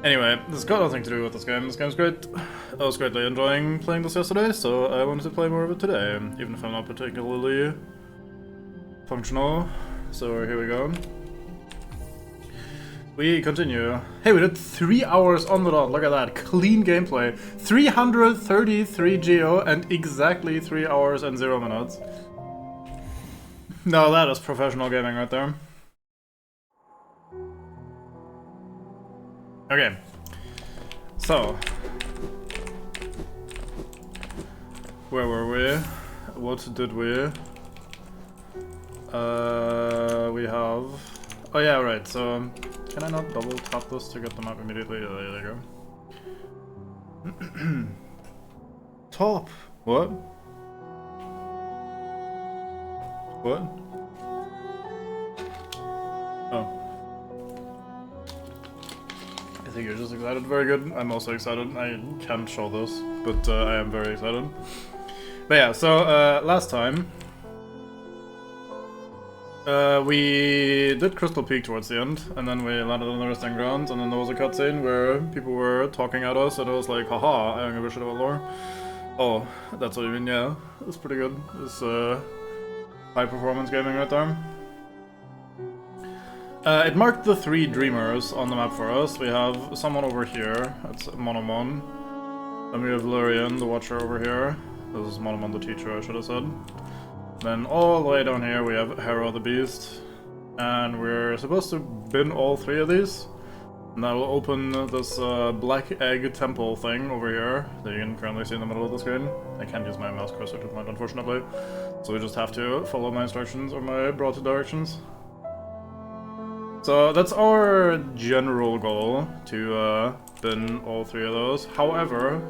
Anyway, this has got nothing to do with this game. This game's great. I was greatly enjoying playing this yesterday, so I wanted to play more of it today, even if I'm not particularly functional. So here we go. We continue. Hey, we did 3 hours on the dot. Look at that. Clean gameplay. 333 geo and exactly 3 hours and 0 minutes. No, that is professional gaming right there. Okay. So. Where were we? What did we? We have... Oh yeah, right, so... Can I not double tap this to get the map immediately? Yeah, there you go. Top! What? What? Oh. I think you're just excited. Very good. I'm also excited. I can't show this, but I am very excited. But yeah, so last time... we did Crystal Peak towards the end, and then we landed on the resting grounds, and then there was a cutscene where people were talking at us, and I was like, haha, I don't give a shit about lore. Oh, that's what you mean, yeah. It's pretty good. It's high performance gaming right there. It marked the 3 dreamers on the map for us. We have someone over here, that's Monomon. Then we have Lurian, the Watcher, over here. This is Monomon, the teacher, I should have said. Then all the way down here we have Hera the Beast, and we're supposed to bin all 3 of these, and that will open this black egg temple thing over here that you can currently see in the middle of the screen. I can't use my mouse cursor to point, unfortunately, so we just have to follow my instructions or my brought directions. So that's our general goal, to bin all 3 of those. However,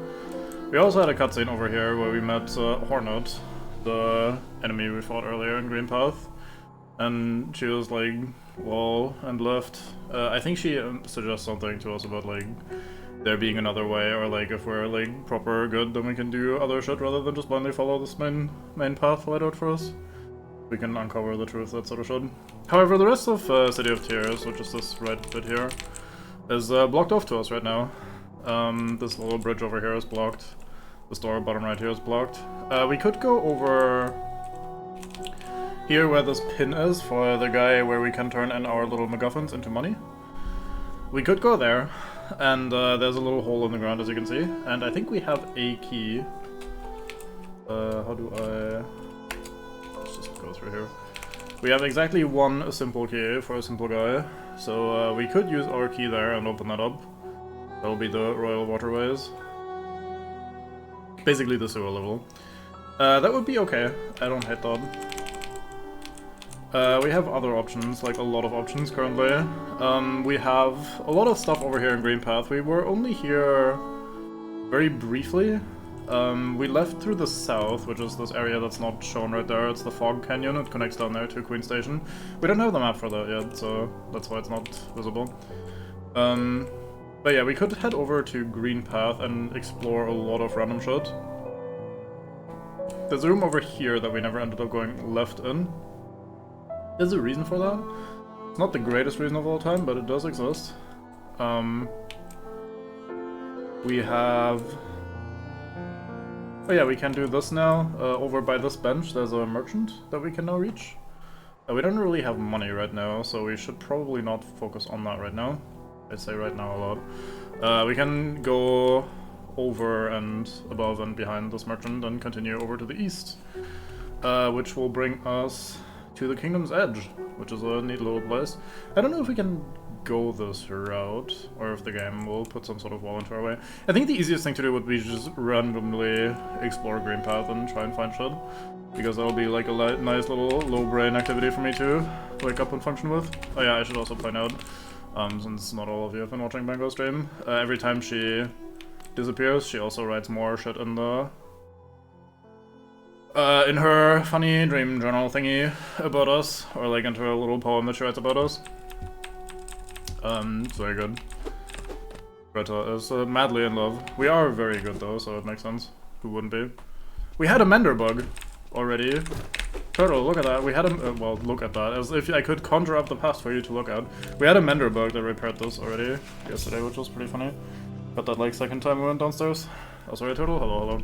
we also had a cutscene over here where we met Hornet, the enemy we fought earlier in Green Path, and she was like, whoa, and left. I think she suggests something to us about like there being another way, or like if we're like proper good, then we can do other shit rather than just blindly follow this main path laid out for us. We can uncover the truth, that sort of should. However, the rest of City of Tears, which is this right bit here, is blocked off to us right now. This little bridge over here is blocked. This door bottom right here is blocked. We could go over here where this pin is for the guy where we can turn in our little MacGuffins into money. We could go there, and there's a little hole in the ground as you can see, and I think we have a key. How do I... Let's just go through here. We have exactly 1 simple key for a simple guy, so we could use our key there and open that up. That'll be the Royal Waterways. Basically the sewer level. That would be okay. I don't hate that. We have other options, like a lot of options currently. We have a lot of stuff over here in Green Path. We were only here very briefly. We left through the south, which is this area that's not shown right there. It's the Fog Canyon. It connects down there to Queen Station. We don't have the map for that yet, so that's why it's not visible. But yeah, we could head over to Green Path and explore a lot of random shit. There's a room over here that we never ended up going left in. There's a reason for that. It's not the greatest reason of all time, but it does exist. We have... Oh yeah, we can do this now. Over by this bench, there's a merchant that we can now reach. We don't really have money right now, so we should probably not focus on that right now. I say right now a lot. We can go over and above and behind this merchant and continue over to the east, which will bring us to the Kingdom's Edge, which is a neat little place. I don't know if we can go this route, or if the game will put some sort of wall into our way. I think the easiest thing to do would be just randomly explore Green Path and try and find shit, because that'll be like a nice little low brain activity for me to wake up and function with. Oh yeah, I should also point out, since not all of you have been watching Bango stream, every time she disappears, she also writes more shit in the in her funny dream journal thingy about us, or like into a little poem that she writes about us. It's very good. Greta is madly in love. We are very good though, so it makes sense. Who wouldn't be? We had a Mender bug already Turtle, look at that. We had a well, look at that. As if I could conjure up the past for you to look at. We had a mender bug that repaired this already yesterday, which was pretty funny. But that like second time we went downstairs. Oh, sorry, Turtle. Hello, hello.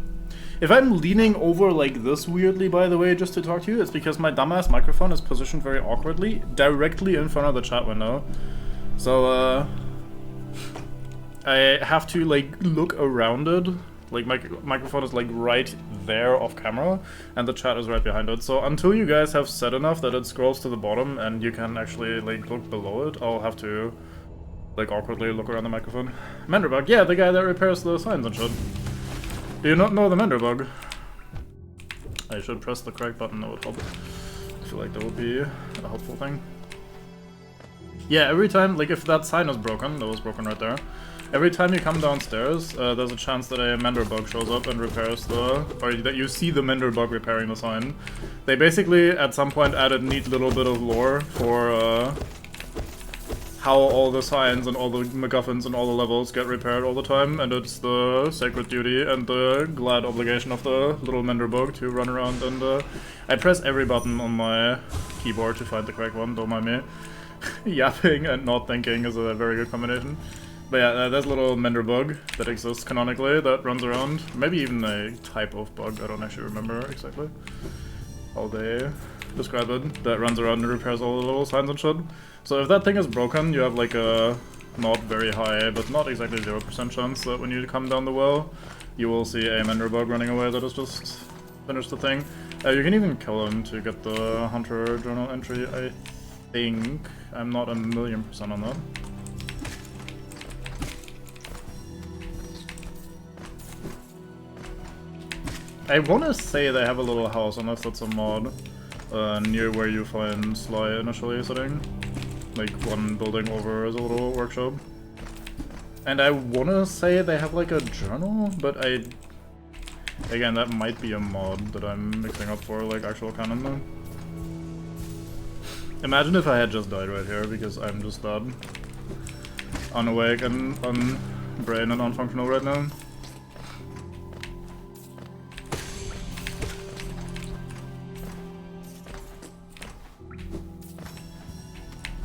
If I'm leaning over like this weirdly, by the way, just to talk to you, it's because my dumbass microphone is positioned very awkwardly, directly in front of the chat window. So, I have to like look around it. Like my microphone is like right there off camera, and the chat is right behind it. So until you guys have said enough that it scrolls to the bottom and you can actually like look below it, I'll have to like awkwardly look around the microphone. Menderbug, yeah, the guy that repairs the signs and shit. Do you not know the Menderbug? I should press the correct button, that would help. I feel like that would be a helpful thing. Yeah, every time, like if that sign is broken, that was broken right there. Every time you come downstairs, there's a chance that a Menderbug shows up and repairs the... or that you see the Menderbug repairing the sign. They basically, at some point, added a neat little bit of lore for how all the signs and all the MacGuffins and all the levels get repaired all the time, and it's the sacred duty and the glad obligation of the little Menderbug to run around and... I press every button on my keyboard to find the correct one, don't mind me. Yapping and not thinking is a very good combination. But yeah, there's a little Menderbug that exists canonically that runs around. Maybe even a type of bug, I don't actually remember exactly how they describe it. That runs around and repairs all the little signs and shit. So if that thing is broken, you have like a not very high, but not exactly 0% chance that when you come down the well, you will see a Menderbug running away that has just finished the thing. You can even kill him to get the Hunter journal entry, I think. I'm not 1,000,000% on that. I wanna say they have a little house, unless that's a mod, near where you find Sly initially sitting. Like, one building over is a little workshop. And I wanna say they have like a journal, but again, that might be a mod that I'm mixing up for like actual canon though. Imagine if I had just died right here, because I'm just that unawake and unbrain and unfunctional right now.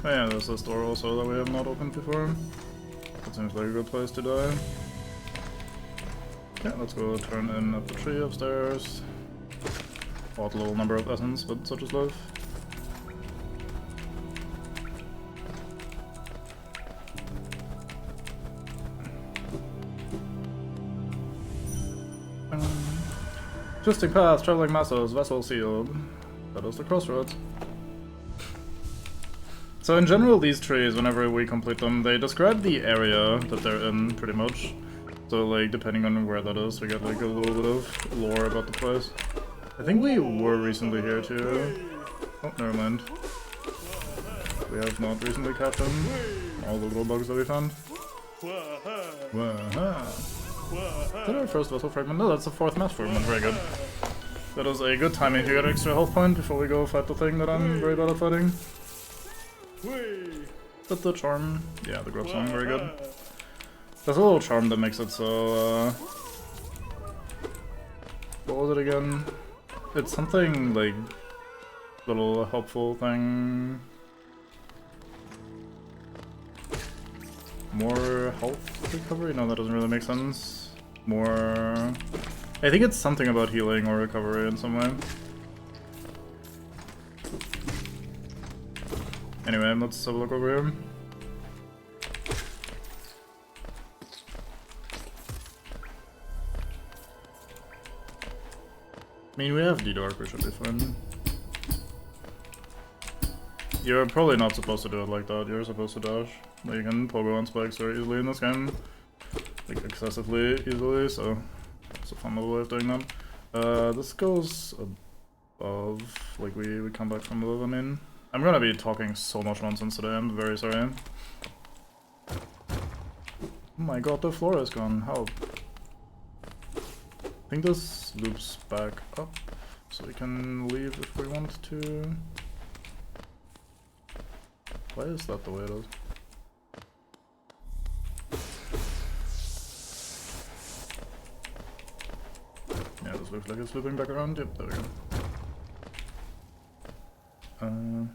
Oh yeah, there's this door also that we have not opened before. That seems like a good place to die. Yeah, let's go turn in at the tree upstairs. Odd little number of essence, but such is life. Twisting path, traveling masses, vessel sealed. That is the crossroads. So in general, these trees, whenever we complete them, they describe the area that they're in, pretty much. So like, depending on where that is, we get like a little bit of lore about the place. I think we were recently here too. Oh, never mind. We have not recently captured all the little bugs that we found. Is that our first vessel fragment? No, that's the fourth mass fragment. Very good. That is a good timing to get an extra health point before we go fight the thing that I'm very bad at fighting. That's the charm. Yeah, the grub song, very good. There's a little charm that makes it so, what was it again? It's something like little helpful thing. More health recovery? No, that doesn't really make sense. More... I think it's something about healing or recovery in some way. Anyway, let's have a look over here. I mean, we have D-Dark, we should be fine. You're probably not supposed to do it like that, you're supposed to dash. But you can pogo on spikes very easily in this game. Like, excessively easily, so it's a fun little way of doing that. This goes above, like we come back from above, I mean. I'm gonna be talking so much nonsense today, I'm very sorry. Oh my god, the floor is gone, how? I think this loops back up, so we can leave if we want to. Why is that the way it is? Yeah, this looks like it's looping back around. Yep, there we go. One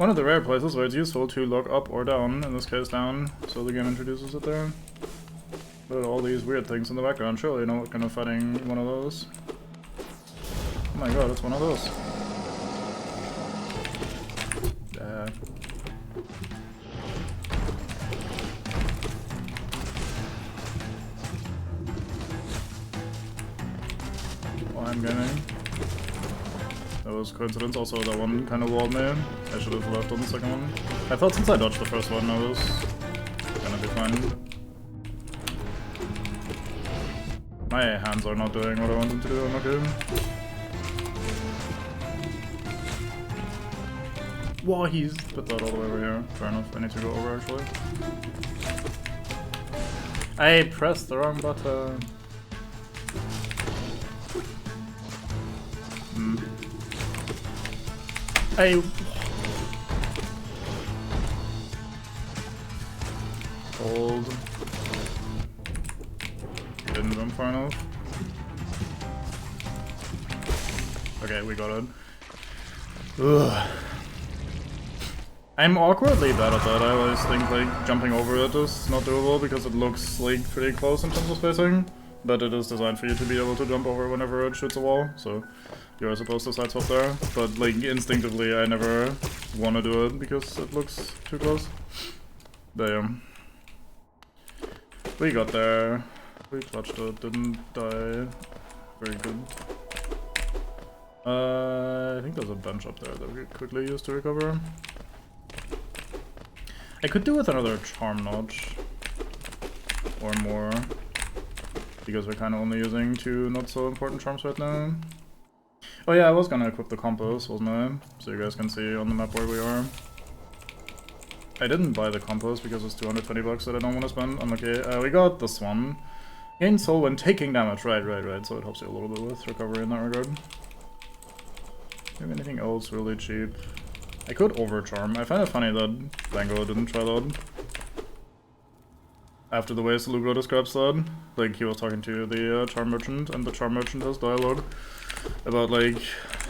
of the rare places where it's useful to look up or down, in this case down, so the game introduces it there. But all these weird things in the background, surely you know what kind of fighting one of those. Oh my god, it's one of those. Oh, I'm gaming. That was coincidence, also that one kind of walled me. I should have left on the second one. I thought since I dodged the first one I was gonna be fine. My hands are not doing what I want them to do, I'm okay. Whoa, he's put that all the way over here. Fair enough, I need to go over actually. I pressed the wrong button. I... Hold. Didn't jump far enough. Okay, we got it. Ugh. I'm awkwardly bad at that. I always think like jumping over it is not doable because it looks like pretty close in terms of spacing. But it is designed for you to be able to jump over whenever it shoots a wall, so you are supposed to sideswap there. But like instinctively I never want to do it because it looks too close. Damn. We got there. We clutched it, didn't die. Very good. I think there's a bench up there that we could quickly use to recover. I could do with another charm notch. Or more. Because we're kind of only using 2 not so important charms right now. Oh yeah, I was gonna equip the compass, wasn't I? So you guys can see on the map where we are. I didn't buy the compass because it's 220 bucks that I don't want to spend. Unlucky. We got this one. Gain soul when taking damage. Right. So it helps you a little bit with recovery in that regard. Do you have anything else really cheap? I could overcharm. I find it funny that Vango didn't try that. After the way Salugro describes that, like he was talking to the charm merchant, and the charm merchant has dialogue about like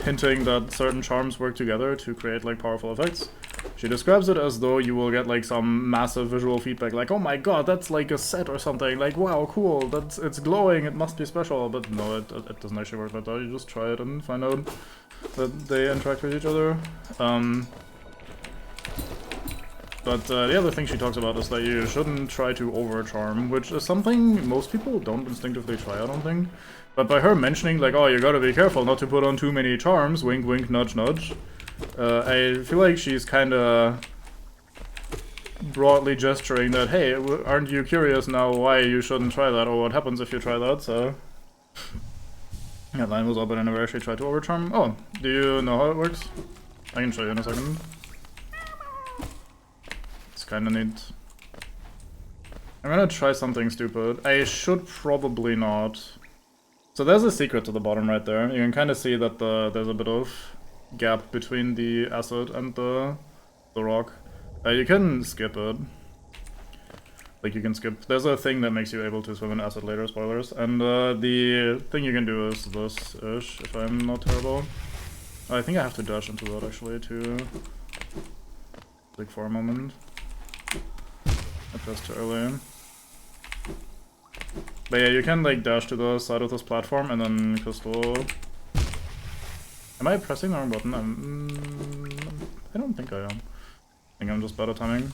hinting that certain charms work together to create like powerful effects. She describes it as though you will get like some massive visual feedback, like oh my god, that's like a set or something, like wow, cool, it's glowing, it must be special. But no, it doesn't actually work like that. You just try it and find out that they interact with each other. But the other thing she talks about is that you shouldn't try to overcharm, which is something most people don't instinctively try, I don't think. But by her mentioning like, oh, you gotta be careful not to put on too many charms, wink wink, nudge nudge, I feel like she's kinda broadly gesturing that, hey, aren't you curious now why you shouldn't try that, or what happens if you try that, so... That line was up and I never actually tried to overcharm. Oh, do you know how it works? I can show you in a second. Kinda neat. I'm gonna try something stupid. I should probably not. So there's a secret to the bottom right there. You can kinda see that there's a bit of gap between the acid and the rock. You can skip it. Like you can skip. There's a thing that makes you able to swim in acid later, spoilers. And the thing you can do is this-ish, if I'm not terrible. I think I have to dash into that actually to like for a moment. I pressed too early. But yeah, you can like dash to the side of this platform and then crystal. Am I pressing the wrong button? I don't think I am. I think I'm just bad at timing.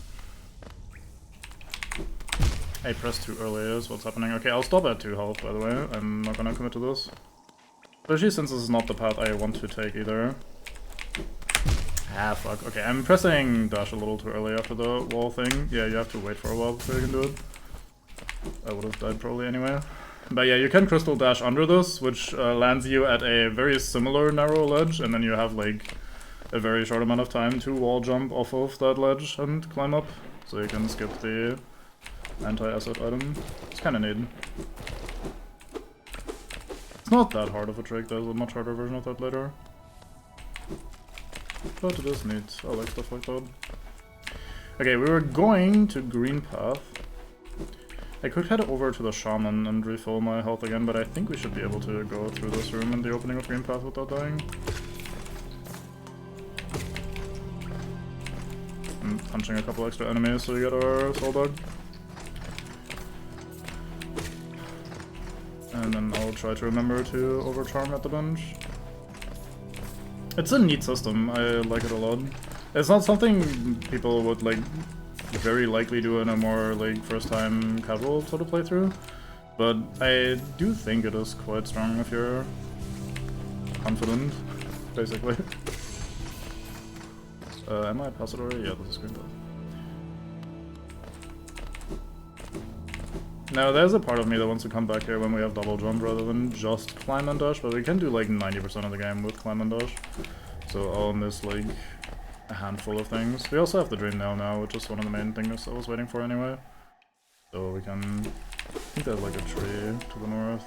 I pressed too early is what's happening. Okay, I'll stop at 2 health by the way. I'm not gonna commit to this. Especially since this is not the path I want to take either. Ah, fuck. Okay, I'm pressing dash a little too early after the wall thing. Yeah, you have to wait for a while before you can do it. I would have died probably anyway. But yeah, you can crystal dash under this, which lands you at a very similar narrow ledge, and then you have like a very short amount of time to wall jump off of that ledge and climb up. So you can skip the anti-acid item. It's kinda neat. It's not that hard of a trick, there's a much harder version of that later. But it is neat. I like stuff like that. Okay, we were going to green path. I could head over to the Shaman and refill my health again, but I think we should be able to go through this room in the opening of Green Path without dying. I'm punching a couple extra enemies so we get our Soul Dog. And then I'll try to remember to overcharm at the bench. It's a neat system, I like it a lot. It's not something people would like very likely do in a more like first time casual sort of playthrough, but I do think it is quite strong if you're confident, basically. Am I past it already? Yeah, this is Green Path. Now there's a part of me that wants to come back here when we have double jump rather than just climb and dash, but we can do like 90% of the game with climb and dash, so I'll miss like a handful of things. We also have the Dream now, which is one of the main things I was waiting for anyway. So we can... I think there's like a tree to the north.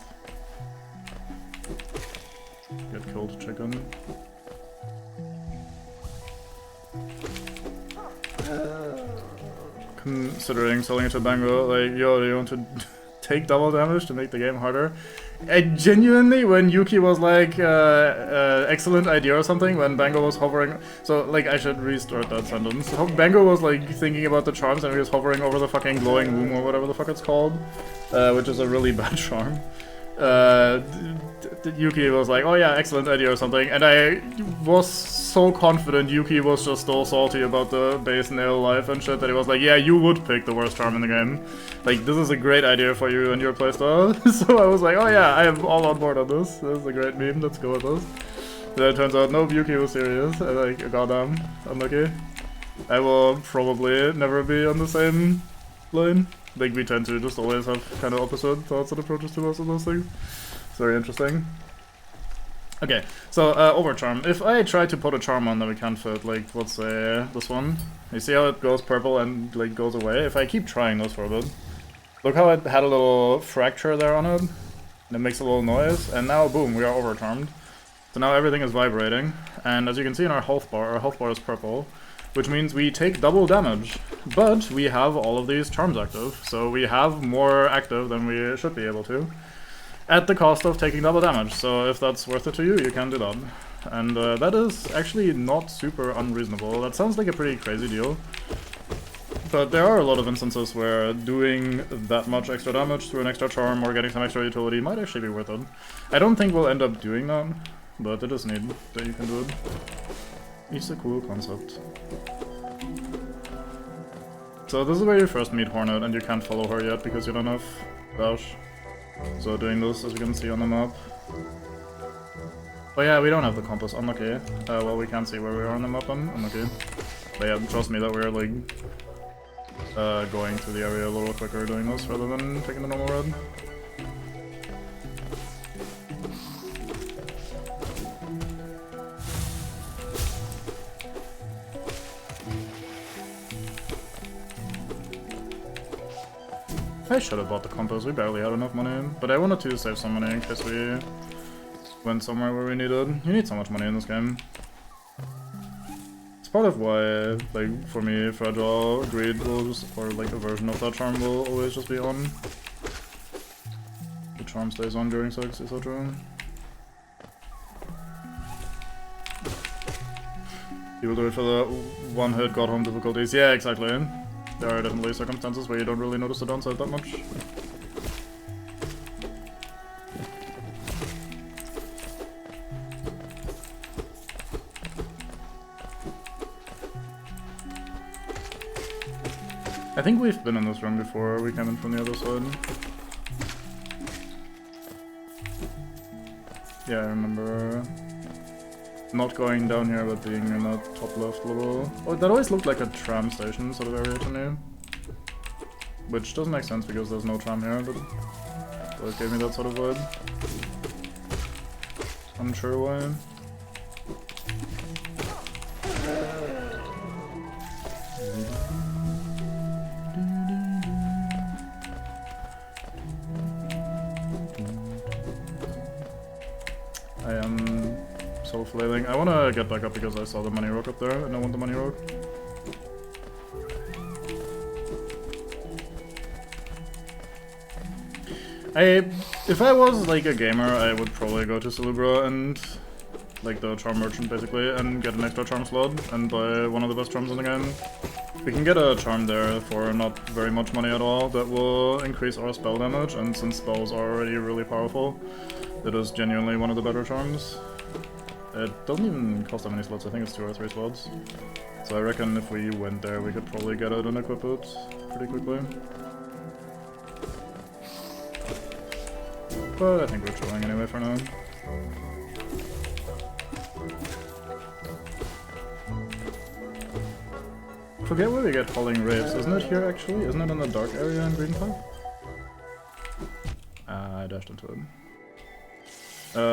Get killed chicken. Considering selling it to Bango, like, yo, do you want to take double damage to make the game harder? I genuinely, when Yuki was like, excellent idea or something, when Bango was hovering, so like I should restart that sentence. Bango was like thinking about the charms and he was hovering over the fucking glowing womb or whatever the fuck it's called, which is a really bad charm. Yuki was like, oh yeah, excellent idea or something, and I was so confident Yuki was just still salty about the base nail life and shit that he was like, yeah, you would pick the worst charm in the game. Like, this is a great idea for you and your playstyle. So I was like, oh yeah, I am all on board on this. This is a great meme, let's go with this. Then it turns out, nope, Yuki was serious. I like, goddamn, unlucky. I will probably never be on the same lane. Like, we tend to just always have kind of opposite thoughts and approaches to most of those things. It's very interesting. Okay, so overcharm. If I try to put a charm on that we can't fit, like, let's say this one. You see how it goes purple and, like, goes away? If I keep trying this for a bit. Look how it had a little fracture there on it. And it makes a little noise. And now, boom, we are overcharmed. So now everything is vibrating. And as you can see in our health bar is purple. Which means we take double damage, but we have all of these charms active, so we have more active than we should be able to, at the cost of taking double damage. So if that's worth it to you, you can do that. And that is actually not super unreasonable. That sounds like a pretty crazy deal, but there are a lot of instances where doing that much extra damage through an extra charm or getting some extra utility might actually be worth it. I don't think we'll end up doing that, but it is neat that you can do it. It's a cool concept. So this is where you first meet Hornet, and you can't follow her yet because you don't have dash. So doing this, as you can see on the map. Oh yeah, we don't have the compass, unlucky. Well, we can't see where we are on the map then, unlucky. But yeah, trust me that we're like going through the area a little quicker doing this rather than taking the normal road. I should have bought the compass, we barely had enough money, but I wanted to save some money in case we went somewhere where we needed. You need so much money in this game. It's part of why, like, for me, Fragile, Greed will just, or like a version of that charm will always just be on. The charm stays on during sex, etc. People do it for the one-hit got home difficulties. Yeah, exactly. There are definitely circumstances where you don't really notice the downside that much. I think we've been in this room before, we came in from the other side. Yeah, I remember not going down here, but being in that top left level. Oh, that always looked like a tram station sort of area to me. Which doesn't make sense because there's no tram here, but it gave me that sort of vibe. Unsure why. I am so flailing. I wanna get back up because I saw the money rock up there and I want the money rock. If I was like a gamer, I would probably go to Salubra and like the charm merchant basically and get an extra charm slot and buy one of the best charms in the game. We can get a charm there for not very much money at all that will increase our spell damage, and since spells are already really powerful, it is genuinely one of the better charms. It doesn't even cost that many slots, I think it's 2 or 3 slots. So I reckon if we went there we could probably get it and equip it pretty quickly. But I think we're chilling anyway for now. Forget where we get Howling Raves. Isn't it here actually? Isn't it in the dark area in Green Park? I dashed into it.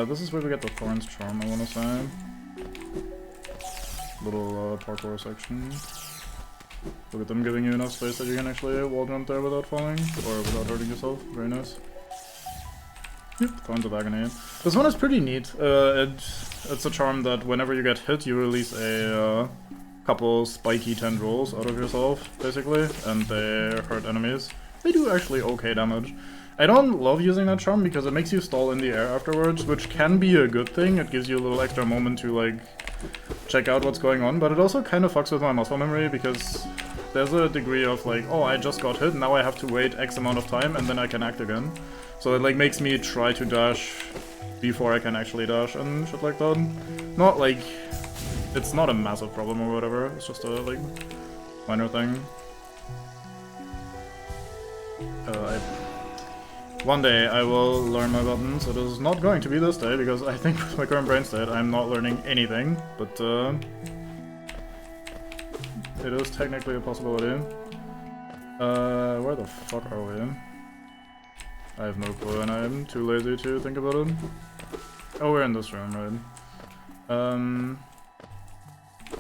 This is where we get the Thorns Charm, I wanna say. Little parkour section. Look at them giving you enough space that you can actually wall jump there without falling, or without hurting yourself. Very nice. Yep, Thorns of Agony. This one is pretty neat. It's a charm that whenever you get hit, you release a couple spiky tendrils out of yourself, basically, and they hurt enemies. They do actually okay damage. I don't love using that charm because it makes you stall in the air afterwards, which can be a good thing. It gives you a little extra moment to like check out what's going on, but it also kind of fucks with my muscle memory because there's a degree of like, oh, I just got hit, now I have to wait X amount of time and then I can act again. So it like makes me try to dash before I can actually dash and shit like that. Not like, it's not a massive problem or whatever, it's just a like minor thing. One day I will learn my buttons. It is not going to be this day because I think with my current brain state I'm not learning anything, but it is technically a possibility. Where the fuck are we? I have no clue and I'm too lazy to think about it. Oh, we're in this room, right?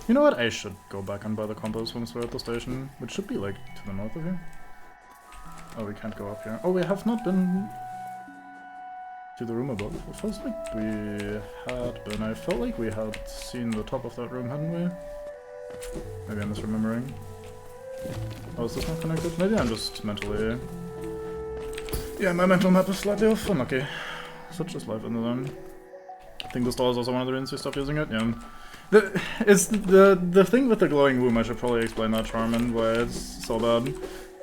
You know what? I should go back and buy the compass once we're at the station, which should be like to the north of here. Oh, we can't go up here. Oh, we have not been to the room above. It feels like we had been. I felt like we had seen the top of that room, hadn't we? Maybe I'm misremembering. Oh, is this not connected? Maybe I'm just mentally... Yeah, my mental map is slightly off. Unlucky. Such is life in the zone. I think the stall is also one of the reasons you stopped using it, yeah. The thing with the glowing womb, I should probably explain that charm and why it's so bad.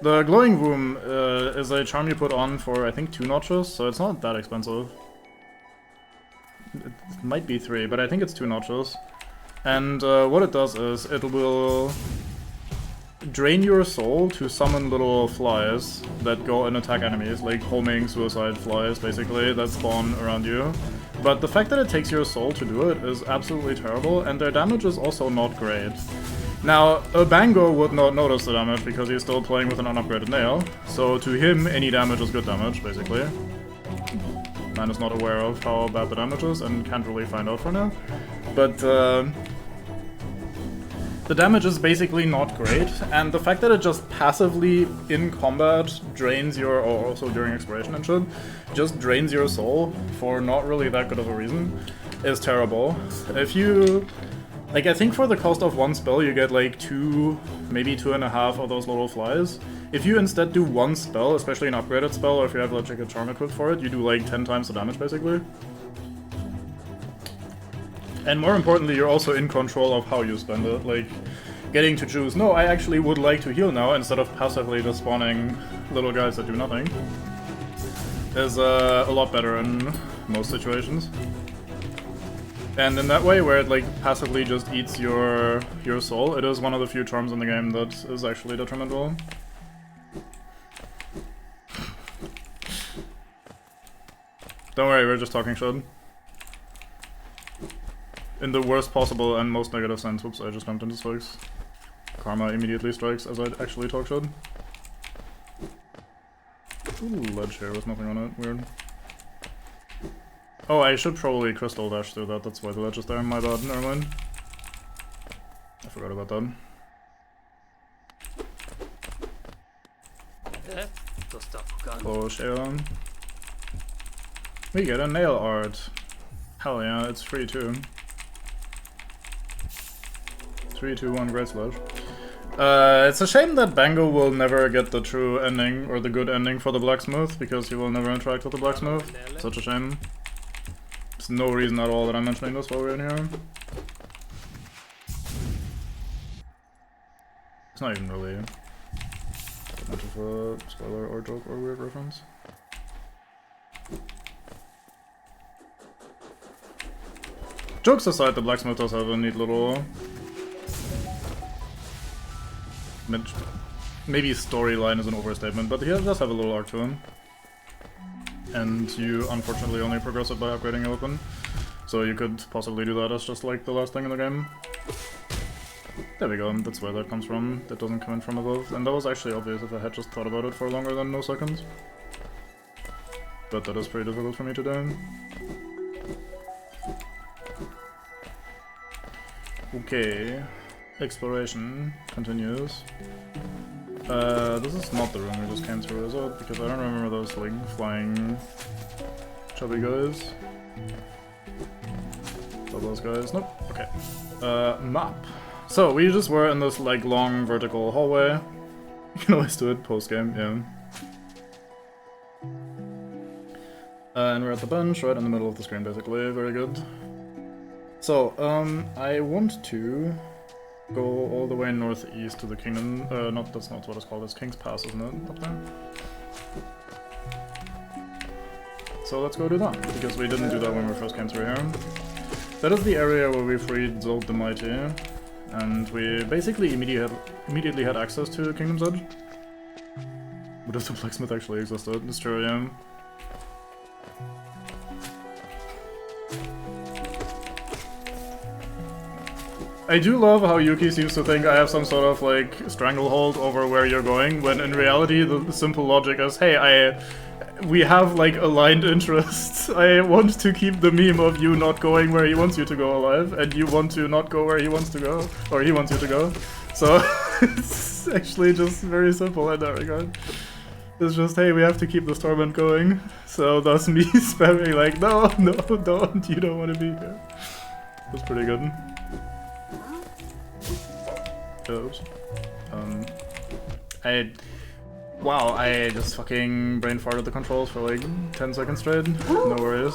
The glowing womb is a charm you put on for, I think, 2 notches, so it's not that expensive. It might be 3, but I think it's 2 notches. And what it does is, it will drain your soul to summon little flies that go and attack enemies, like homing suicide flies, basically, that spawn around you. But the fact that it takes your soul to do it is absolutely terrible, and their damage is also not great. Now, a Bango would not notice the damage because he's still playing with an unupgraded nail, so to him, any damage is good damage, basically. Man is not aware of how bad the damage is and can't really find out for now. But, the damage is basically not great, and the fact that it just passively, in combat, drains your, or also during exploration and shit, just drains your soul for not really that good of a reason, is terrible. If you... Like, I think for the cost of 1 spell, you get like 2, maybe 2.5 of those little flies. If you instead do 1 spell, especially an upgraded spell, or if you have like a charm equipped for it, you do like 10 times the damage, basically. And more importantly, you're also in control of how you spend it, like, getting to choose, no, I actually would like to heal now, instead of passively just spawning little guys that do nothing, is a lot better in most situations. And in that way, where it like passively just eats your soul, it is one of the few charms in the game that is actually detrimental. Don't worry, we're just talking shit. In the worst possible and most negative sense. Whoops, I just bumped into spikes. Karma immediately strikes as I actually talk shit. Ooh, ledge here with nothing on it. Weird. Oh, I should probably crystal dash through that, that's why the ledge is there. My bad, never mind. I forgot about that. Oh, Sharon. We get a nail art. Hell yeah, it's free too. 3, 2, 1, Great Slash. It's a shame that Bango will never get the true ending, or the good ending for the blacksmith, because he will never interact with the blacksmith. Such a shame. There's no reason at all that I'm mentioning this while we're in here. It's not even really much of a spoiler or joke or weird reference. Jokes aside, the blacksmith does have a neat little... maybe storyline is an overstatement, but he does have a little arc to him. And you unfortunately only progress it by upgrading your weapon. So you could possibly do that as just like the last thing in the game. There we go, that's where that comes from. That doesn't come in from above. And that was actually obvious if I had just thought about it for longer than no seconds. But that is pretty difficult for me to do. Okay. Exploration continues. This is not the room we just came through, is it? Because I don't remember those, like, flying chubby guys. So those guys? Nope. Okay. Map. So, we just were in this, like, long vertical hallway. You can always do it post-game, yeah. And we're at the bench, right in the middle of the screen, basically. Very good. So, I want to go all the way northeast to the kingdom. That's not what it's called, it's King's Pass, isn't it? Up there? So let's go do that, because we didn't do that when we first came through here. That is the area where we freed Zold the Mighty, and we basically immediately had access to Kingdom's Edge. What if the blacksmith actually existed? It's true, yeah. I do love how Yuki seems to think I have some sort of, like, stranglehold over where you're going, when in reality the simple logic is, hey, we have, like, aligned interests. I want to keep the meme of you not going where he wants you to go alive, and you want to not go where he wants to go, or he wants you to go. So, it's actually just very simple in that regard. It's just, hey, we have to keep this torment going. So, thus me spamming like, no, don't, you don't want to be here. That's pretty good. Oops. Wow, I just fucking brain farted the controls for like 10 seconds straight. No worries.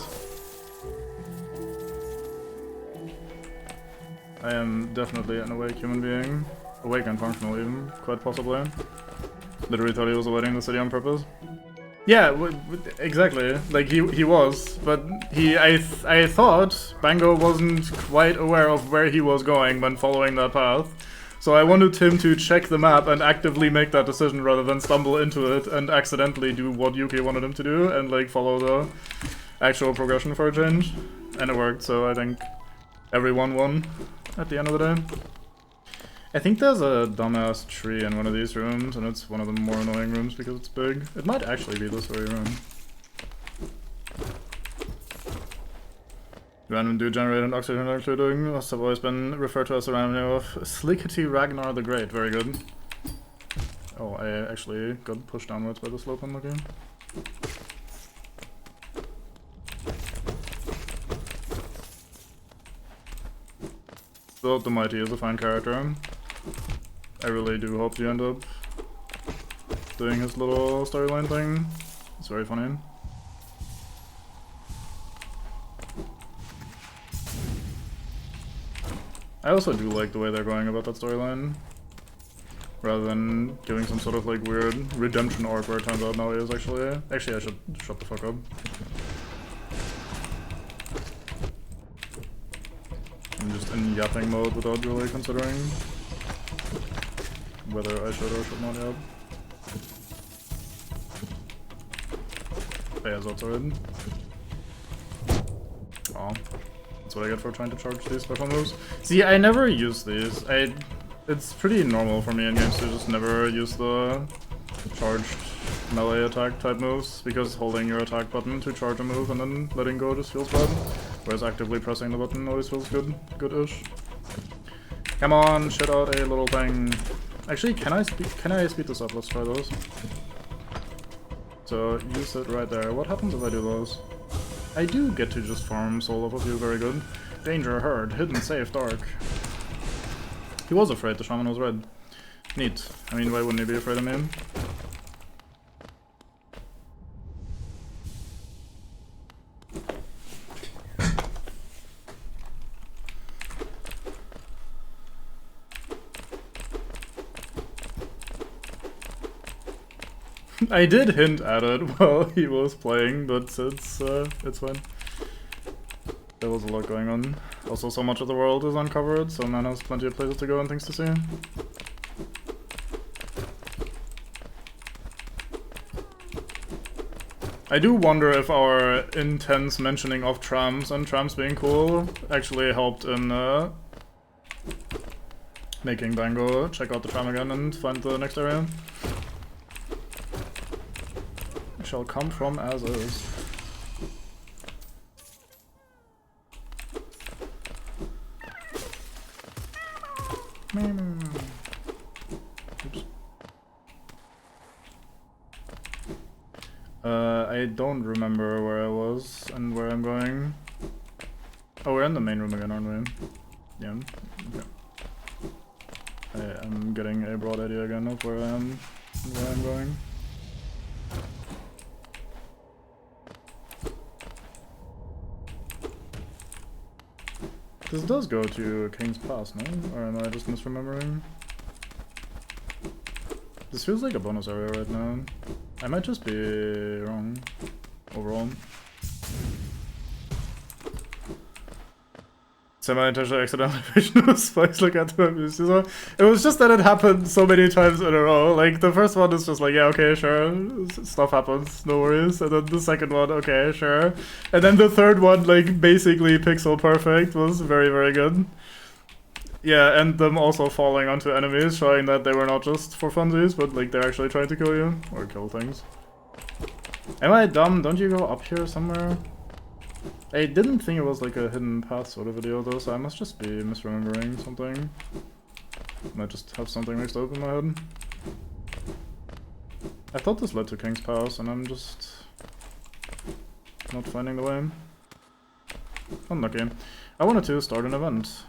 I am definitely an awake human being. Awake and functional even, quite possibly. Literally thought he was avoiding the city on purpose. Yeah, exactly. Like he was, but I thought Bango wasn't quite aware of where he was going when following that path. So I wanted him to check the map and actively make that decision rather than stumble into it and accidentally do what Yuki wanted him to do and like follow the actual progression for a change. And it worked, so I think everyone won at the end of the day. I think there's a dumbass tree in one of these rooms, and it's one of the more annoying rooms because it's big. It might actually be this very room. Random dude generated oxygen including must have always been referred to as the random name of Slickety Ragnar the Great. Very good. Oh, I actually got pushed downwards by the slope I'm looking. Zold the Mighty is a fine character. I really do hope you end up doing his little storyline thing. It's very funny. I also do like the way they're going about that storyline. Rather than giving some sort of like weird redemption arc where it turns out now he is actually... Actually, I should shut the fuck up. I'm just in yapping mode without really considering whether I should or should not yap. Yeah, Zod's already. Aw. That's what I get for trying to charge these special moves. See, I never use these. It's pretty normal for me in games to just never use the charged melee attack type moves, because holding your attack button to charge a move and then letting go just feels bad, whereas actively pressing the button always feels good-ish. Come on, shit out a little thing. Actually, can I speed this up? Let's try those. So, use it right there. What happens if I do those? I do get to just farm soul off of you, very good. Danger, herd, hidden, safe, dark. He was afraid, the shaman was red. Neat. I mean, why wouldn't he be afraid of me? I did hint at it while he was playing, but it's fine. There was a lot going on. Also, so much of the world is uncovered, so man has plenty of places to go and things to see. I do wonder if our intense mentioning of trams and trams being cool actually helped in making Bango check out the tram again and find the next area. Shall come from as is. Oops. I don't remember where I was and where I'm going. Oh, we're in the main room again, aren't we? Yeah. Okay. I am getting a broad idea again of where I am and where I'm going. This does go to King's Pass, no? Or am I just misremembering? This feels like a bonus area right now. I might just be wrong overall. Semi-intentional accidental evasion of spikes like at the It was just that it happened so many times in a row. Like, the first one is just like, yeah, okay, sure, stuff happens, no worries. And then the second one, okay, sure. And then the third one, like, basically pixel perfect, was very, very good. Yeah, and them also falling onto enemies, showing that they were not just for funsies, but, like, they're actually trying to kill you. Or kill things. Am I dumb? Don't you go up here somewhere? I didn't think it was like a hidden path sort of video though, so I must just be misremembering something. Might just have something mixed up in my head. I thought this led to King's Pass, and I'm just not finding the way. Unlucky. I wanted to start an event.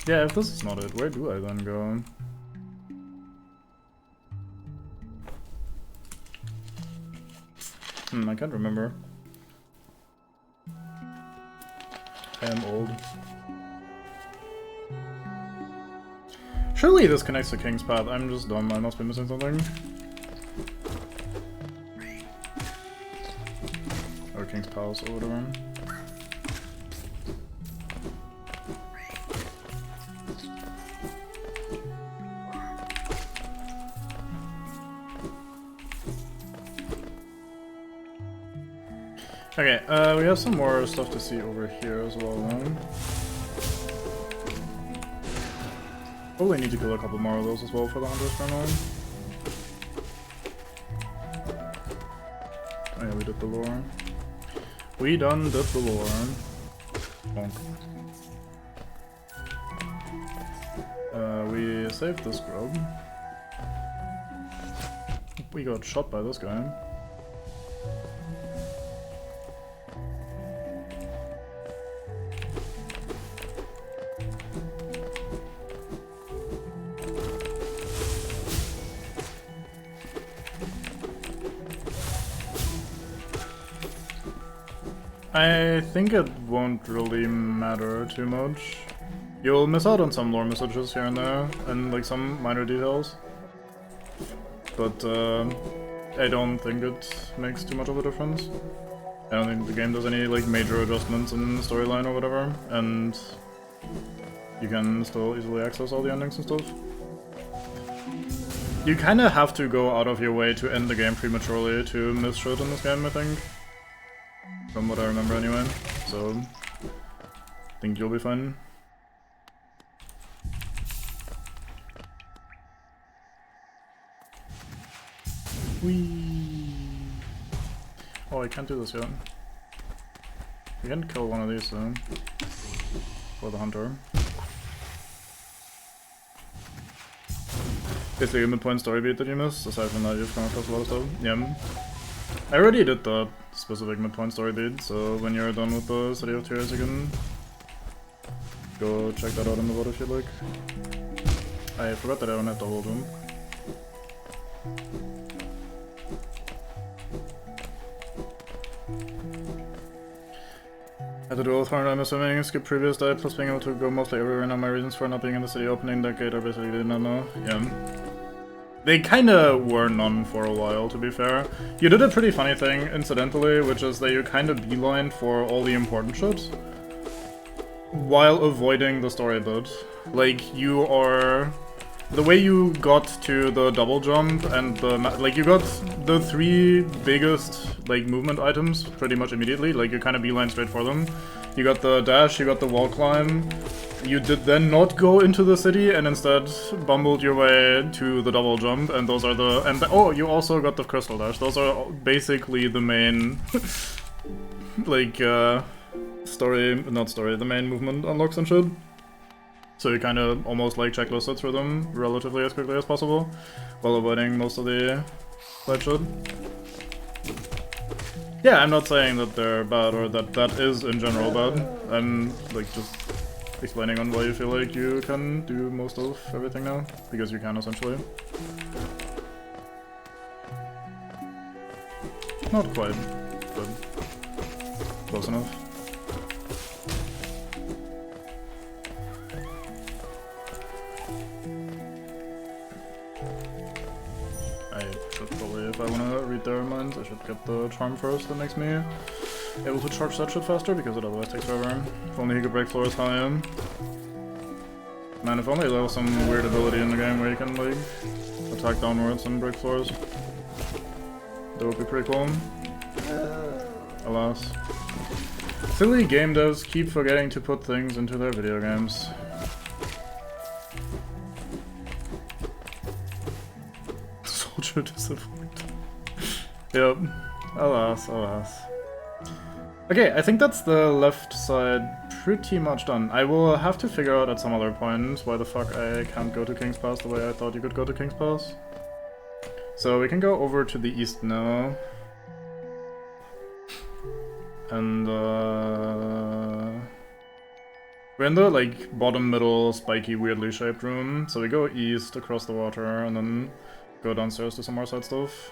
Yeah, if this is not it, where do I then go? I can't remember. I am old. Surely this connects to King's Path. I'm just dumb. I must be missing something. Or King's Palace or whatever. Okay, we have some more stuff to see over here as well, then. Probably need to kill a couple more of those as well for the Hunters Terminal. Oh yeah, we did the lore. We done did the lore. Bonk. We saved this grub. We got shot by this guy. I think it won't really matter too much. You'll miss out on some lore messages here and there, and like some minor details. But I don't think it makes too much of a difference. I don't think the game does any like major adjustments in the storyline or whatever, and you can still easily access all the endings and stuff. You kinda have to go out of your way to end the game prematurely to miss shit in this game, I think. From what I remember anyway, so I think you'll be fine. Whee! Oh, I can't do this yet. We can kill one of these though. For the hunter. Basically a midpoint story beat that you missed, aside from that you've come across a lot of stuff. Yeah. I already did the specific midpoint story beat, so when you're done with the City of Tears, you can go check that out in the VOD if you'd like. I forgot that I don't have the whole room. At the dual thorn, I'm assuming skip previous die plus being able to go mostly everywhere. Now my reasons for not being in the city opening that gate are basically did not know. Yeah. They kinda were none for a while, to be fair. You did a pretty funny thing, incidentally, which is that you kinda beelined for all the important shit while avoiding the story bit. Like, you are... The way you got to the double jump and the... Like, you got the 3 biggest, like, movement items pretty much immediately. Like, you kinda beeline straight for them. You got the dash, you got the wall climb. You did then not go into the city and instead bumbled your way to the double jump, and those are the... oh, you also got the crystal dash. Those are basically the main... like, the main movement unlocks and shit. So you kind of almost like checklisted through them relatively as quickly as possible, while avoiding most of the side shit. Yeah, I'm not saying that they're bad or that that is in general bad. I'm like just explaining on why you feel like you can do most of everything now, because you can essentially. Not quite, but close enough. I should probably, if I want to read their minds, I should get the charm first. That makes me able to charge that shit faster, because it otherwise takes forever. If only he could break floors high. Man, if only there was some weird ability in the game where you can, like, attack downwards and break floors. That would be pretty cool. Alas. Silly game devs keep forgetting to put things into their video games. Soldier disappointed. Yep. Alas, alas. Okay, I think that's the left side pretty much done. I will have to figure out at some other point why the fuck I can't go to King's Pass the way I thought you could go to King's Pass. So we can go over to the east now. And we're in the like bottom middle spiky weirdly shaped room. So we go east across the water and then go downstairs to some more side stuff.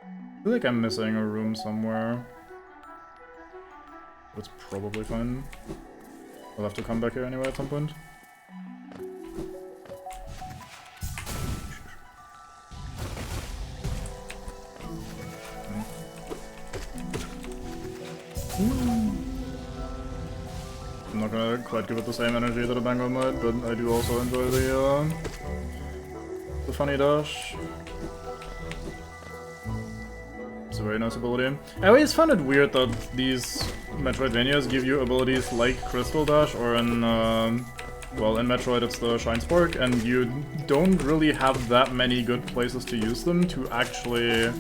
I feel like I'm missing a room somewhere. It's probably fine. I'll have to come back here anyway at some point. I'm not gonna quite give it the same energy that a Bango might, but I do also enjoy the funny dash. It's a very nice ability. I always found it weird that these Metroidvanias give you abilities like Crystal Dash, or in, well, in Metroid it's the Shine Spark, and you don't really have that many good places to use them to actually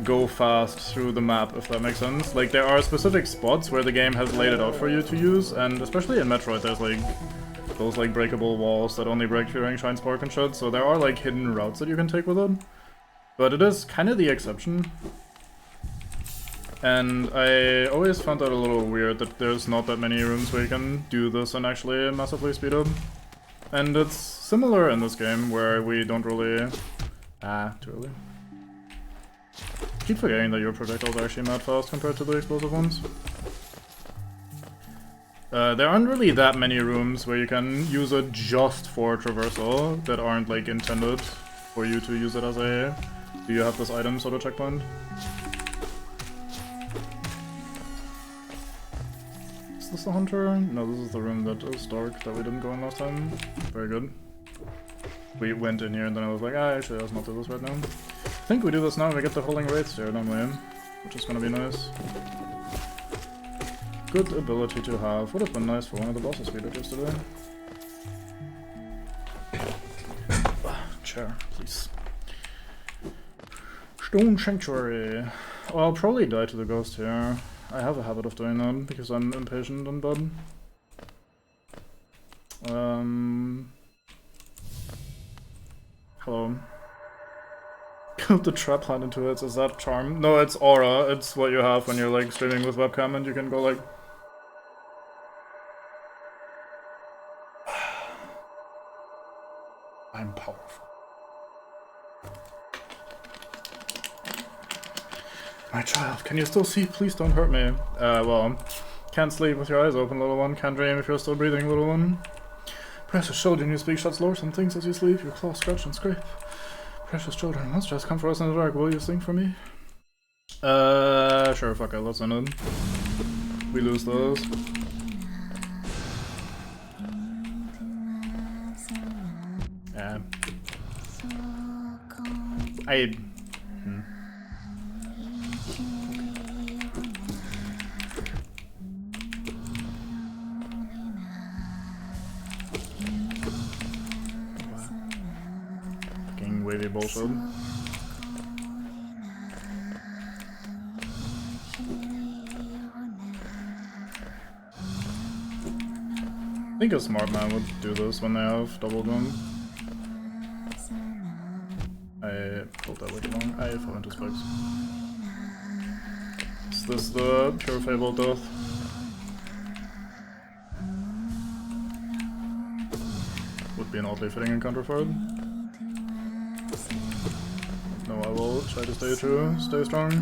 go fast through the map, if that makes sense. Like, there are specific spots where the game has laid it out for you to use, and especially in Metroid there's like those like breakable walls that only break during Shine Spark and shit, so there are like hidden routes that you can take with it. But it is kind of the exception. And I always found that a little weird that there's not that many rooms where you can do this and actually massively speed up. And it's similar in this game, where we don't really... too early. Keep forgetting that your projectiles are actually mad fast compared to the explosive ones. There aren't really that many rooms where you can use it just for traversal that aren't like intended for you to use it as a do you have this item sort of checkpoint. Is this the hunter? No, this is the room that is dark that we didn't go in last time. Very good. We went in here and then I was like, actually let's not do this right now. I think we do this now and we get the holding wraiths here, don't we? Which is gonna be nice. Good ability to have. Would have been nice for one of the bosses we did yesterday. Chair, please. Stone Sanctuary. Oh, I'll probably die to the ghost here. I have a habit of doing that because I'm impatient and bad. Hello. The trap hunt into it, is that charm? No, it's aura. It's what you have when you're like streaming with webcam and you can go like... I'm powerful. My child, can you still see? Please don't hurt me. Well, can't sleep with your eyes open, little one. Can't dream if you're still breathing, little one. Precious children, you speak shut slower some things as you sleep. Your claws scratch and scrape. Precious children, let's just come for us in the dark. Will you sing for me? Sure, fuck it, let's end it. We lose those. Yeah. Fucking wavy bullshit. I think a smart man would do this when they have double jump. I pulled that way too long. I fell into spikes. Is this the pure fable death? Would be an oddly fitting encounter for it. No, I will try to stay true, stay strong,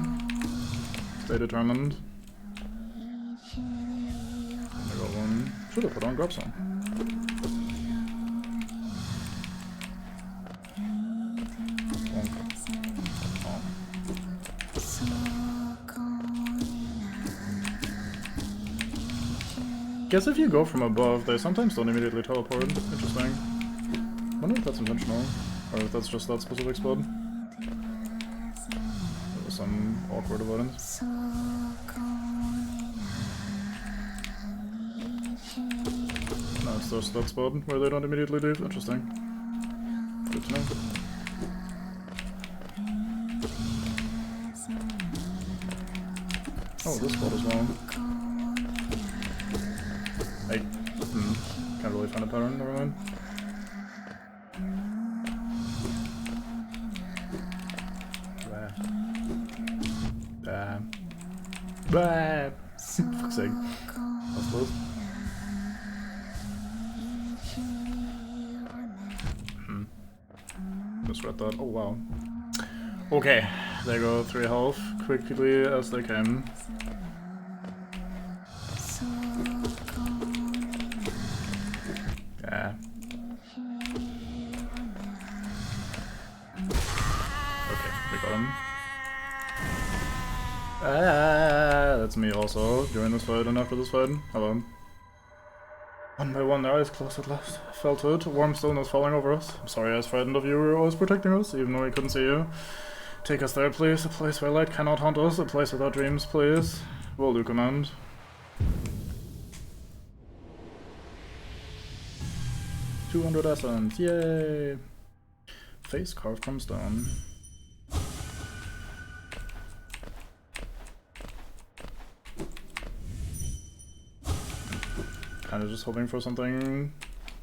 stay determined. I got one. Should have put on grab some. Guess if you go from above, they sometimes don't immediately teleport. Interesting. Wonder if that's intentional, or if that's just that specific spot. There was some awkward avoidance. No, it's just that spot where they don't immediately leave. Interesting. Good to know. Oh, this spot as well. Can't really find a pattern, never mind. Blah. Fuck's sake. That's close. Misread that. Oh wow. Okay, they go 3 health quickly as they came. Yeah. Okay, we got him. That's me also, during this fight and after this fight. Hello. One by one, their eyes closed at last. I felt it, warm stillness falling over us. I'm sorry I was frightened of you, you were always protecting us, even though we couldn't see you. Take us there, please, a place where light cannot haunt us, a place without dreams, please. Will do, command. $200 essence, yay! Face carved from stone. Kinda just hoping for something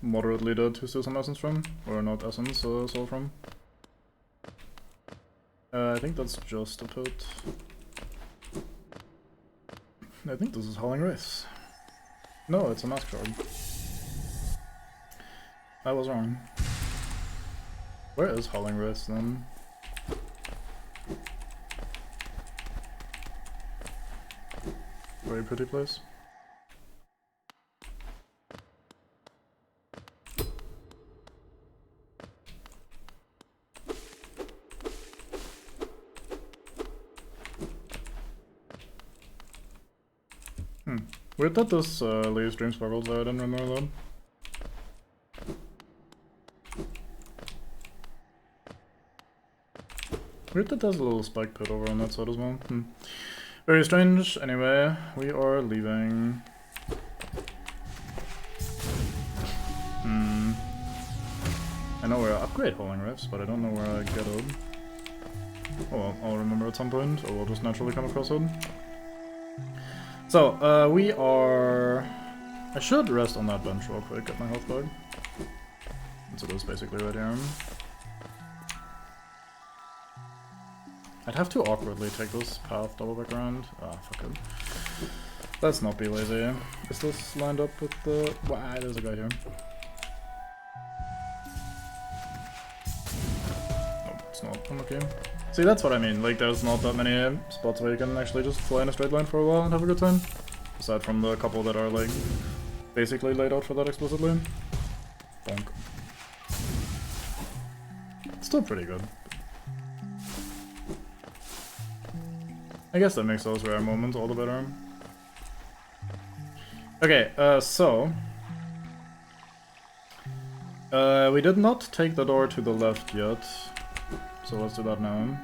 moderately dead to steal some essence from, or not essence, soul from. I think that's just a pit. I think this is Howling Wraiths. No, it's a mask shard. I was wrong. Where is Howling Wraiths then? Very pretty place. Weird that this leaves Dream Sparkles there, I didn't remember that. Weird that there's a little spike pit over on that side as well. Very strange. Anyway, we are leaving. I know where I upgrade Howling Wraiths, but I don't know where I get it. Oh well, I'll remember at some point, or we'll just naturally come across it. So, we are... I should rest on that bench real quick, get my health back. So it is basically right here. I'd have to awkwardly take this path double back around. Ah, fuck it. Let's not be lazy. Is this lined up with the... Wow, there's a guy here. Nope, it's not. I'm okay. See, that's what I mean. Like, there's not that many spots where you can actually just fly in a straight line for a while and have a good time. Aside from the couple that are, like, basically laid out for that explicitly. Bonk. It's still pretty good. I guess that makes those rare moments all the better. Okay, so... we did not take the door to the left yet. So let's do that now.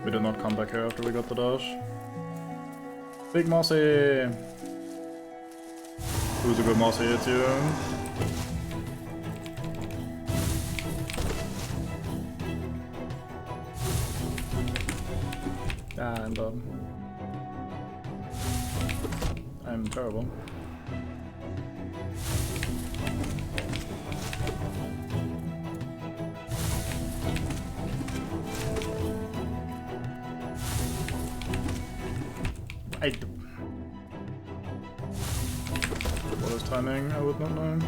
We did not come back here after we got the dash. Big Mossy! Who's a good Mossy? It's you. Ah, I'm done. I'm terrible. What is timing? I would not know.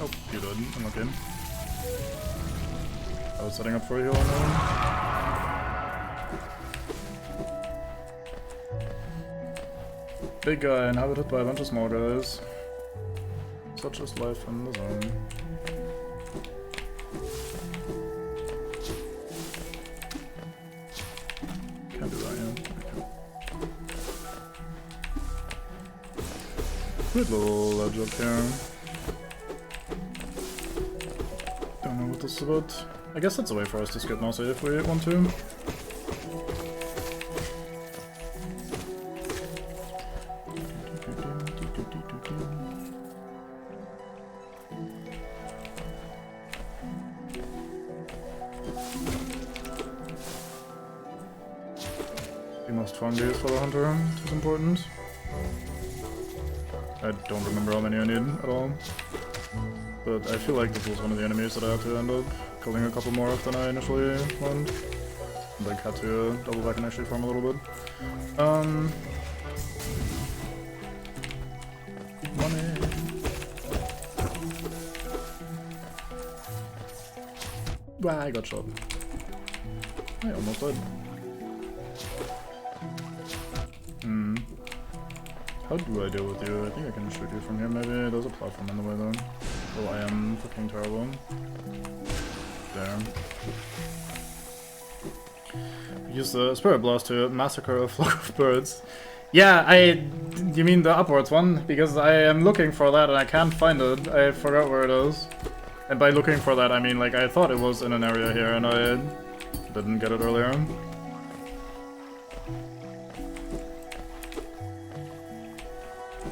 Oh, you did. I'm okay. I was setting up for a heal on that one. Big guy inhabited by a bunch of small guys. Such is life in the zone. Can't do that yet. Good little ledge up here. Don't know what this is about. I guess that's a way for us to skip Mossy if we want to. We must find these for the hunter, which is important. I don't remember how many I need at all. But I feel like this was one of the enemies that I had to end up killing a couple more of than I initially planned. Like, had to double back and actually farm a little bit. Money! Wow, I got shot. I almost died. How do I deal with you? I think I can shoot you from here maybe. There's a platform in the way though. Oh, I am fucking terrible. There. Use the Spirit Blast to massacre a flock of birds. Yeah, you mean the upwards one? Because I am looking for that and I can't find it. I forgot where it is. And by looking for that, I mean like I thought it was in an area here and I didn't get it earlier.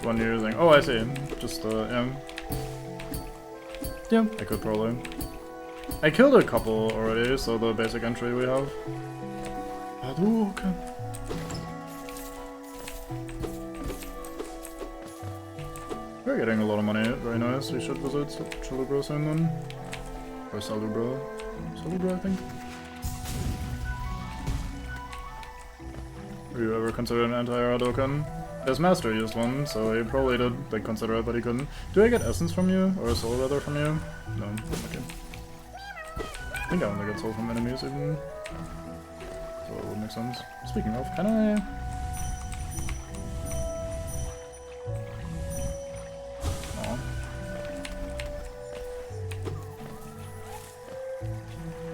One you're using. Oh, I see. Just, yeah. Yeah, I could probably. I killed a couple already, so the basic entry we have. Hadouken. We're getting a lot of money, very nice. We should visit Chalubra soon then. Or Salubra. Salubra, I think. Have you ever considered an anti-Hadouken? His master used one, so he probably did like consider it, but he couldn't. Do I get essence from you? Or a soul rather from you? No, okay. I think I only get soul from enemies even. So it would make sense. Speaking of, can I... Aw.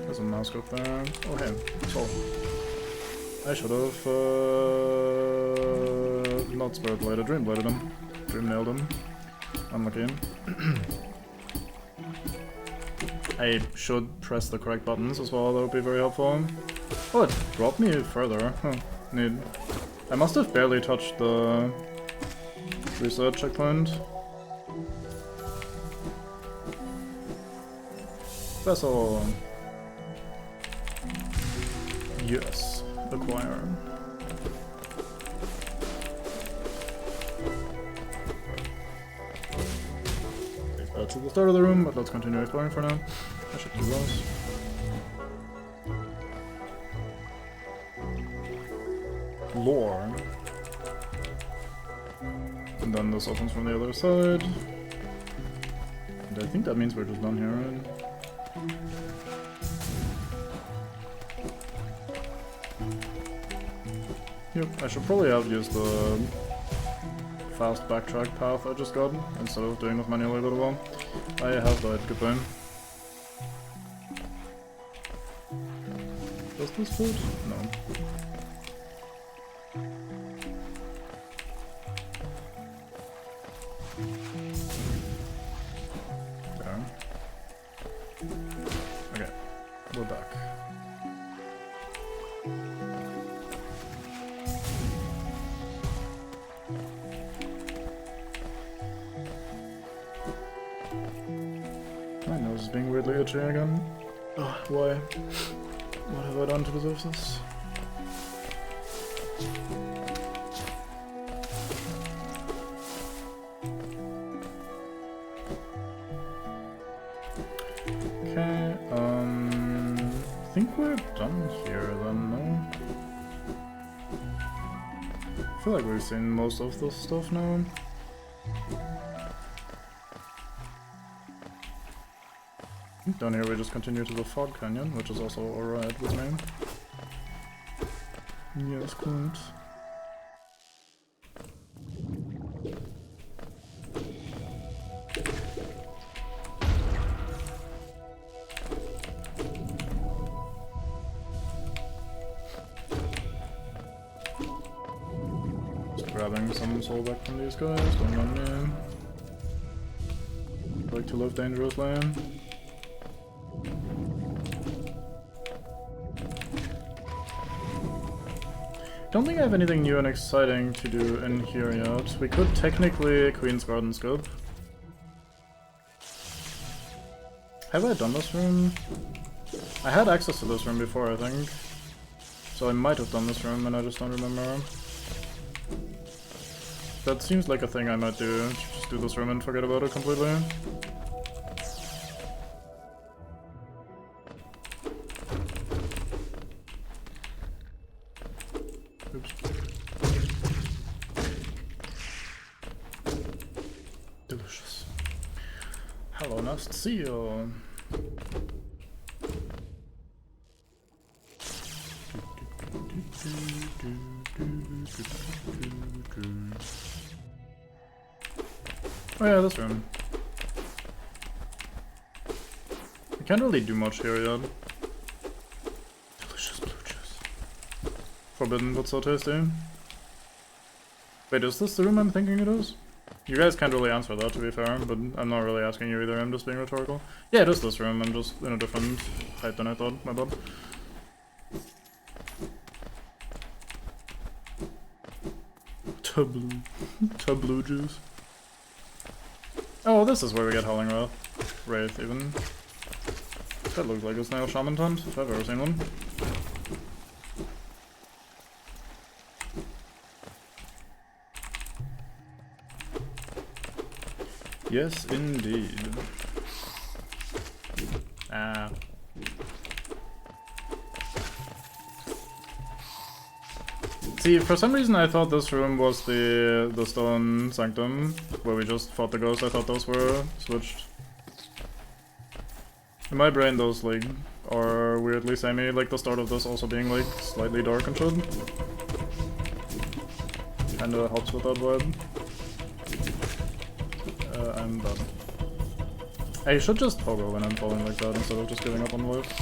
There's a mask up there. Oh hey, soul. I should have not Spirit Bladed, Dream Bladed him. Dream nailed him. Unlucky. I should press the correct buttons as well, that would be very helpful. Oh, it dropped me further. Huh, neat. I must have barely touched the reset checkpoint. Vessel. Yes. Acquire. Take that. to the start of the room, but let's continue exploring for now. I should do those. Lore. And then this opens from the other side. And I think that means we're just done here, right? Yep, I should probably have used the fast backtrack path I just got, instead of doing this manually a little while. I have died, goodbye. Does this fit? No. There. Okay, we're back. My nose is being weirdly itchy again. Ugh, why? What have I done to deserve this? Okay, I think we're done here then, no? I feel like we've seen most of this stuff now. Down here we just continue to the Fog Canyon, which is also alright with me. Yes, good. Just grabbing some soul back from these guys, don't mind me. Like to live dangerously. Don't think I have anything new and exciting to do in here yet. We could technically Queen's Garden skip. Have I done this room? I had access to this room before, I think. So I might have done this room and I just don't remember. That seems like a thing I might do. Just do this room and forget about it completely. Oops. Delicious. Hello, Nest Seal. Oh yeah, this room. I can't really do much here yet. Delicious blue juice. Forbidden but so tasty. Wait, is this the room I'm thinking it is? You guys can't really answer that, to be fair, but I'm not really asking you either, I'm just being rhetorical. Yeah, it is this room, I'm just in a different height than I thought, my bad. Blue juice. Oh, this is where we get Howling Wraith, even. That looks like a snail shaman tent, if I've ever seen one. Yes, indeed. Ah. See, for some reason I thought this room was the Stone Sanctum, where we just fought the ghost. I thought those were switched. In my brain those, like, are weirdly samey, like the start of this also being, like, slightly dark and shit. Kinda helps with that vibe. I'm done. I should just pogo when I'm falling like that instead of just giving up on the lift.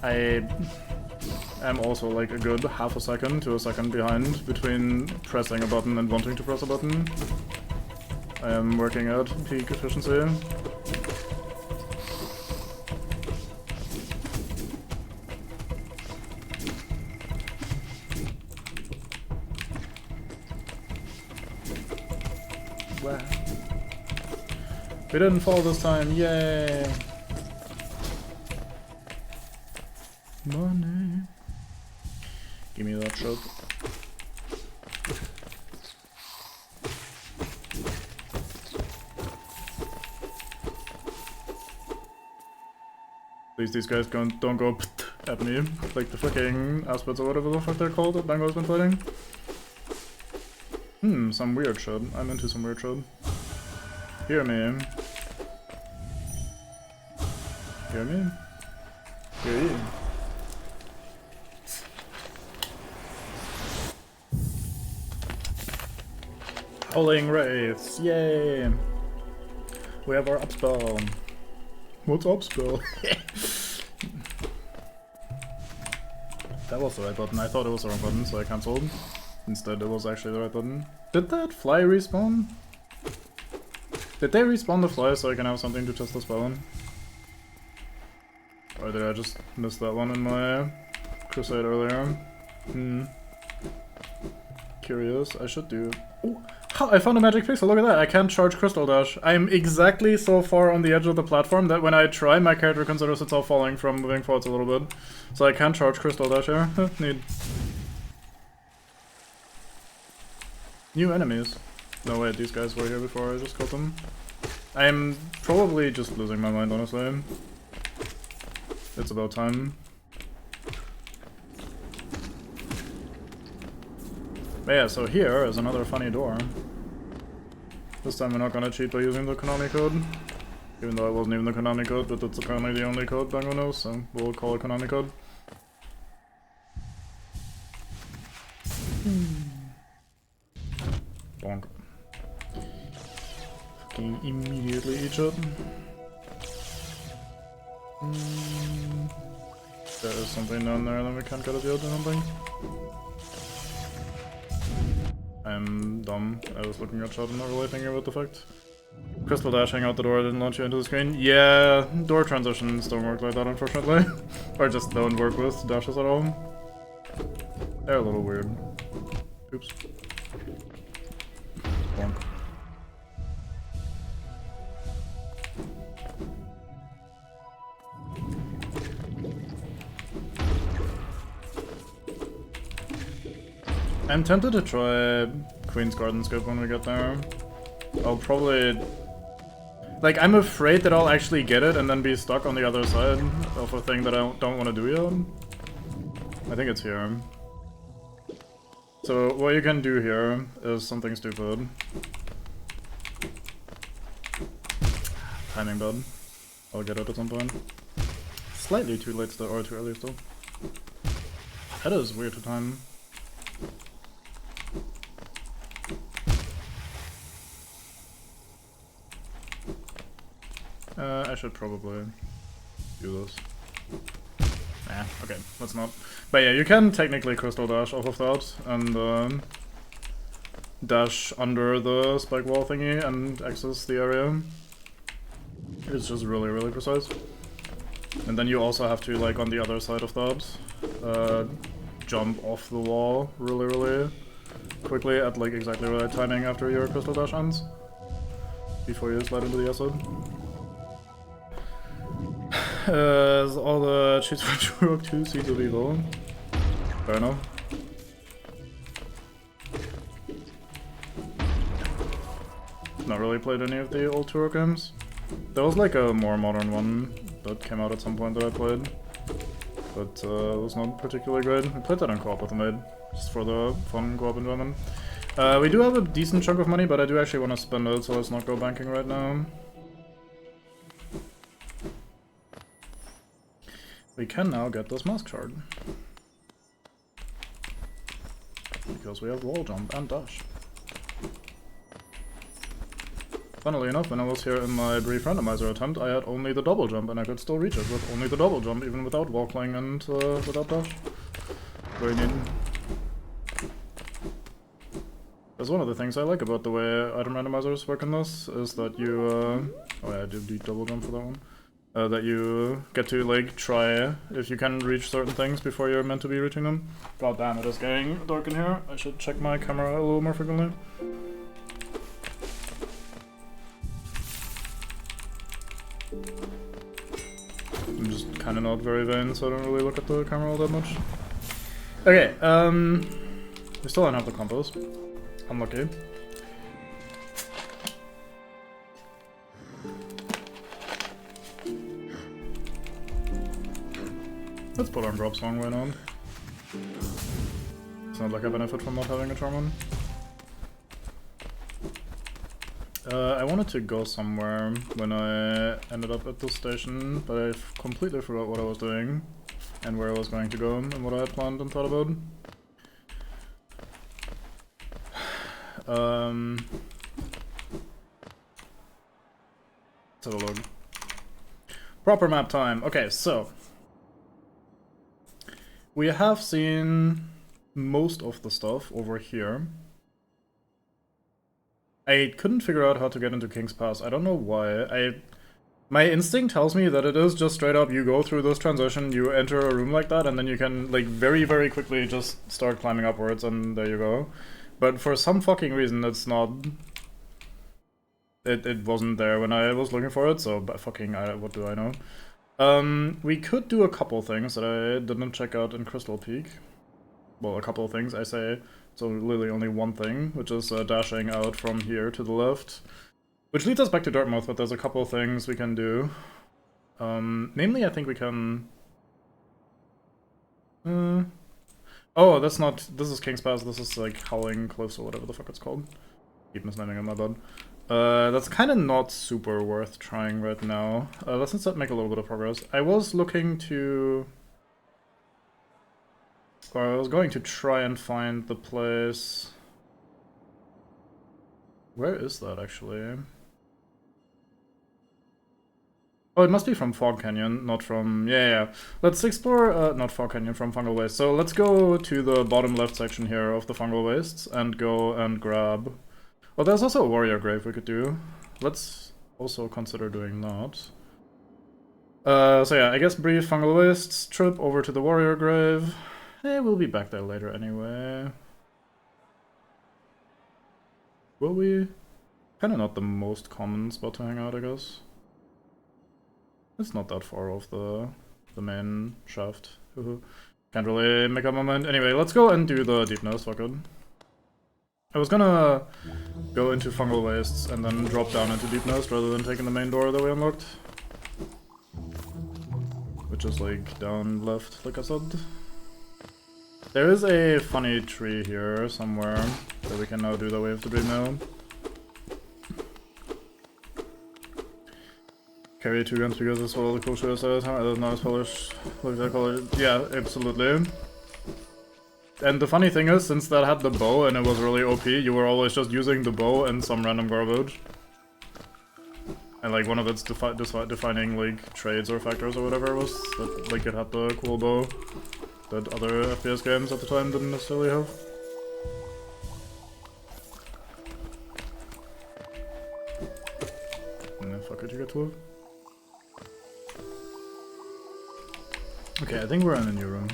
I am also like a good half a second to a second behind between pressing a button and wanting to press a button. I am working at peak efficiency. Wow. We didn't fall this time, yay! Money. Give me that shot. Please, these guys don't go at me like the fucking aspets or whatever the fuck they're called that Bango's been fighting. Some weird shit. I'm into some weird shit. Hear me. Hear me? Hear ye. Howling Wraiths, yay! We have our up spell. What's up spell? That was the right button. I thought it was the wrong button, so I cancelled. Instead, it was actually the right button. Did that fly respawn? Did they respawn the fly so I can have something to test the spell on? Or did I just miss that one in my crusade earlier? Curious. I should do... Oh! I found a magic pixel, look at that! I can't charge Crystal Dash. I'm exactly so far on the edge of the platform that when I try, my character considers itself falling from moving forwards a little bit. So I can't charge Crystal Dash here. Neat. New enemies. No wait, these guys were here before I just killed them. I'm probably just losing my mind, honestly. It's about time. But yeah, so here is another funny door. This time we're not gonna cheat by using the Konami code. Even though it wasn't even the Konami code, but it's apparently the only code Bango knows, so we'll call it Konami code. Bonk. Fucking immediately eat it. There is something down there that we can't get at the other something. I'm dumb. I was looking at shot and not really thinking about the fact. Crystal dashing out the door didn't launch you into the screen. Yeah, door transitions don't work like that, unfortunately. Or just don't work with dashes at all. They're a little weird. Oops. Bonk. I'm tempted to try Queen's Garden Skip when we get there. I'll probably... Like, I'm afraid that I'll actually get it and then be stuck on the other side of a thing that I don't want to do yet. I think it's here. So, what you can do here is something stupid. Timing bad. I'll get it at some point. Slightly too late still, or too early still. That is weird to time. I should probably do this. Nah, okay, let's not. But yeah, you can technically crystal dash off of that and dash under the spike wall thingy and access the area. It's just really, really precise. And then you also have to, like, on the other side of that, jump off the wall really, really quickly at, like, exactly the right timing after your crystal dash ends. Before you slide into the acid. All the cheats for Turok 2 Seeds of Evil. Fair enough. Not really played any of the old Turok games. There was like a more modern one that came out at some point that I played. But it was not particularly great. I played that on co-op with a mate, just for the fun co-op enjoyment. We do have a decent chunk of money, but I do actually want to spend it, so let's not go banking right now. We can now get this mask shard. Because we have wall jump and dash. Funnily enough, when I was here in my brief randomizer attempt, I had only the double jump and I could still reach it with only the double jump, even without walkling and without dash. Very neat. That's one of the things I like about the way item randomizers work in this, is that you, oh yeah, I did the double jump for that one. That you get to, like, try if you can reach certain things before you're meant to be reaching them. God damn, it is getting dark in here. I should check my camera a little more frequently. I'm just kinda not very vain, so I don't really look at the camera all that much. Okay, we still don't have the combos. Unlucky. Let's put on Drop Song, why not? It's not like I benefit from not having a Charm on. I wanted to go somewhere when I ended up at the station, but I completely forgot what I was doing and where I was going to go and what I had planned and thought about. Let's have a look. Proper map time. Okay, so we have seen most of the stuff over here. I couldn't figure out how to get into King's Pass. I don't know why. My instinct tells me that it is just straight up you go through this transition, you enter a room like that, and then you can like very, very quickly just start climbing upwards, and there you go. But for some fucking reason, it's not. It wasn't there when I was looking for it, so but fucking what do I know? We could do a couple things that I didn't check out in Crystal Peak. Well, a couple of things, I say. So literally only one thing, which is dashing out from here to the left. Which leads us back to Dartmouth, but there's a couple of things we can do. Namely, I think we can... Oh, that's not... This is King's Pass, this is like Howling Cliffs or whatever the fuck it's called. Keep misnaming it, my bad. That's kind of not super worth trying right now. Let's instead make a little bit of progress. I was looking to... Or I was going to try and find the place... Where is that, actually? Oh, it must be from Fog Canyon, not from... Yeah. Let's explore... not Fog Canyon, from Fungal Waste. So let's go to the bottom left section here of the Fungal Wastes and go and grab... Oh, there's also a Warrior Grave we could do. Let's also consider doing that. So yeah, I guess brief Fungal Wastes trip over to the Warrior Grave. We'll be back there later anyway. Will we? Kinda not the most common spot to hang out, I guess. It's not that far off the main shaft. Can't really make up my mind. Anyway, let's go and do the Deep Nose, fuck it. I was gonna go into Fungal Wastes and then drop down into Deep Nose rather than taking the main door that we unlocked. Which is like down left, like I said. There is a funny tree here somewhere that we can now do the Wave Debris Mill. Carry 2 guns because it's one of the cool shit at the time. It is not as polished. Looks like color. Yeah, absolutely. And the funny thing is, since that had the bow and it was really OP, you were always just using the bow and some random garbage. And like one of its defining like trades or factors or whatever it was, that like it had the cool bow that other FPS games at the time didn't necessarily have. Nah, fuck it, you get to it. Okay, I think we're in a new room.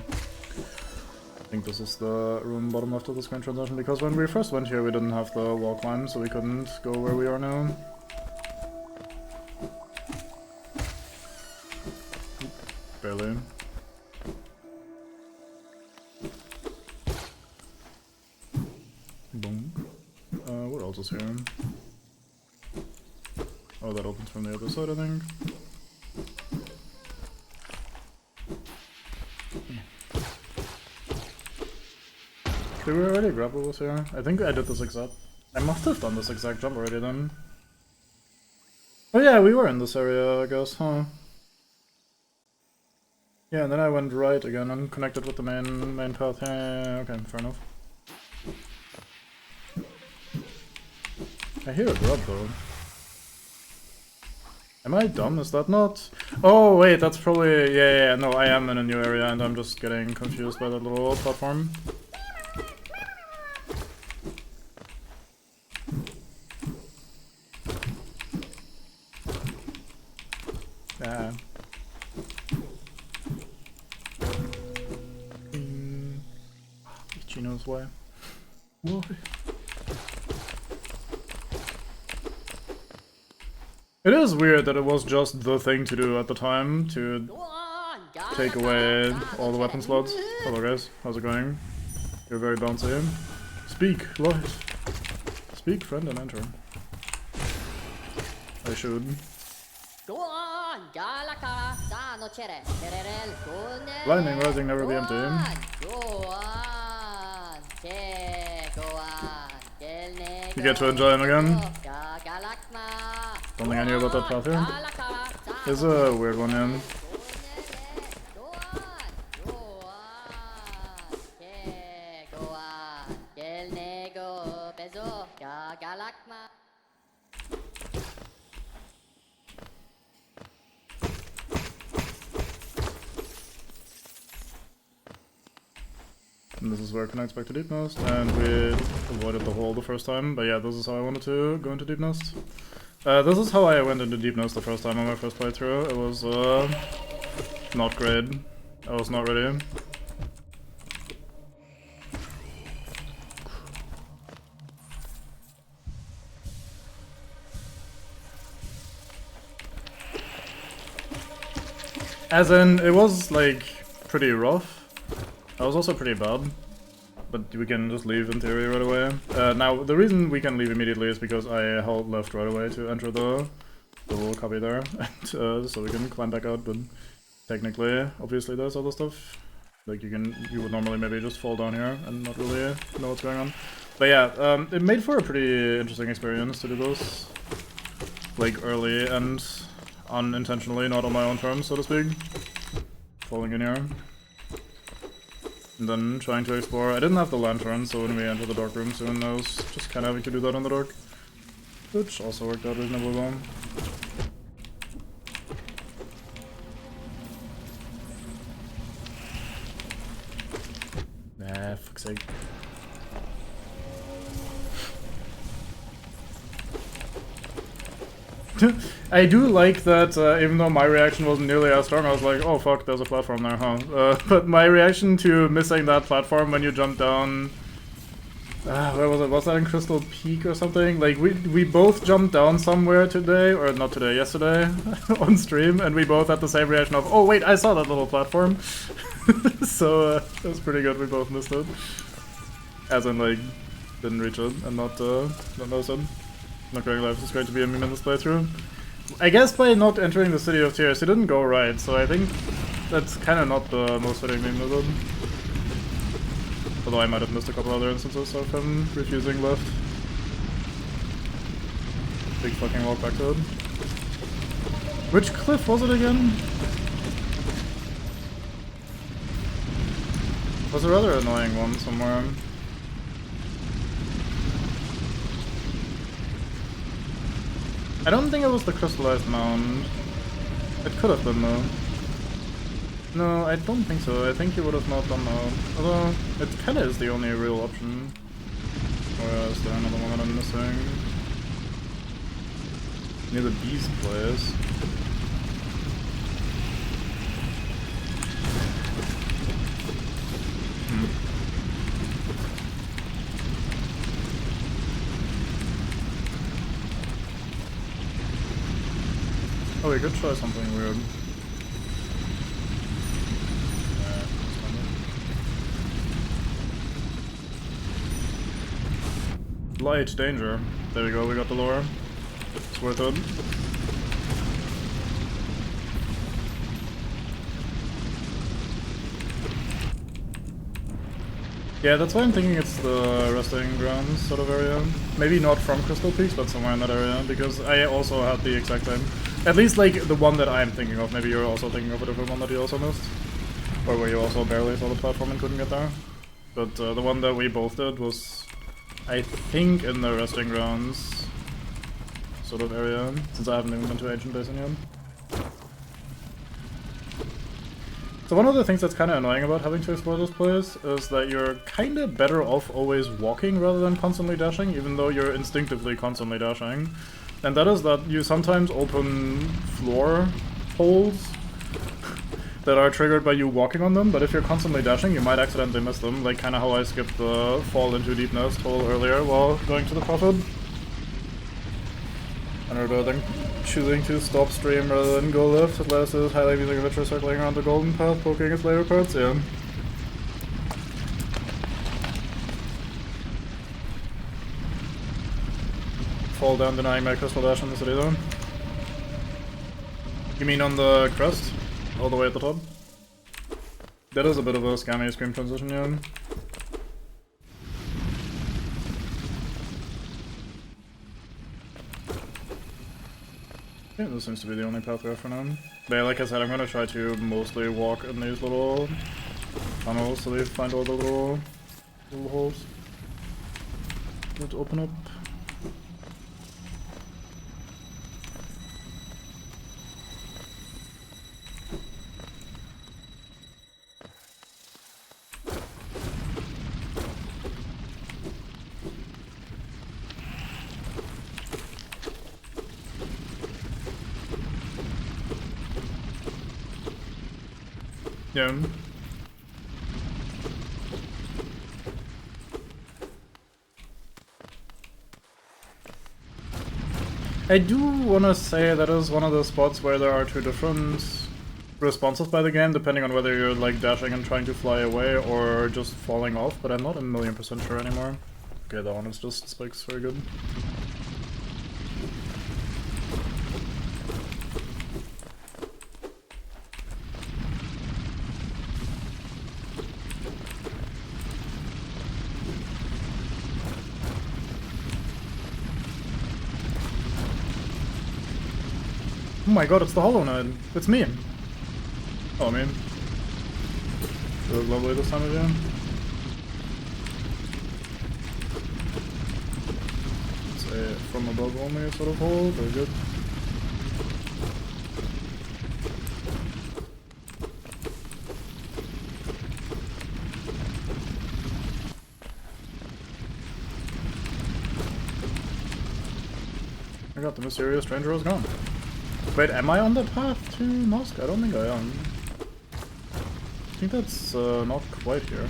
I think this is the room bottom left of the screen transition, because when we first went here we didn't have the wall climb, so we couldn't go where we are now. Barely. Boom. What else is here? Oh, that opens from the other side, I think. Did we already grapple this here? I think I did this exact... I must have done this exact jump already then. Oh yeah, we were in this area, I guess, huh? Yeah, and then I went right again and connected with the main path. Yeah, okay, fair enough. I hear a grub though. Am I dumb? Is that not? Oh wait, that's probably... Yeah, no, I am in a new area and I'm just getting confused by that little platform. Yeah. She knows why. Why? It is weird that it was just the thing to do at the time to take away all the weapon slots. Hello guys, how's it going? You're very bouncy. Speak, light. Speak, friend, and enter. I should. Lightning Rising never be empty. You get to enjoy him again. Don't think I knew about that path here. It's a weird one, yeah. And this is where it connects back to Deep Nest, and we avoided the hole the first time, but yeah, this is how I wanted to go into Deep Nest. This is how I went into Deep Nest the first time on my first playthrough. It was not great. I was not ready. As in, it was like pretty rough. I was also pretty bad, but we can just leave in theory right away. Now, the reason we can leave immediately is because I held left right away to enter the little cubby there, and, so we can climb back out, but technically, obviously there's other stuff. Like you would normally maybe just fall down here and not really know what's going on. But yeah, it made for a pretty interesting experience to do this, like early and unintentionally, not on my own terms, so to speak. Falling in here. And then trying to explore. I didn't have the lantern, so when we enter the dark room soon, I was just kind of having to do that in the dark. Which also worked out reasonably well. Nah, fuck's sake. I do like that, even though my reaction wasn't nearly as strong, I was like, oh fuck, there's a platform there, huh? But my reaction to missing that platform when you jump down... where was it? Was that in Crystal Peak or something? Like, we both jumped down somewhere today, or not today, yesterday, on stream, and we both had the same reaction of, oh wait, I saw that little platform! So, it was pretty good, we both missed it. As in, like, didn't reach it, and not notice it. Not going live, it's going to be a meme in this playthrough. I guess by not entering the City of Tears, it didn't go right, so I think that's kind of not the most fitting meme of it. Although I might have missed a couple other instances of him refusing left. Big fucking walk back to it. Which cliff was it again? It was a rather annoying one somewhere. I don't think it was the crystallized mound. It could have been though. No, I don't think so. I think he would have not done that. Although, it kinda is the only real option. Or is there another one that I'm missing? Near the beast place. Oh, we could try something weird. Light, danger. There we go, we got the lore. It's worth it. Yeah, that's why I'm thinking it's the resting grounds sort of area. Maybe not from Crystal Peaks, but somewhere in that area, because I also had the exact same. At least, like, the one that I'm thinking of. Maybe you're also thinking of a different one that you also missed. Or where you also barely saw the platform and couldn't get there. But the one that we both did was, I think, in the resting grounds sort of area, since I haven't even been to Ancient Basin yet. So one of the things that's kind of annoying about having to explore this place is that you're kind of better off always walking rather than constantly dashing, even though you're instinctively constantly dashing. And that is that you sometimes open floor holes that are triggered by you walking on them, but if you're constantly dashing, you might accidentally miss them, like kind of how I skipped the fall into Deep Nest hole earlier while going to the Prophet. And rather than choosing to stop stream rather than go left, at last is highlight music adventure circling around the golden path, poking its flavor parts, yeah. Fall down denying my crystal dash in the city though. You mean on the crest? all the way at the top. That is a bit of a scammy scream transition, yeah. Yeah, this seems to be the only path we have for now. But yeah, like I said, I'm gonna try to mostly walk in these little tunnels so they find all the little holes that open up. Yeah. I do wanna say that is one of the spots where there are two different responses by the game, depending on whether you're like dashing and trying to fly away or just falling off, but I'm not 1,000,000% sure anymore. Okay, that one is just spikes very good. Oh my god, it's the Hollow Knight. It's me. Oh, me. You look lovely this time of year. It's a from above only sort of hole. Very good. I got the mysterious stranger is gone. Wait, am I on the path to Mosque? I don't think I am. I think that's not quite here.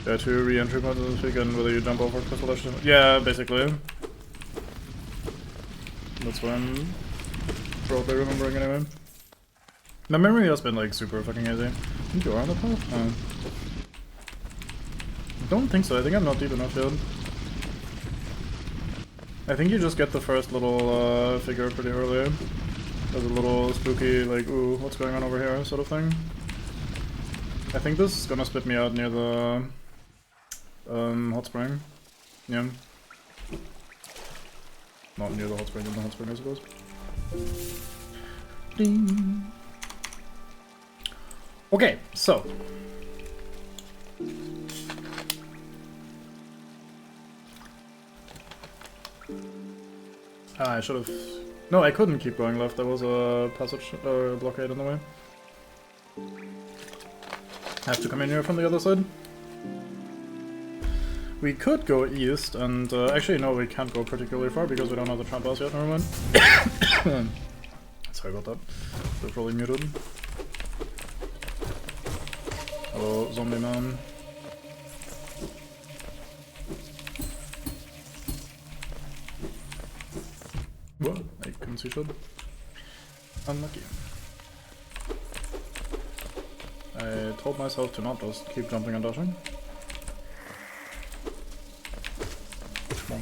Yeah, two re-entry points this weekend, whether you jump over Crystal. Yeah, basically. That's what I'm probably remembering anyway. My memory has been like super fucking easy. I think you are on the path? No. I don't think so, I think I'm not deep enough yet. I think you just get the first little figure pretty early. There's a little spooky, like, ooh, what's going on over here sort of thing. I think this is gonna spit me out near the hot spring. Yeah. Not near the hot spring, in the hot spring I suppose. Ding. Okay, so. I should have... No, I couldn't keep going left, there was a passage, blockade in the way. I have to come in here from the other side. We could go east, and actually no, we can't go particularly far because we don't have the tramp house yet, never mind. Sorry about that, they're probably muted. Hello, zombie man. What? I couldn't see shit. Unlucky. I told myself to not just keep jumping and dashing. Oh.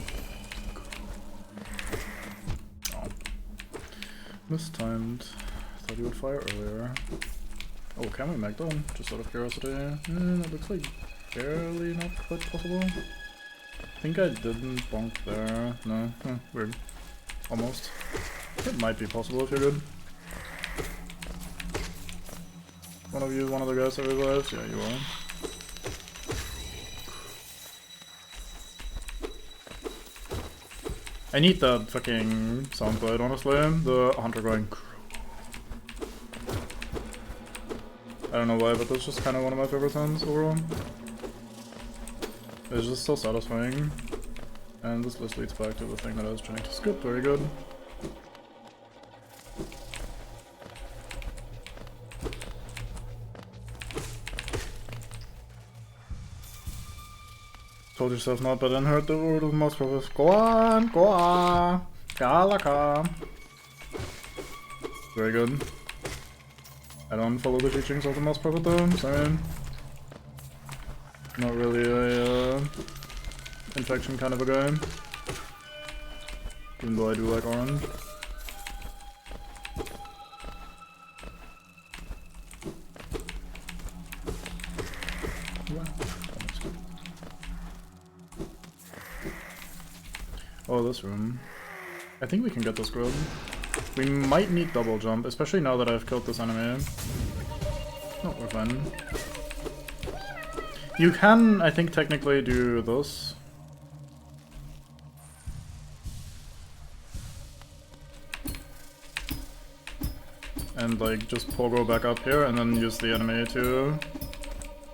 Mistimed. Thought you would fire earlier. Oh, can we make them? Just out of curiosity. That looks like barely not quite possible. I think I didn't bonk there. No. Weird. Almost. It might be possible if you're good. One of you is one of the guys that revives? Yeah, you are. I need that fucking soundbite, honestly. The hunter going. I don't know why, but that's just kind of one of my favorite sounds overall. It's just so satisfying. And this list leads back to the thing that I was trying to skip. Very good. Told yourself not, but then heard the word of most prophets. Go on, go on. Galaka. Very good. I don't follow the teachings of the most prophet though, sorry. Not really a infection kind of a guy. Even though I do like orange. Oh, this room. I think we can get this grid. We might need double jump, especially now that I've killed this enemy. No, we're fine. You can, I think, technically do this. And like just pogo back up here and then use the enemy to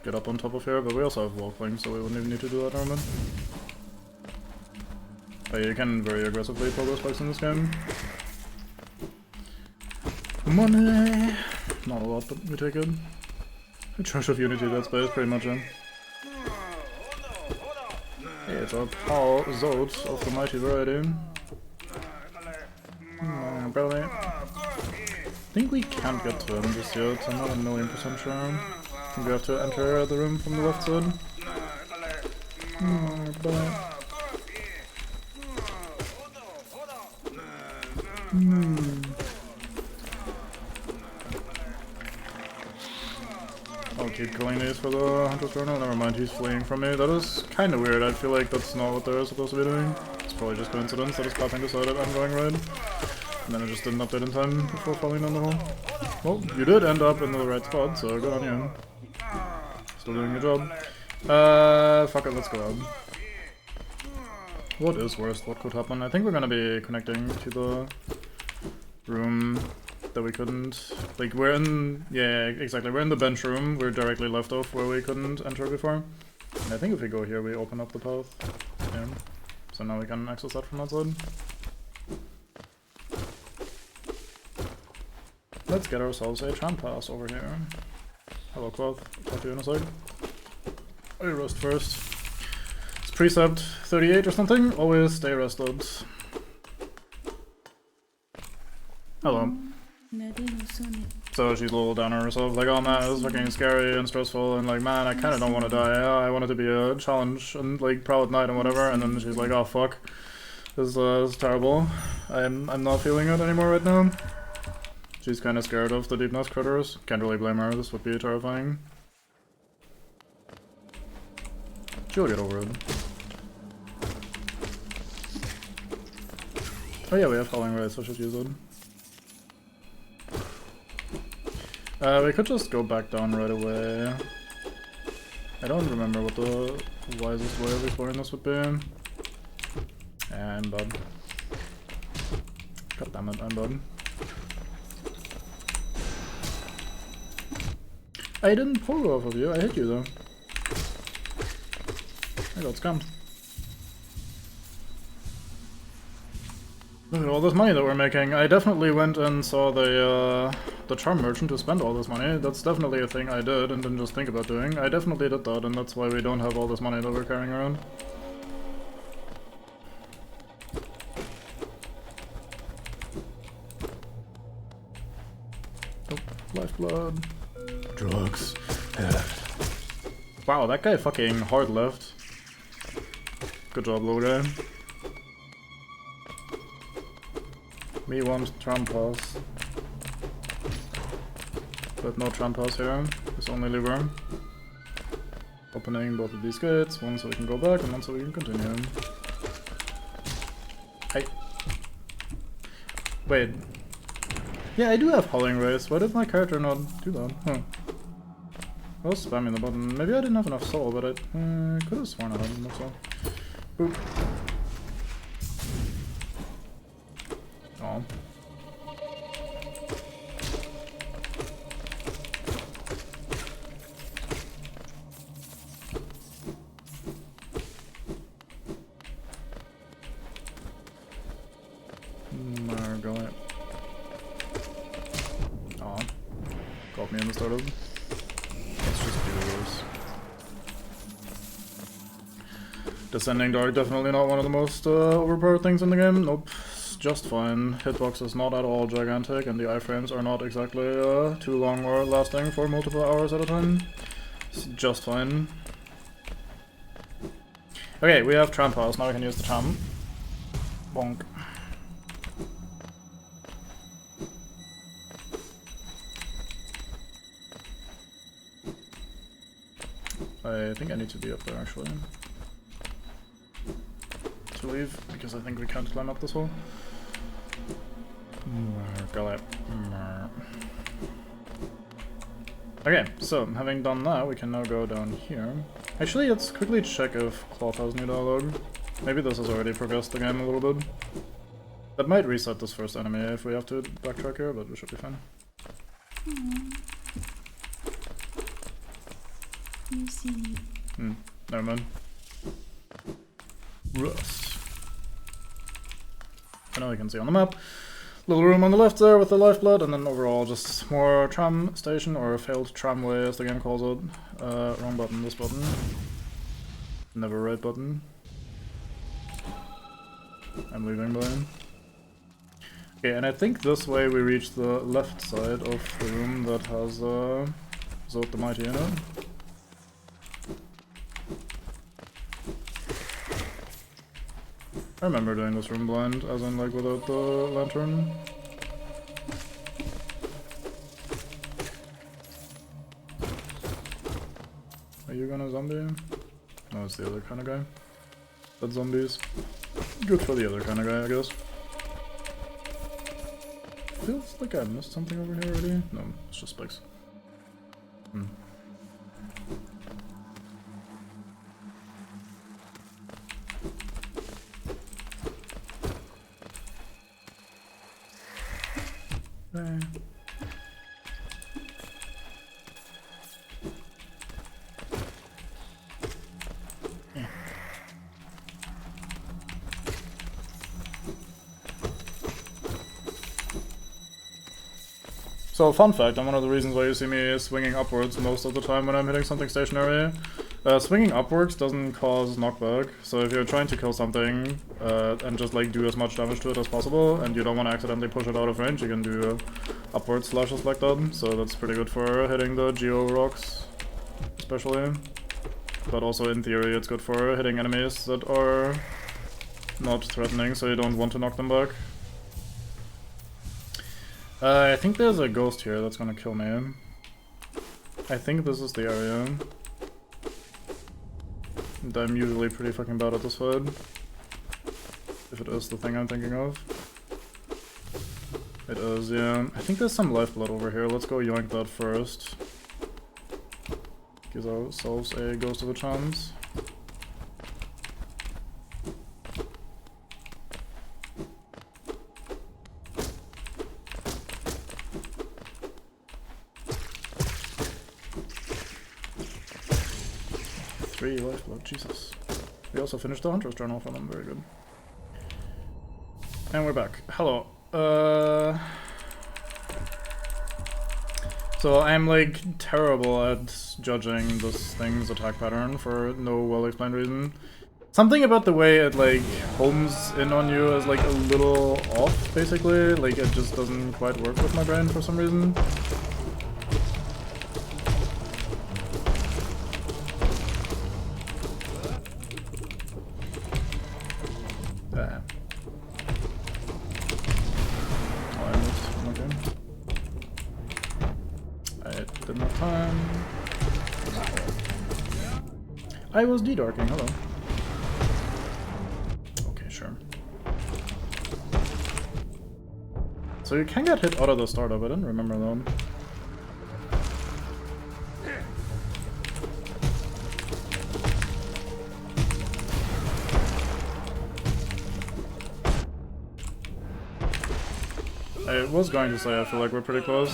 get up on top of here, but we also have wall flank, so we wouldn't even need to do that normally. But you can very aggressively pogo spikes in this game. Money! Not a lot, but we take it. A Church of Unity, that's pretty much it. Hey, it's our pal Zod of the mighty variety. Barely. I think we can't get to him just yet, I'm not 1,000,000% sure. I think we have to enter the room from the left side. I'll keep killing these for the Hunter's Journal. Never mind, he's fleeing from me. That is kind of weird. I feel like that's not what they're supposed to be doing. It's probably just coincidence that his pathing decided I'm going right. And then I just didn't update in time before falling down the hole. Well, you did end up in the right spot, so good on you. Still doing your job. Fuck it, let's go out. What is worst? What could happen? I think we're gonna be connecting to the room that we couldn't... Like, we're in... Yeah, exactly. We're in the bench room. We're directly left off where we couldn't enter before. And I think if we go here, we open up the path. Yeah. So now we can access that from outside. Let's get ourselves a tram pass over here. Hello, Quoth. Talk to you in a sec. I rest first. It's precept 38 or something. Always stay rested. Hello. So she's a little down on herself, like, oh man, this is fucking scary and stressful, and like, man, I kinda don't want to die. I want it to be a challenge and like proud night and whatever. And then she's like, oh fuck, this is terrible. I'm not feeling it anymore right now. She's kind of scared of the Deep Nest critters. Can't really blame her, this would be terrifying. She'll get over it. Oh yeah, we have Falling Ray, so I should use it. We could just go back down right away. I don't remember what the wisest way of exploring this would be. And bud. God damn it, I'm bud. I didn't pull off of you, I hit you though. I got scammed. Look at all this money that we're making. I definitely went and saw the charm merchant to spend all this money. That's definitely a thing I did and didn't just think about doing. I definitely did that, and that's why we don't have all this money that we're carrying around. Oh, lifeblood. Drugs. Wow, that guy fucking hard left. Good job, little guy. Me wants tram pass. But no tram pass here. It's only lever. Opening both of these gates, one so we can go back and one so we can continue. Wait. Yeah, I do have Howling Race. Why did my character not do that? Huh. I was spamming the button. Maybe I didn't have enough soul, but I could have sworn I had enough soul. Boop. Oh. Margolite. Oh. Caught me in the startup. Let's just do this. Descending Dark, definitely not one of the most overpowered things in the game. Nope. Just fine. Hitbox is not at all gigantic, and the iframes are not exactly too long or lasting for multiple hours at a time. It's just fine. Okay, we have tram pass. Now we can use the tram. Bonk. I think I need to be up there actually. To leave, because I think we can't climb up this hole. Okay, so having done that, we can now go down here. Actually, let's quickly check if Cloth has new dialogue. Maybe this has already progressed the game a little bit. That might reset this first enemy if we have to backtrack here, but we should be fine. You see me. Never mind. Rust. I know you can see on the map. Little room on the left there with the lifeblood, and then overall just more tram station, or failed tramway as the game calls it. Wrong button, this button. Never right button. I'm leaving by. Okay, and I think this way we reach the left side of the room that has Zod the Mighty in it. I remember doing this room blind, as in like without the lantern. Are you gonna zombie? No, it's the other kind of guy. That's zombies. Good for the other kind of guy, I guess. Feels like I missed something over here already. No, it's just spikes. So, fun fact, and one of the reasons why you see me swinging upwards most of the time when I'm hitting something stationary. Swinging upwards doesn't cause knockback, so if you're trying to kill something and just like do as much damage to it as possible, and you don't want to accidentally push it out of range, you can do upward slashes like that, so that's pretty good for hitting the geo rocks, especially. But also in theory it's good for hitting enemies that are not threatening, so you don't want to knock them back. I think there's a ghost here that's gonna kill me. I think this is the area. And I'm usually pretty fucking bad at this fight. If it is the thing I'm thinking of. It is, yeah. I think there's some lifeblood over here. Let's go yoink that first. Gives ourselves a ghost of a chance. Lifeblood, Jesus. We also finished the Hunter's Journal for them, very good. And we're back. Hello. So I'm like terrible at judging this thing's attack pattern for no well-explained reason. Something about the way it like homes in on you is like a little off, basically. Like it just doesn't quite work with my brain for some reason. I was de-darking, hello. Okay, sure. So you can get hit out of the startup, I didn't remember that. I was going to say I feel like we're pretty close.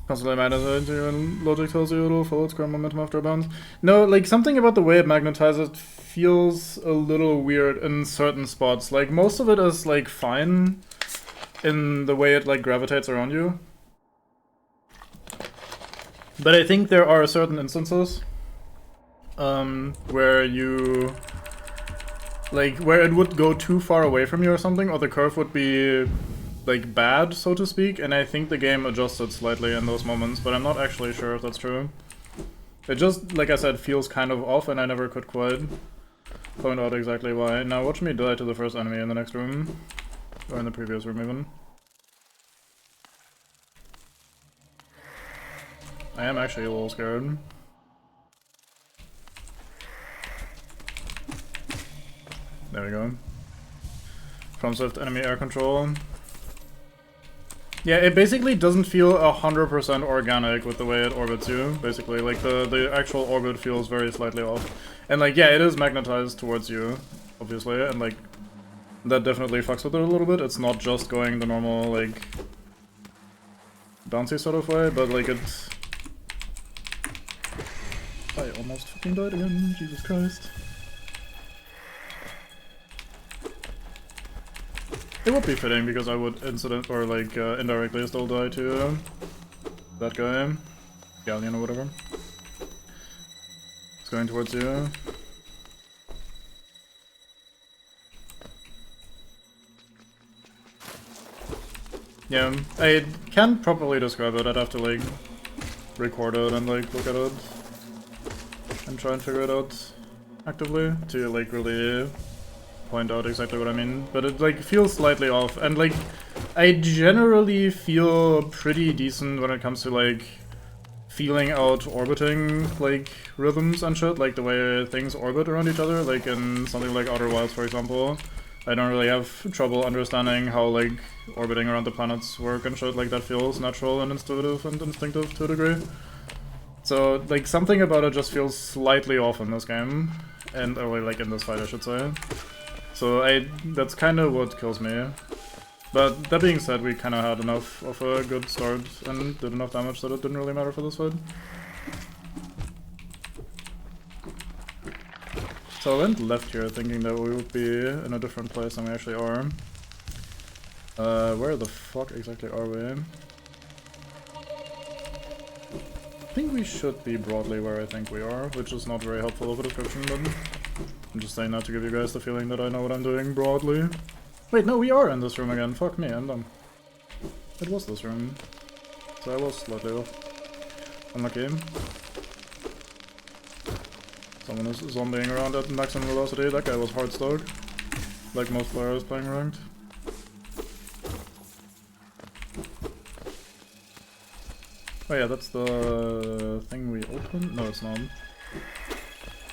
Constantly magnetizes you and logic tells you it'll follow its current momentum after a bounce. No, like something about the way it magnetizes feels a little weird in certain spots. Like most of it is like fine in the way it like gravitates around you. But I think there are certain instances where you like where it would go too far away from you or something, or the curve would be like bad, so to speak, and I think the game adjusted slightly in those moments, but I'm not actually sure if that's true. It just, like I said, feels kind of off, and I never could quite point out exactly why. Now watch me die to the first enemy in the next room, or in the previous room even. I am actually a little scared. There we go. From Swift enemy air control. Yeah, it basically doesn't feel 100% organic with the way it orbits you, basically. Like, the actual orbit feels very slightly off. And, like, yeah, it is magnetized towards you, obviously, and, like, that definitely fucks with it a little bit. It's not just going the normal, like, bouncy sort of way, but, like, it's... I almost fucking died again, Jesus Christ. It would be fitting because I would indirectly still die to that guy, Galleon or whatever. It's going towards you. Yeah, I can't properly describe it. I'd have to like record it and like look at it and try and figure it out actively to like really point out exactly what I mean, but it like feels slightly off, and like I generally feel pretty decent when it comes to like feeling out orbiting like rhythms and shit, like the way things orbit around each other, like in something like Outer Wilds, for example. I don't really have trouble understanding how like orbiting around the planets work and shit, like that feels natural and intuitive and instinctive to a degree. So like something about it just feels slightly off in this game, and or like in this fight I should say. So that's kind of what kills me. But that being said, we kind of had enough of a good start and did enough damage that it didn't really matter for this fight. So I went left here thinking that we would be in a different place than we actually are. Where the fuck exactly are we? I think we should be broadly where I think we are, which is not very helpful of a description, but I'm just saying that to give you guys the feeling that I know what I'm doing broadly. Wait, no, we are in this room again. Fuck me, I'm dumb. It was this room. So I was slightly off. Unlucky. Someone is zombieing around at maximum velocity. That guy was hard stoked. Like most players playing ranked. Oh yeah, that's the thing we opened? No, it's not.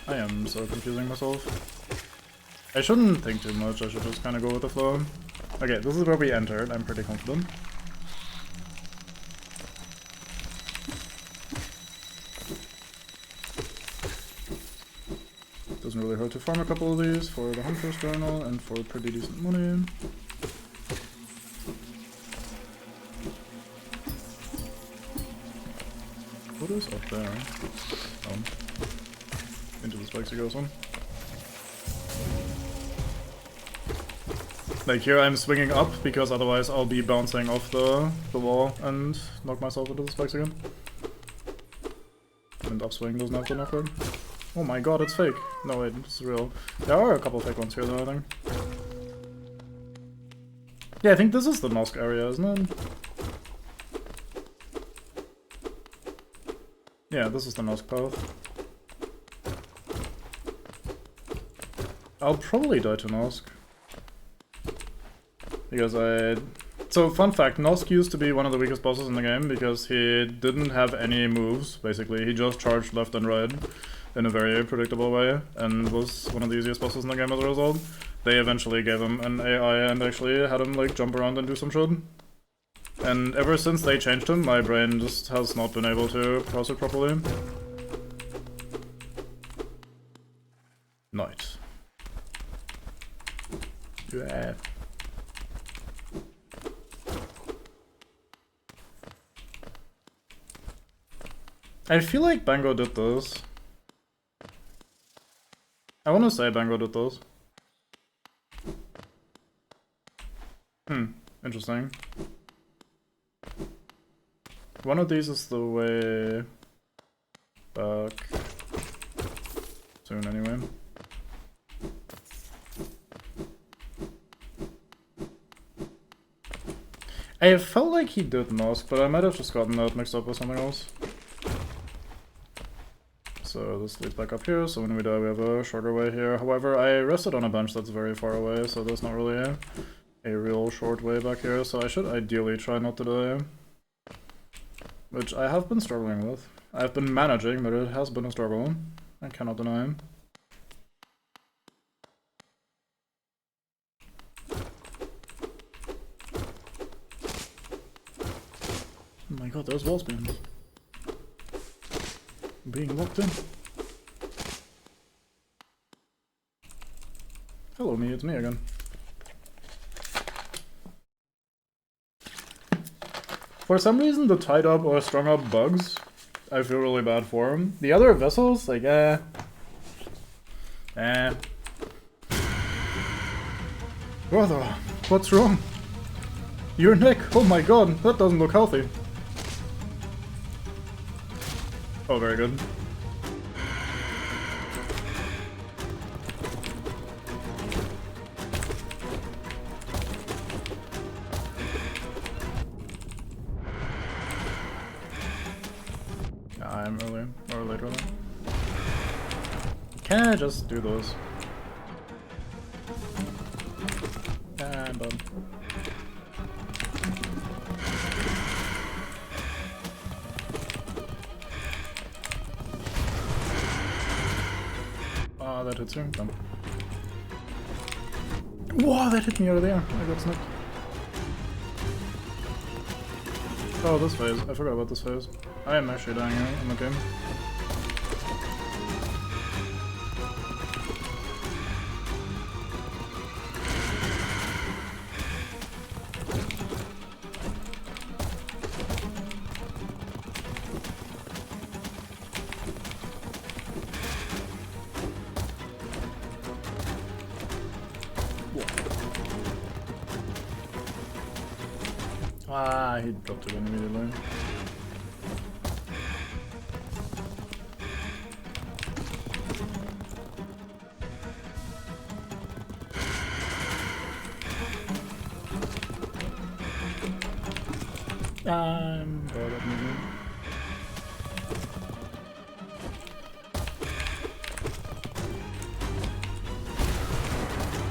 I am so confusing myself. I shouldn't think too much, I should just kind of go with the flow. Okay, this is where we entered, I'm pretty confident. Doesn't really hurt to farm a couple of these for the Hunter's Journal and for pretty decent money. What is up there? Into the spikes he goes on. Like here I'm swinging up because otherwise I'll be bouncing off the wall and knock myself into the spikes again. And upswing doesn't have to knock hard. Oh my god, it's fake. No wait, it's real. There are a couple fake ones here though, I think. Yeah, I think this is the Nosk area, isn't it? Yeah, this is the Nosk path. I'll probably die to Nosk. Because So, fun fact, Nosk used to be one of the weakest bosses in the game because he didn't have any moves, basically. He just charged left and right in a very predictable way and was one of the easiest bosses in the game as a result. They eventually gave him an AI and actually had him like jump around and do some shit. And ever since they changed him, my brain just has not been able to process it properly. Nice. Yeah. I feel like Bango did this. I wanna say Bango did this. Interesting. One of these is the way back. Soon anyway. I felt like he did Nosk, but I might have just gotten that mixed up with something else. So this leads back up here, so when we die we have a shorter way here. However, I rested on a bench that's very far away, so there's not really a real short way back here, so I should ideally try not to die. Which I have been struggling with. I've been managing, but it has been a struggle. I cannot deny. there's wall spins. Being locked in. Hello me, it's me again. For some reason the tied up or strung up bugs, I feel really bad for them. The other vessels, like Brother, what's wrong? Your neck, oh my god, that doesn't look healthy. Oh, very good. I'm early, or later then. Can I just do those? I'm done. That hits you. Done. Whoa, that hit me over there. I got snipped. Oh, this phase. I forgot about this phase. I am actually dying here in the game. Ah, he dropped it immediately. I'm bad at moving.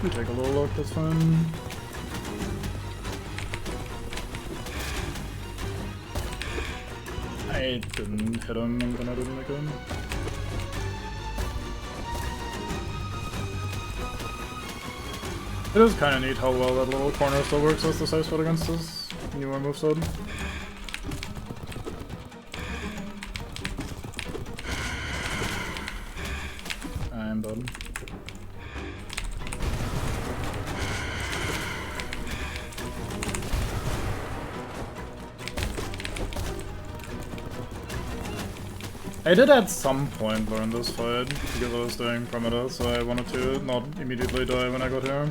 We take a little look, that's fine. I didn't hit him, and then I didn't make him. It is kind of neat how well that little corner still works as the safe spot against this newer moveset. I'm done. I did at some point learn this fight, because I was doing Primitive, so I wanted to not immediately die when I got here.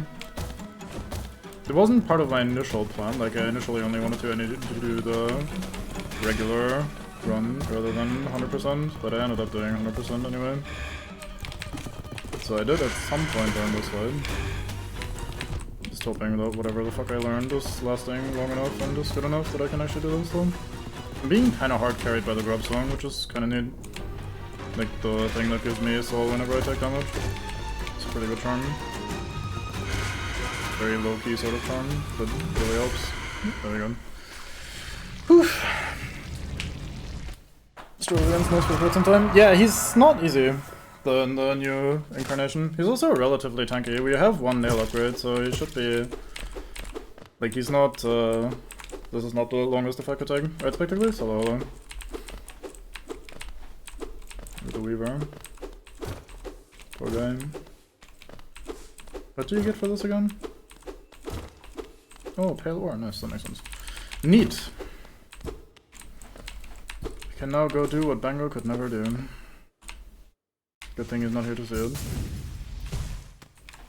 It wasn't part of my initial plan, like I initially only wanted to do the regular run rather than 100%, but I ended up doing 100% anyway. So I did at some point learn this fight. Just hoping that whatever the fuck I learned is lasting long enough and just good enough that I can actually do this though. I'm being kinda hard carried by the grub song, which is kinda neat. Like the thing that gives me a soul whenever I take damage. It's a pretty good charm. Very low-key sort of charm, but really helps. There we go. Whew. Struggle against most for quite some time. Yeah, he's not easy, the new incarnation. He's also relatively tanky. We have one nail upgrade, so he should be... Like, he's not... This is not the longest if I could take, right, spectacularly? So hold on. With the Weaver. Poor guy. What do you get for this again? Oh, Pale Ore. Nice, that makes sense. Neat! We can now go do what Bango could never do. Good thing he's not here to see it.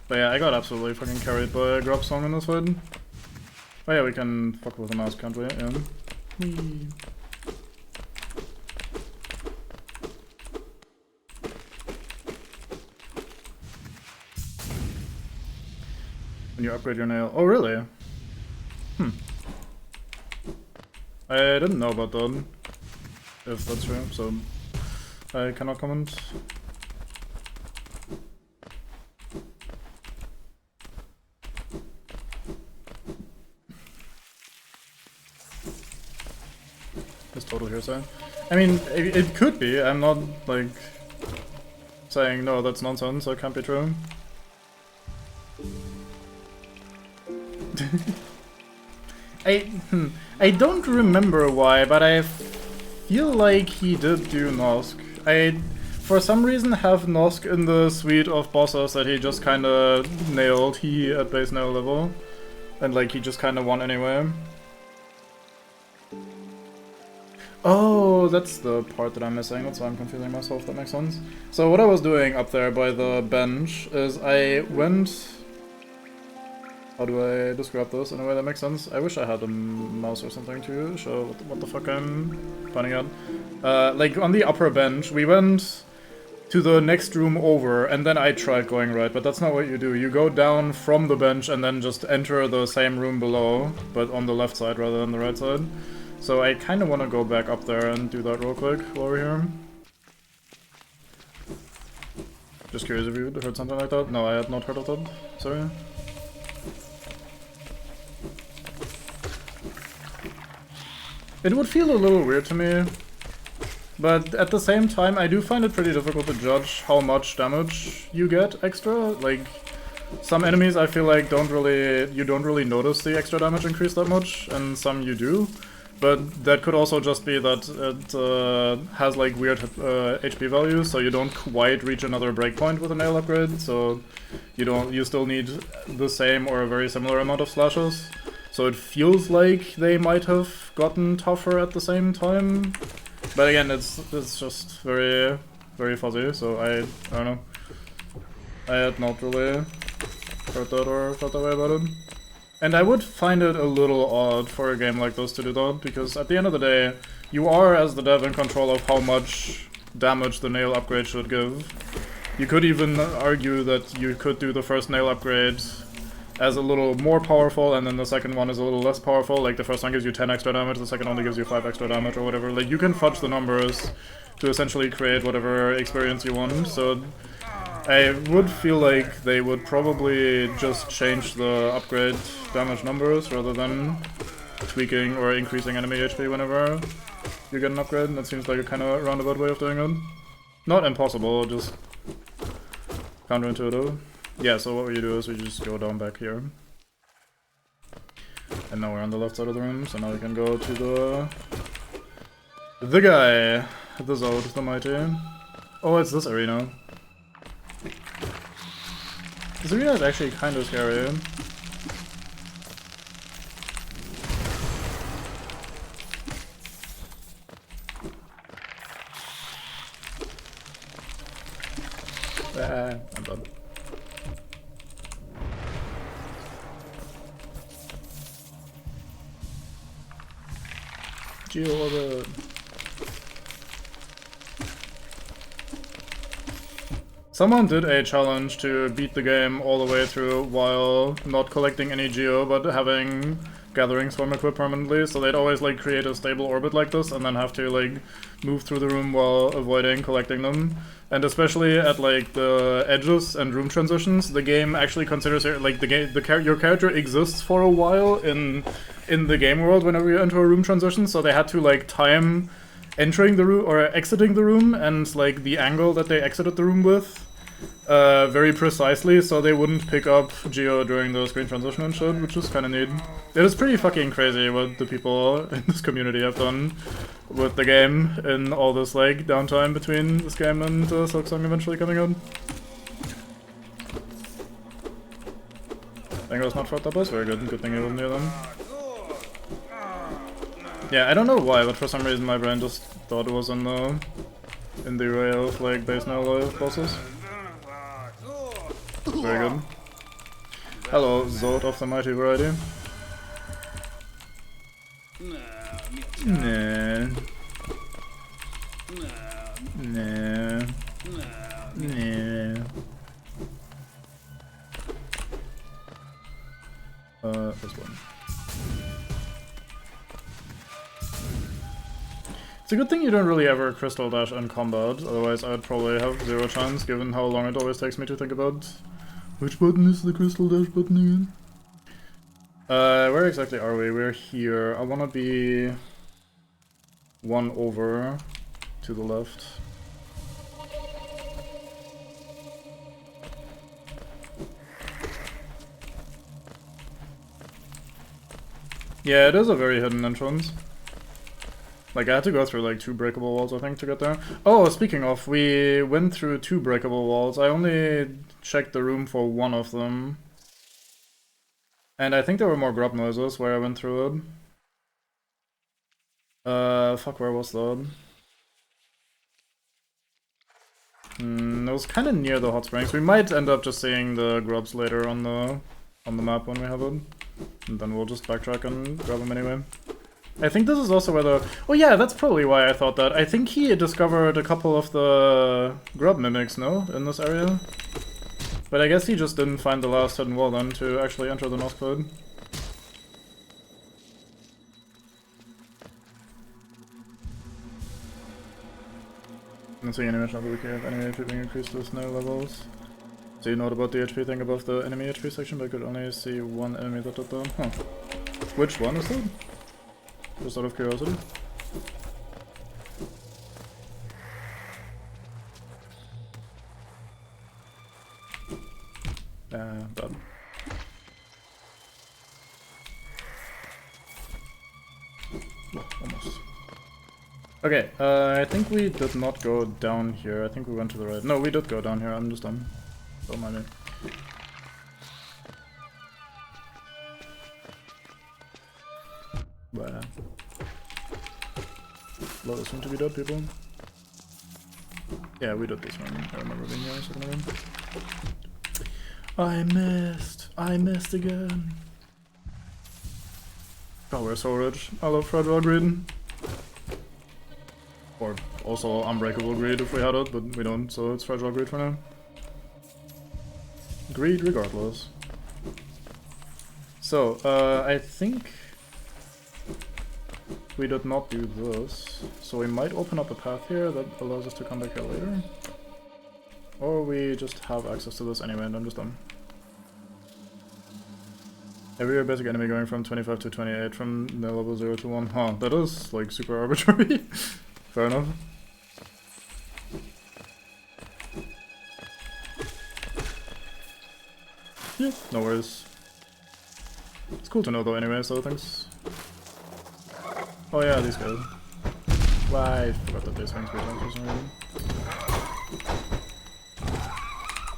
But yeah, I got absolutely fucking carried by Grub Song in this fight. Oh yeah, we can fuck with the mouse, can't we? Yeah. Whee. When you upgrade your nail. Oh really? Hmm. I didn't know about that. If that's true, so I cannot comment. It's total hearsay. I mean, it could be. I'm not, like, saying, no, that's nonsense, that can't be true. I don't remember why, but I feel like he did do Nosk. I, for some reason, have Nosk in the suite of bosses that he just kinda nailed, he at base nail level. And like, he just kinda won anyway. Oh, that's the part that I'm missing, that's why I'm confusing myself, that makes sense. So what I was doing up there by the bench is I went... How do I describe this in a way that makes sense? I wish I had a mouse or something to show what the fuck I'm pointing at. Like, on the upper bench, we went to the next room over, and then I tried going right, but that's not what you do. You go down from the bench and then just enter the same room below, but on the left side rather than the right side. So I kind of want to go back up there and do that real quick while we're here. Just curious if you heard something like that? No, I had not heard of that. Sorry. It would feel a little weird to me, but at the same time I do find it pretty difficult to judge how much damage you get extra. Like, some enemies I feel like you don't really notice the extra damage increase that much, and some you do. But that could also just be that it has like weird HP values, so you don't quite reach another breakpoint with a nail upgrade, so you still need the same or a very similar amount of slashes. So it feels like they might have gotten tougher at the same time. But again, it's just very, very fuzzy, so I don't know. I had not really heard that or felt that way about it. And I would find it a little odd for a game like this to do that, because at the end of the day, you are, as the dev, in control of how much damage the nail upgrade should give. You could even argue that you could do the first nail upgrade as a little more powerful, and then the second one is a little less powerful. Like, the first one gives you 10 extra damage, the second only gives you 5 extra damage or whatever. Like, you can fudge the numbers to essentially create whatever experience you want, so I would feel like they would probably just change the upgrade damage numbers rather than tweaking or increasing enemy HP whenever you get an upgrade. That seems like a kind of roundabout way of doing it. Not impossible, just counterintuitive. Yeah, so what we do is we just go down back here. And now we're on the left side of the room, so now we can go to the guy, the Zod, the Mighty. Oh, it's this arena. This arena is actually kind of scary. I'm done. Geo-orbit. Someone did a challenge to beat the game all the way through while not collecting any geo, but having gathering swarm equipped permanently, so they'd always like create a stable orbit like this and then have to like move through the room while avoiding collecting them. And especially at like the edges and room transitions, the game actually considers it like your character exists for a while in the game world whenever you enter a room transition, so they had to like time entering the room or exiting the room and like the angle that they exited the room with very precisely, so they wouldn't pick up geo during the screen transition and shit, which is kind of neat. It is pretty fucking crazy what the people in this community have done with the game in all this like downtime between this game and Silksong eventually coming out. I think I was not fucked up, that's very good. Good thing it wasn't near them. Yeah, I don't know why, but for some reason my brain just thought it was in the array of like base now live bosses. Very good. Hello, Zod of the Mighty variety. Nah. Nah. Nah. This one. It's a good thing you don't really ever crystal dash in combat, otherwise I'd probably have zero chance given how long it always takes me to think about which button is the crystal dash button again. Where exactly are we? We're here. I wanna be one over to the left. Yeah, it is a very hidden entrance. Like, I had to go through like 2 breakable walls, I think, to get there. Oh, speaking of, we went through 2 breakable walls. I only checked the room for 1 of them. And I think there were more grub noises where I went through it. Fuck, where was that? It was kind of near the hot springs. We might end up just seeing the grubs later on the map when we have it. And then we'll just backtrack and grab them anyway. I think this is also where the... Oh yeah, that's probably why I thought that. I think he discovered a couple of the grub mimics, no? In this area? But I guess he just didn't find the last hidden wall then to actually enter the North Cloud. I'm not seeing any mention of the wiki of enemy HP being increased to snow levels. So you note about the HP thing above the enemy HP section, but I could only see one enemy that did that. Huh. Which one is that? Just out of curiosity. Bad. Oh, almost. Okay, I think we did not go down here. I think we went to the right. No, we did go down here. I'm just dumb. Don't mind me. Wow. A lot of seem to be dead people. Yeah, we did this one. I remember being here a second ago. I missed again. God, we're so rich. I love Fragile Greed. Or also Unbreakable Greed if we had it, but we don't, so it's Fragile Greed for now. Greed regardless. So, I think we did not do this, so we might open up a path here that allows us to come back here later. Or we just have access to this anyway and I'm just done. Every basic enemy going from 25 to 28 from the level 0 to 1. Huh, that is like super arbitrary. Fair enough. Yeah, no worries. It's cool to know though anyway, so thanks. Oh yeah, these guys. Why? I forgot that they swing speed for some reason.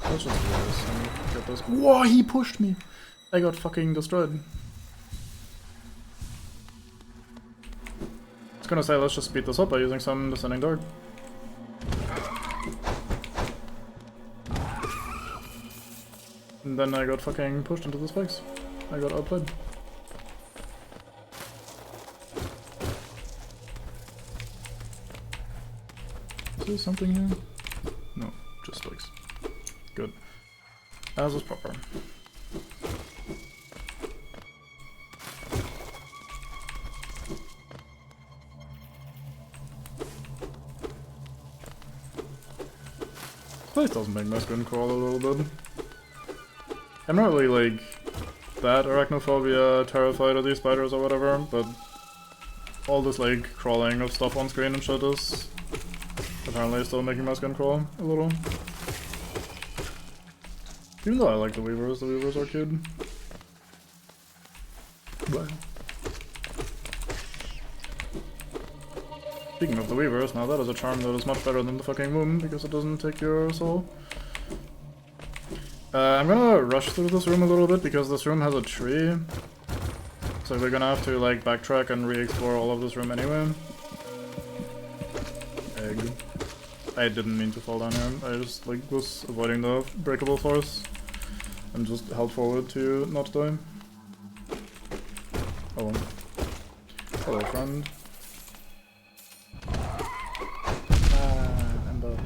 Let's just do this and get this. Whoa, he pushed me! I got fucking destroyed. I was gonna say, let's just speed this up by using some Descending Dart. And then I got fucking pushed into the spikes. I got outplayed. Is there something here? No, just spikes. Good. As is proper. This place doesn't make my skin crawl a little bit. I'm not really like that arachnophobia, terrified of these spiders or whatever, but all this like crawling of stuff on screen and shit is apparently still making my skin crawl a little. Even though I like the weavers are cute. But speaking of the weavers, now that is a charm that is much better than the fucking womb because it doesn't take your soul. I'm gonna rush through this room a little bit because this room has a tree. So we're gonna have to like backtrack and re-explore all of this room anyway. Egg. I didn't mean to fall down here. I just like was avoiding the breakable force and just held forward to not die. Oh. Hello, friend. I'm dead.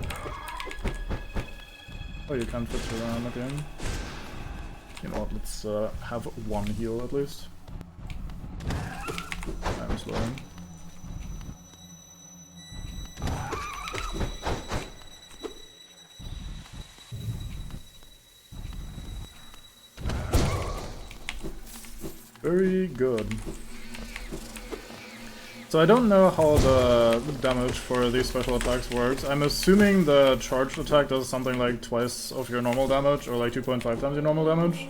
Oh, you can't fit around again. You know what, let's have one heal at least. I'm slowing. Very good. So I don't know how the damage for these special attacks works. I'm assuming the charged attack does something like twice of your normal damage, or like 2.5 times your normal damage.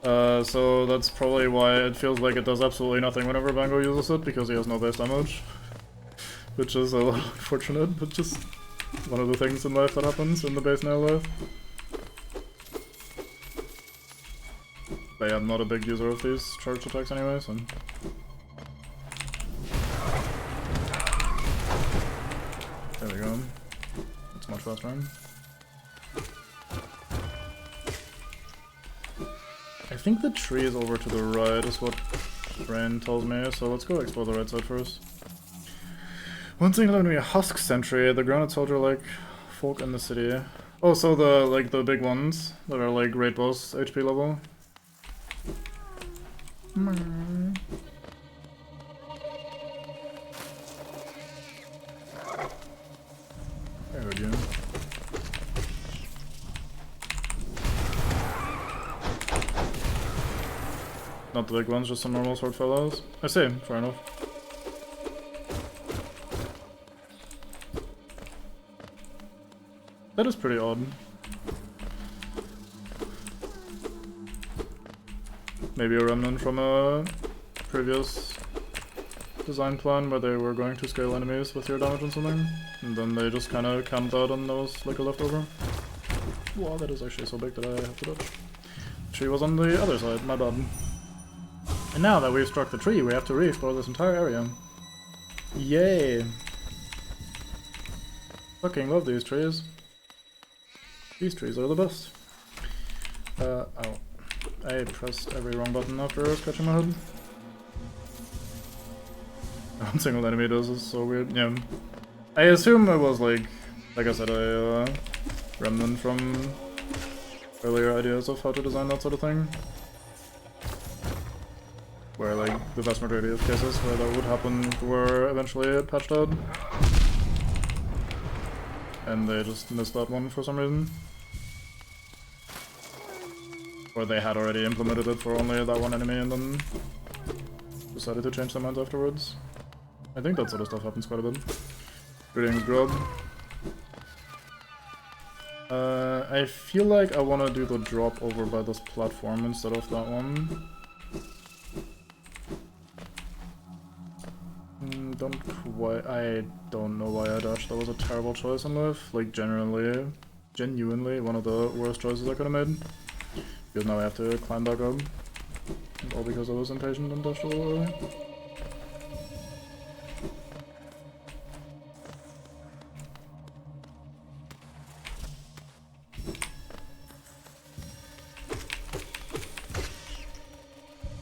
So that's probably why it feels like it does absolutely nothing whenever Bango uses it, because he has no base damage. Which is a little unfortunate, but just one of the things in life that happens in the base nail life. But yeah, I'm not a big user of these charge attacks anyway, so... There we go. That's much faster. I think the tree is over to the right, is what Brain tells me, so let's go explore the right side first. One thing left me a husk sentry, the grounded soldier like folk in the city. Oh, so the big ones that are like great boss HP level. I heard you. Not the big ones, just some normal sword fellows. I see, fair enough. That is pretty odd. Maybe a remnant from a previous design plan where they were going to scale enemies with your damage and something, and then they just kind of camped out on those like a leftover. Wow, that is actually so big that I have to dodge. Tree was on the other side, my bad. And now that we've struck the tree, we have to re-explore this entire area. Yay! Fucking love these trees. These trees are the best. Oh. I pressed every wrong button after scratching my head. One single enemy does is so weird, yeah. I assume it was like I said, a remnant from earlier ideas of how to design that sort of thing. Where like the vast majority of cases where that would happen were eventually patched out. And they just missed that one for some reason. Or they had already implemented it for only that one enemy and then decided to change their mind afterwards. I think that sort of stuff happens quite a bit. Greetings, Grub. I feel like I want to do the drop over by this platform instead of that one. I don't know why I dashed. That was a terrible choice in life. Like, genuinely one of the worst choices I could have made. Because now I have to climb back up. All because I was impatient and dashed a little early.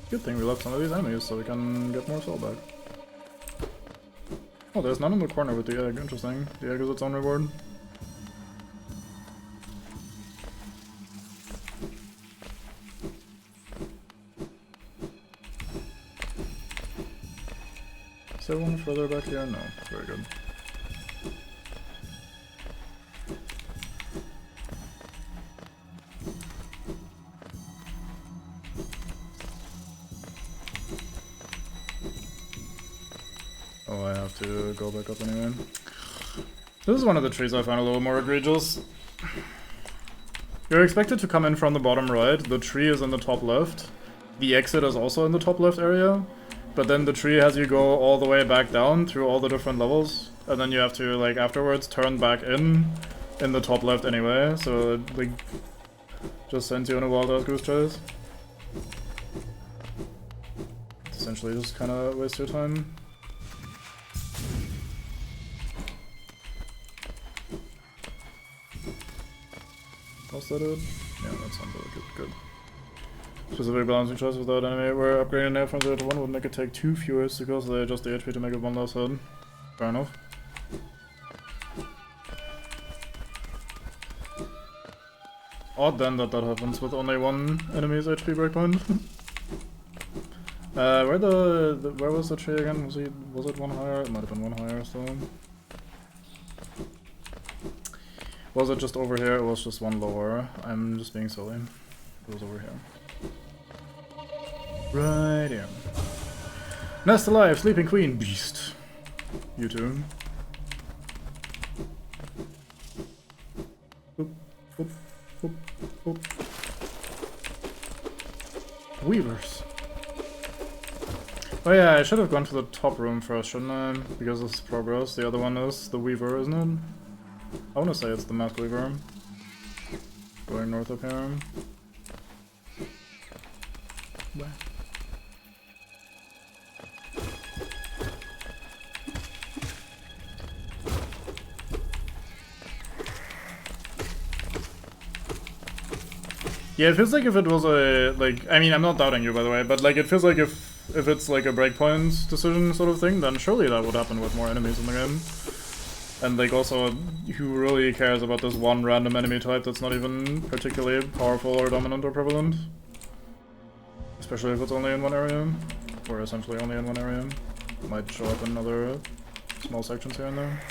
Good thing we left some of these enemies so we can get more soul back. Oh, there's none in the corner with the egg. Interesting. The egg is its own reward. Is there one further back here? No. Very good. Oh, I have to go back up anyway. This is one of the trees I find a little more egregious. You're expected to come in from the bottom right, the tree is in the top left, the exit is also in the top left area, but then the tree has you go all the way back down through all the different levels, and then you have to, like, afterwards turn back in the top left anyway, so it, like, just sends you on a wild-ass goose chase. Essentially just kinda waste your time. Was that it? Yeah, that sounds really good. Specific balancing choice without enemy where upgrading nail from 0 to 1 would make it take 2 fewer because they adjust the HP to make it 1 less hit. Fair enough. Odd then that happens with only one enemy's HP breakpoint. Where was the tree again? Was it one higher? It might have been one higher, so. Was it just over here? It was just one lower. I'm just being silly. It was over here. Right here. Nest alive, sleeping queen, beast. You too. Boop, boop, boop, boop. Weavers. Oh yeah, I should have gone for the top room first, shouldn't I? Because it's progress. The other one is the Weaver, isn't it? I wanna say it's the Masked Weaver. Going north up here. Where? Yeah, it feels like if it was a, like, I mean, I'm not doubting you, by the way, but, like, it feels like if it's, like, a breakpoint decision sort of thing, then surely that would happen with more enemies in the game. And, like, also, who really cares about this one random enemy type that's not even particularly powerful or dominant or prevalent? Especially if it's only in one area, or essentially only in one area. Might show up in other small sections here and there.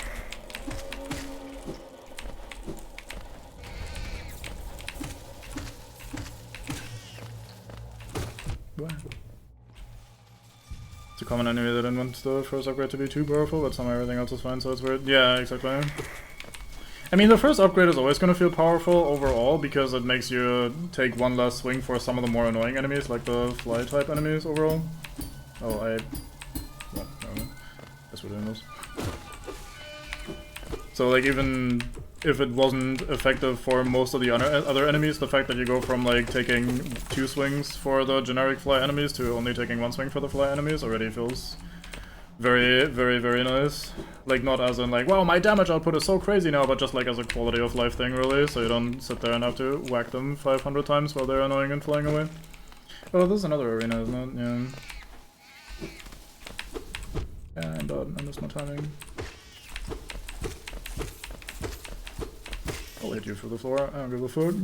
It's a common enemy that didn't want the first upgrade to be too powerful, but somehow everything else is fine, so it's weird. Yeah, exactly. I mean, the first upgrade is always going to feel powerful overall, because it makes you take one less swing for some of the more annoying enemies, like the fly-type enemies overall. Oh, well, no. Guess we're doing this. So, like, even if it wasn't effective for most of the other enemies, the fact that you go from, like, taking 2 swings for the generic fly enemies to only taking 1 swing for the fly enemies already feels very, very, very nice. Like, not as in, like, wow, my damage output is so crazy now, but just, like, as a quality of life thing, really, so you don't sit there and have to whack them 500 times while they're annoying and flying away. Oh, this is another arena, isn't it? Yeah. Yeah, I'm done. I missed my timing. I'll hit you through the floor. I don't give a fuck.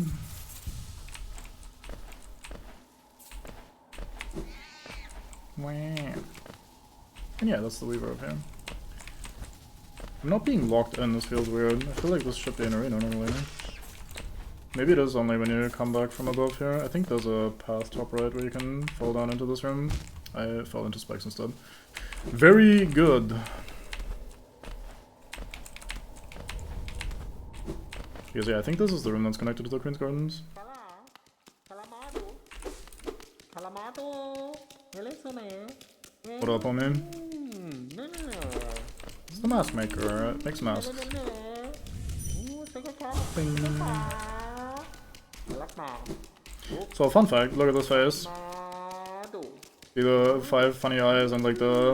And yeah, that's the Weaver up here. I'm not being locked in, this feels weird. I feel like this should be an arena normally. Maybe it is only when you come back from above here. I think there's a path top right where you can fall down into this room. I fell into spikes instead. Very good. Because yeah, I think this is the room that's connected to the Queen's Gardens. What up, homie? It's the mask maker, it makes masks. Bing. So, fun fact, look at this face. See the 5 funny eyes and like the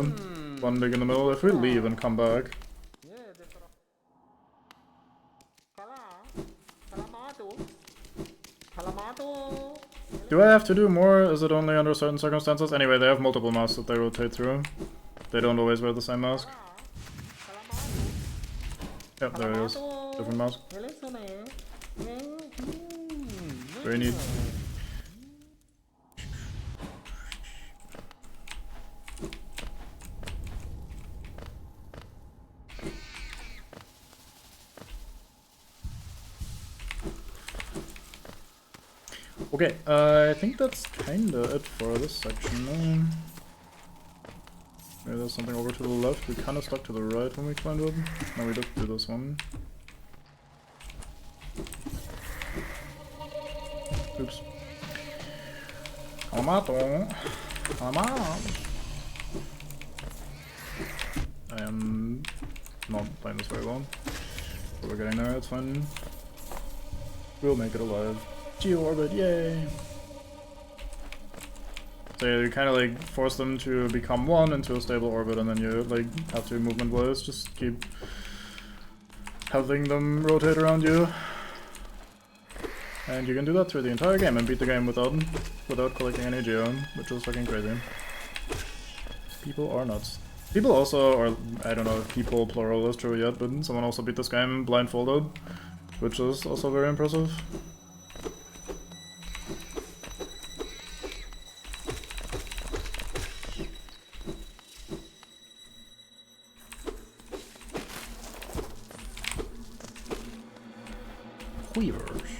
one big in the middle? If we leave and come back. Do I have to do more? Is it only under certain circumstances? Anyway, they have multiple masks that they rotate through. They don't always wear the same mask. Yep, there it is. Different mask. Very neat. Okay, I think that's kinda it for this section. Maybe there's something over to the left. We kinda stuck to the right when we climbed up. Now we look to this one. Oops. Amato. I am not playing this very well. But we're getting there, it's fine. We'll make it alive. Geo-orbit, yay! So you kind of like force them to become one into a stable orbit, and then you like have to movement-wise just keep having them rotate around you. And you can do that through the entire game and beat the game without collecting any geo, which is fucking crazy. People are nuts. People also, or I don't know if people plural is true yet, but someone also beat this game blindfolded, which is also very impressive. Weavers.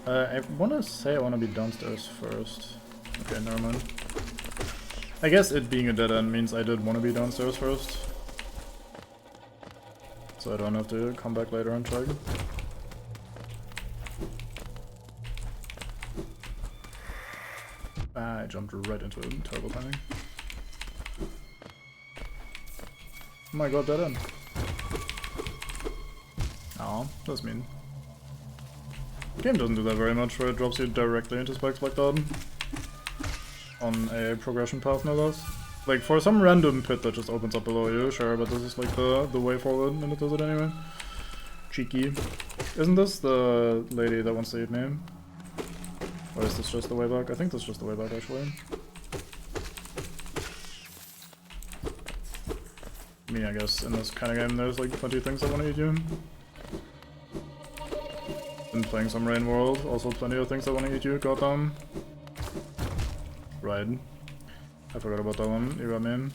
I wanna say I wanna be downstairs first. Okay, never mind. I guess it being a dead end means I did wanna be downstairs first. So I don't have to come back later and check. Ah, I jumped right into it. Terrible timing. Oh my god, dead end. Oh, that's mean. The game doesn't do that very much, where it drops you directly into spikes like that. On a progression path, no less. Like, for some random pit that just opens up below you, sure, but this is like the way forward, and it does it anyway. Cheeky. Isn't this the lady that wants to eat me? Or is this just the way back? I think this is just the way back, actually. Me, I guess, in this kind of game, there's like plenty of things that want to eat you. Been playing some Rain World, also plenty of things that want to eat you, goddamn. Right. I forgot about that one, you got me.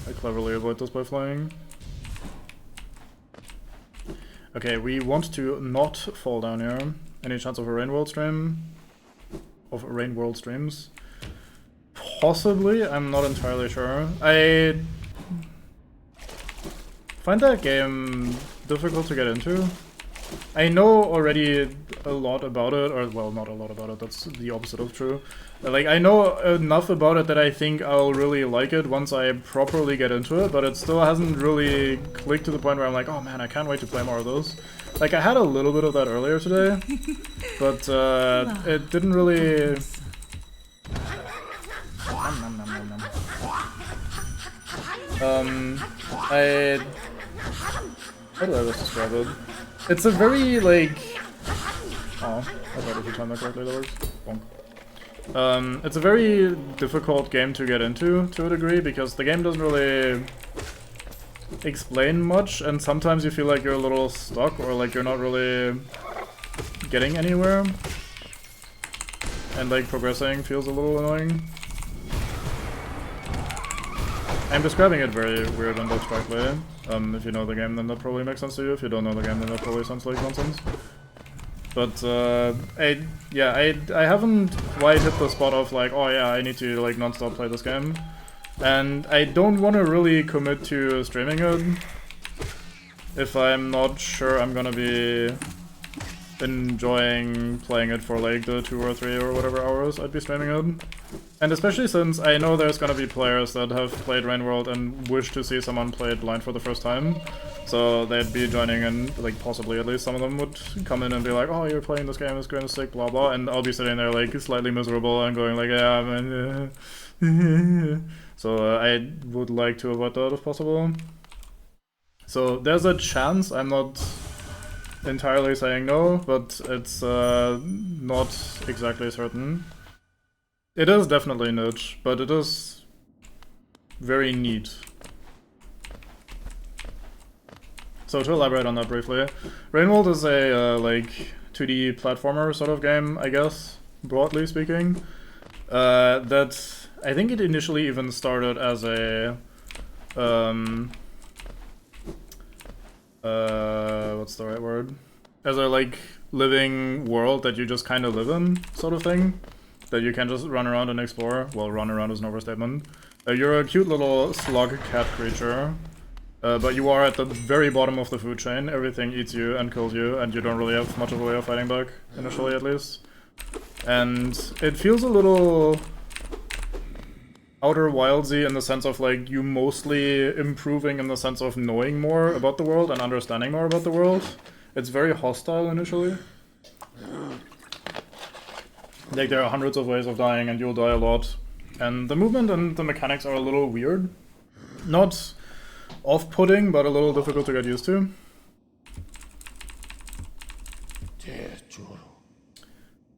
I cleverly avoid this by flying. Okay, we want to not fall down here. Any chance of a Rain World stream? Of Rain World streams? Possibly, I'm not entirely sure. I find that game difficult to get into. I know already a lot about it, or well, not a lot about it, that's the opposite of true. Like, I know enough about it that I think I'll really like it once I properly get into it, but it still hasn't really clicked to the point where I'm like, oh man, I can't wait to play more of those. Like, I had a little bit of that earlier today, but it didn't really... How do I best describe it? It's a very, like... Oh, I thought if you timed that correctly, that works. Bonk. It's a very difficult game to get into, to a degree, because the game doesn't really explain much, and sometimes you feel like you're a little stuck, or like you're not really getting anywhere. And like progressing feels a little annoying. I'm describing it very weird and abstractly. If you know the game, then that probably makes sense to you. If you don't know the game, then that probably sounds like nonsense. But I haven't quite hit the spot of like, oh yeah, I need to like non-stop play this game. And I don't want to really commit to streaming it if I'm not sure I'm gonna be enjoying playing it for like the 2 or 3 or whatever hours I'd be streaming it. And especially since I know there's gonna be players that have played Rain World and wish to see someone play it blind for the first time. So they'd be joining and like possibly at least some of them would come in and be like, oh, you're playing this game, it's going to sick, blah blah, and I'll be sitting there like slightly miserable and going like, yeah, man. So I would like to avoid that if possible. So there's a chance, I'm not entirely saying no, but it's not exactly certain. It is definitely niche, but it is very neat. So to elaborate on that briefly, Rain World is a like 2D platformer sort of game, I guess, broadly speaking. That I think it initially even started as a what's the right word? As a like living world that you just kind of live in, sort of thing. That you can just run around and explore. Well, run around is an overstatement. You're a cute little slug cat creature, but you are at the very bottom of the food chain. Everything eats you and kills you, and you don't really have much of a way of fighting back, initially at least. And it feels a little Outer Wildsy in the sense of like you mostly improving in the sense of knowing more about the world and understanding more about the world. It's very hostile initially. Like, there are hundreds of ways of dying and you'll die a lot. And the movement and the mechanics are a little weird. Not off-putting, but a little difficult to get used to.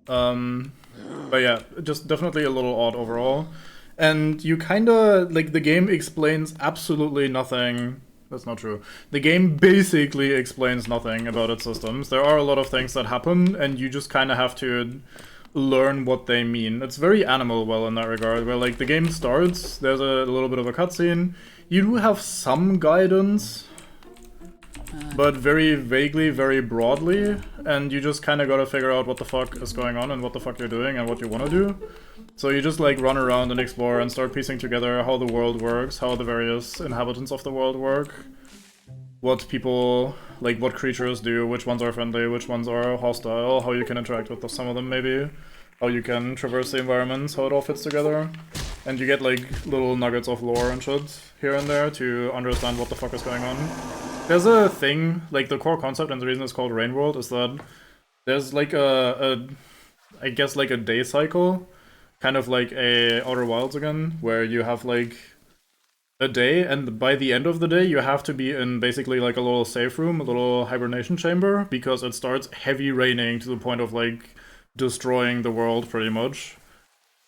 But yeah, just definitely a little odd overall. And you kinda, like, the game explains absolutely nothing. That's not true. The game basically explains nothing about its systems. There are a lot of things that happen, and you just kinda have to learn what they mean. It's very Animal Well in that regard, where like the game starts, there's a little bit of a cutscene. You do have some guidance, but very vaguely, very broadly, and you just kind of gotta figure out what the fuck is going on and what the fuck you're doing and what you want to do. So you just like run around and explore and start piecing together how the world works, how the various inhabitants of the world work, what people, like what creatures do, which ones are friendly, which ones are hostile, how you can interact with some of them maybe. how you can traverse the environments, how it all fits together. And you get like little nuggets of lore and shit here and there to understand what the fuck is going on. There's a thing, like the core concept and the reason it's called Rain World is that there's like I guess like a day cycle, kind of like a Outer Wilds again, where you have like a day, and by the end of the day you have to be in basically like a little safe room, a little hibernation chamber, because it starts heavy raining to the point of like destroying the world pretty much.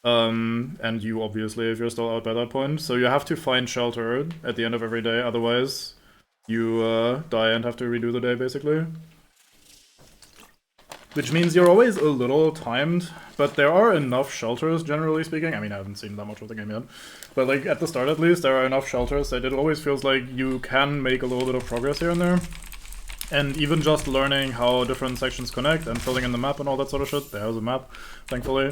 And you obviously, if you're still out by that point, so you have to find shelter at the end of every day, otherwise you die and have to redo the day basically. Which means you're always a little timed, but there are enough shelters, generally speaking. I mean, I haven't seen that much of the game yet. But like, at the start at least, there are enough shelters that it always feels like you can make a little bit of progress here and there. And even just learning how different sections connect and filling in the map and all that sort of shit, there's a map, thankfully,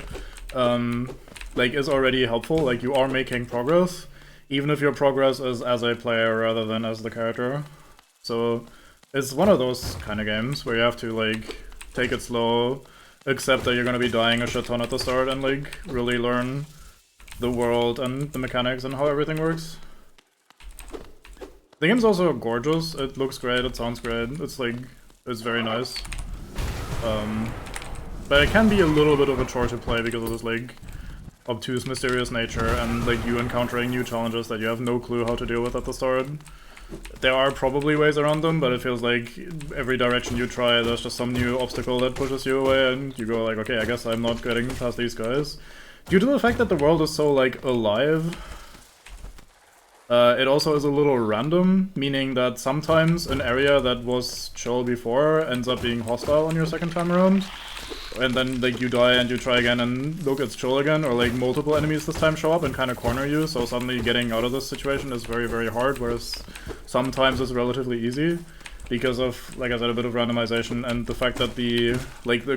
like, is already helpful. Like, you are making progress, even if your progress is as a player rather than as the character. So, it's one of those kind of games where you have to, like, take it slow, accept that you're gonna be dying a shit ton at the start, and like really learn the world and the mechanics and how everything works. The game's also gorgeous, it looks great, it sounds great, it's like, it's very nice. But it can be a little bit of a chore to play because of this like obtuse, mysterious nature and like you encountering new challenges that you have no clue how to deal with at the start. There are probably ways around them, but it feels like every direction you try, there's just some new obstacle that pushes you away, and you go like, okay, I guess I'm not getting past these guys. Due to the fact that the world is so, like, alive, it also is a little random, meaning that sometimes an area that was chill before ends up being hostile on your second time around. And then, like, you die and you try again and look, it's chill again, or, like, multiple enemies this time show up and kind of corner you, so suddenly getting out of this situation is very, very hard, whereas sometimes it's relatively easy, because of, like I said, a bit of randomization and the fact that the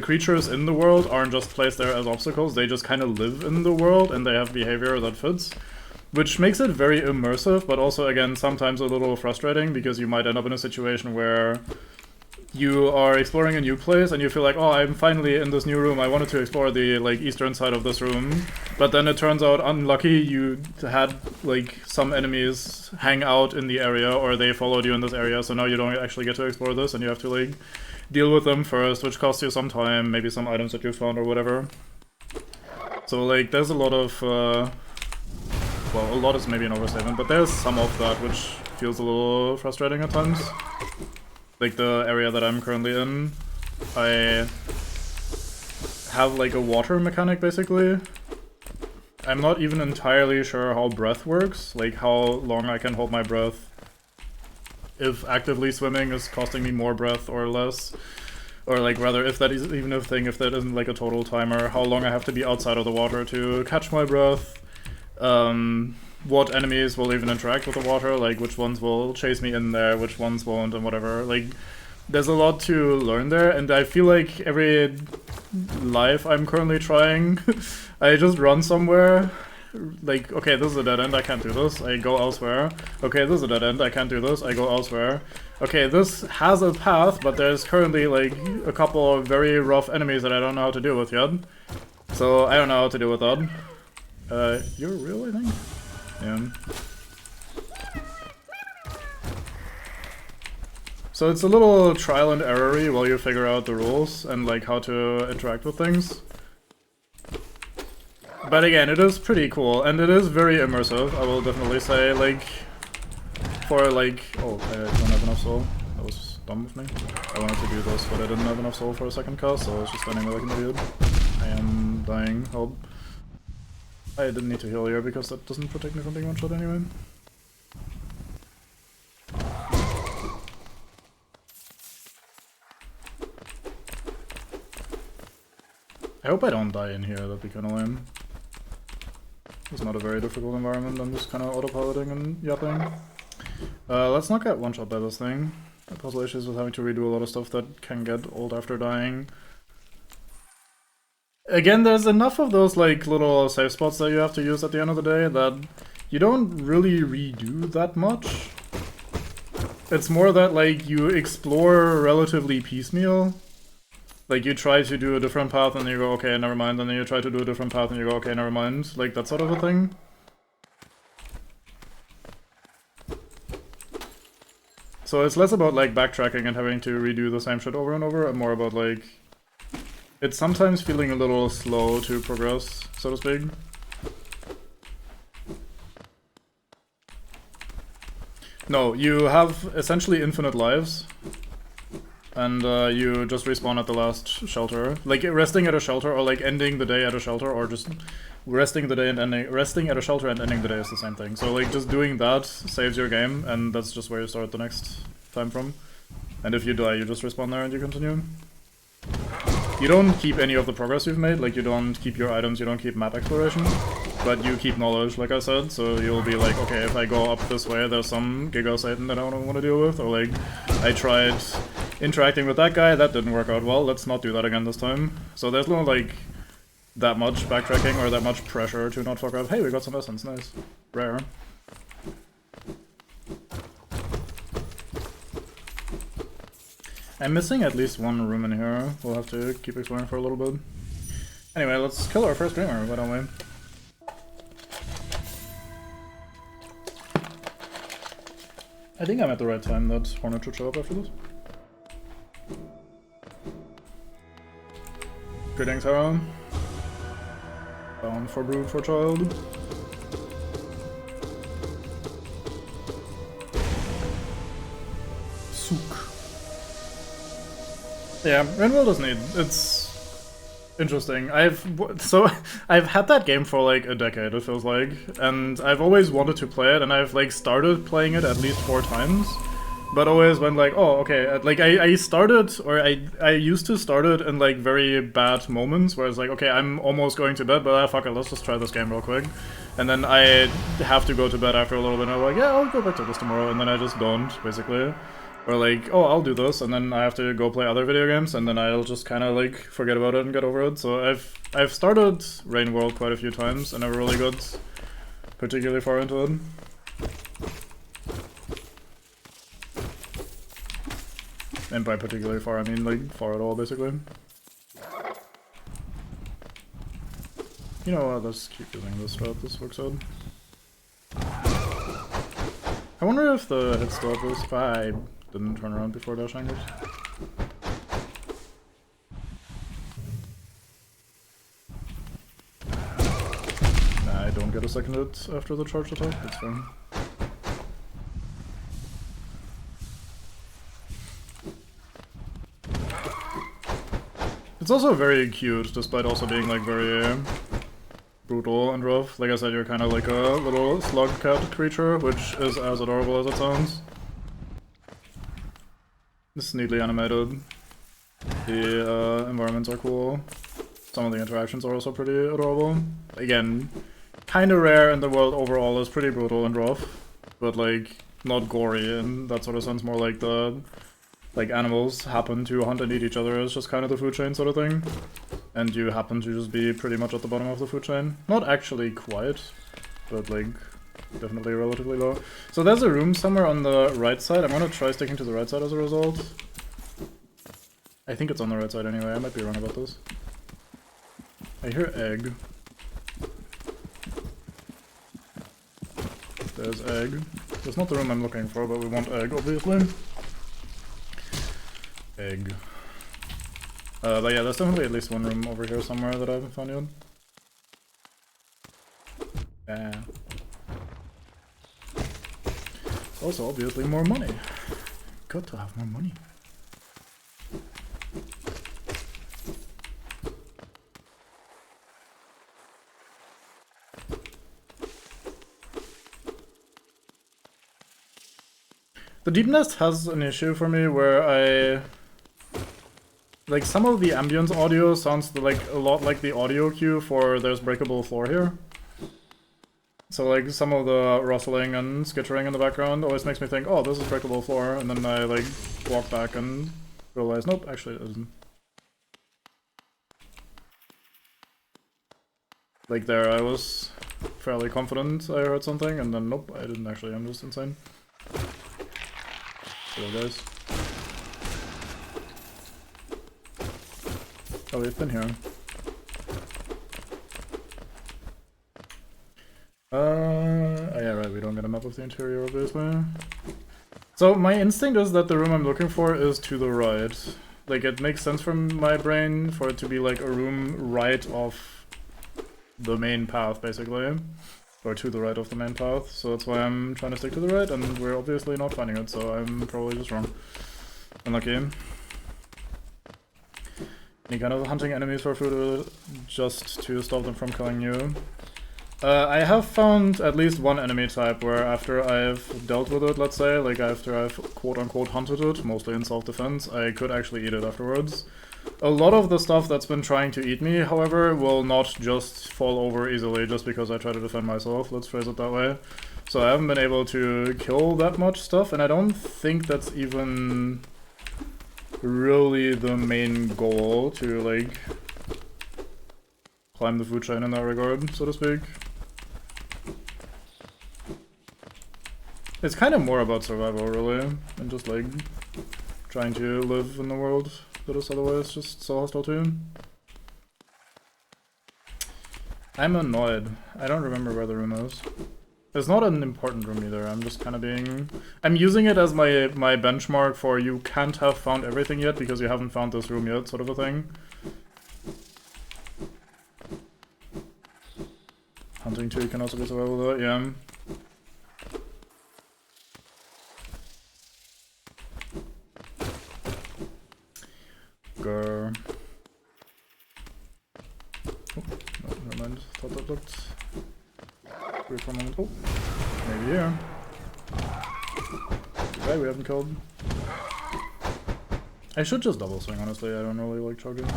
creatures in the world aren't just placed there as obstacles, they just kind of live in the world and they have behavior that fits. Which makes it very immersive, but also, again, sometimes a little frustrating, because you might end up in a situation where you are exploring a new place and you feel like, oh, I'm finally in this new room, I wanted to explore the, like, eastern side of this room. But then it turns out, unlucky, you had, like, some enemies hang out in the area, or they followed you in this area, so now you don't actually get to explore this, and you have to, like, deal with them first, which costs you some time, maybe some items that you found or whatever. So, like, there's a lot of, well, a lot is maybe an overstatement, but there's some of that which feels a little frustrating at times. Like the area that I'm currently in, I have like a water mechanic basically. I'm not even entirely sure how breath works, like how long I can hold my breath. If actively swimming is costing me more breath or less. Or like rather, if that is even a thing, if that isn't like a total timer, how long I have to be outside of the water to catch my breath. What enemies will even interact with the water, like which ones will chase me in there, which ones won't, and whatever. Like, there's a lot to learn there, and I feel like every life I'm currently trying, I just run somewhere, like, okay, this is a dead end, I can't do this, I go elsewhere. Okay, this is a dead end, I can't do this, I go elsewhere. Okay, this has a path, but there's currently, like, a couple of very rough enemies that I don't know how to deal with yet. So, I don't know how to deal with that. You're real, I think? Yeah. So it's a little trial and error-y while you figure out the rules and like how to interact with things. But again, it is pretty cool and it is very immersive, I will definitely say, like, for like... Oh, I don't have enough soul. That was dumb of me. I wanted to do this, but I didn't have enough soul for a second cast, so I was just standing there like an idiot. I am dying. Help. I didn't need to heal here because that doesn't protect me from being one-shot anyway. I hope I don't die in here, that'd be kinda lame. It's not a very difficult environment, I'm just kinda autopiloting and yapping. Let's not get one-shot by this thing. I have puzzle issues with having to redo a lot of stuff that can get old after dying. Again, there's enough of those like little safe spots that you have to use at the end of the day that you don't really redo that much. It's more that like you explore relatively piecemeal. Like, you try to do a different path and you go, okay, never mind, and then you try to do a different path and you go, okay, never mind. Like, that sort of a thing. So it's less about, like, backtracking and having to redo the same shit over and over, and more about, like, it's sometimes feeling a little slow to progress, so to speak. No, you have essentially infinite lives. And you just respawn at the last shelter. Like, resting at a shelter, or like ending the day at a shelter, or just resting the day and ending, resting at a shelter and ending the day is the same thing. So like, just doing that saves your game, and that's just where you start the next time from. And if you die, you just respawn there and you continue. You don't keep any of the progress you've made, like you don't keep your items, you don't keep map exploration, but you keep knowledge, like I said, so you'll be like, okay, if I go up this way, there's some Giga Satan that I don't want to deal with, or like, I tried interacting with that guy, that didn't work out well, let's not do that again this time. So there's no, like, that much backtracking or that much pressure to not fuck up. Hey, we got some essence, nice. Rare. I'm missing at least one room in here. We'll have to keep exploring for a little bit. Anyway, let's kill our first dreamer, why don't we? I think I'm at the right time that Hornet should show up after this. Greetings, Hera. Bound for brood for child. Sook. Yeah, Rainworld is neat. It's interesting. I've had that game for like a decade, it feels like, and I've always wanted to play it, and I've like started playing it at least 4 times, but always went like, oh, okay, like I started, or I used to start it in like very bad moments where it's like, okay, I'm almost going to bed, but fuck it, let's just try this game real quick, and then I have to go to bed after a little bit, and I'm like, yeah, I'll go back to this tomorrow, and then I just don't, basically. Or like, oh, I'll do this, and then I have to go play other video games, and then I'll just kind of like forget about it and get over it. So I've started Rainworld quite a few times, and never really got particularly far into it. And by particularly far, I mean like far at all, basically. You know what? Let's keep using this strat. This works out. I wonder if the hit stop was if I didn't turn around before dash angles. Nah, I don't get a second hit after the charge attack, that's fine. It's also very cute, despite also being like very brutal and rough. Like I said, you're kind of like a little slug cat creature, which is as adorable as it sounds. It's neatly animated. The environments are cool. Some of the interactions are also pretty adorable. Again, kind of rare, and the world overall is pretty brutal and rough, but like not gory in that sort of sense. More like the animals happen to hunt and eat each other. It's just kind of the food chain sort of thing, and you happen to just be pretty much at the bottom of the food chain. Not actually quite, but like definitely relatively low. So there's a room somewhere on the right side. I'm gonna try sticking to the right side as a result. I think it's on the right side anyway, I might be wrong about this. I hear egg. There's egg. That's not the room I'm looking for, but we want egg, obviously. Egg. But yeah, there's definitely at least one room over here somewhere that I haven't found yet. Yeah. Also, obviously, more money. Got to have more money. The Deep Nest has an issue for me where like, some of the ambience audio sounds like a lot like the audio cue for There's Breakable Floor Here. So like some of the rustling and skittering in the background always makes me think, oh, this is breakable floor, and then I like walk back and realize, nope, actually it isn't. Like there I was fairly confident I heard something, and then nope, I didn't actually, I'm just insane. Hello guys. Oh, we've been here. Oh yeah, right, we don't get a map of the interior, obviously. So my instinct is that the room I'm looking for is to the right. Like, it makes sense from my brain for it to be like a room right off the main path, basically. Or to the right of the main path, so that's why I'm trying to stick to the right, and we're obviously not finding it, so I'm probably just wrong. Unlucky. Any kind of hunting enemies for food just to stop them from killing you. I have found at least one enemy type where after I've dealt with it, let's say, like after I've quote-unquote hunted it, mostly in self-defense, I could actually eat it afterwards. A lot of the stuff that's been trying to eat me, however, will not just fall over easily just because I try to defend myself, let's phrase it that way. So I haven't been able to kill that much stuff, and I don't think that's even really the main goal, to like climb the food chain in that regard, so to speak. It's kind of more about survival, really, and just like trying to live in the world that is otherwise just so hostile to you. I'm annoyed. I don't remember where the room is. It's not an important room either, I'm just kind of being... I'm using it as my benchmark for you can't have found everything yet because you haven't found this room yet, sort of a thing. Hunting too can also be survival though, yeah. Grr. Oh, no, never mind. Thought that looked weird for a moment. Oh, maybe here. Okay, we haven't killed. I should just double swing, honestly. I don't really like chugging.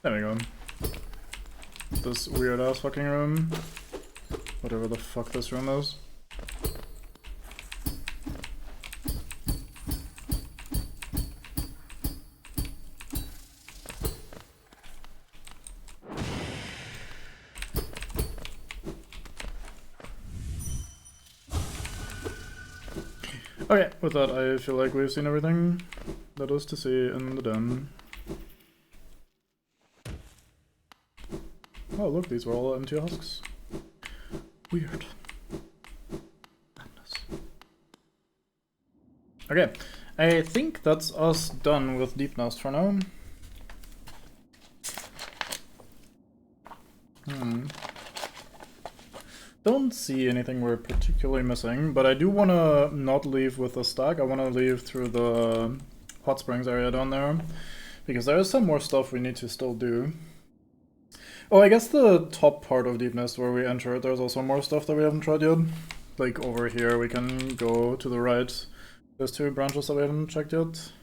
There we go. This weird ass fucking room. Whatever the fuck this room is. Okay, with that I feel like we've seen everything that is to see in the den. Oh look, these were all empty husks. Weird. Madness. Okay, I think that's us done with Deep Nest for now. Don't see anything we're particularly missing, but I do want to not leave with a stack. I want to leave through the hot springs area down there, because there is some more stuff we need to still do. Oh, I guess the top part of Deep Nest where we entered, there's also more stuff that we haven't tried yet. Like over here, we can go to the right. There's two branches that we haven't checked yet.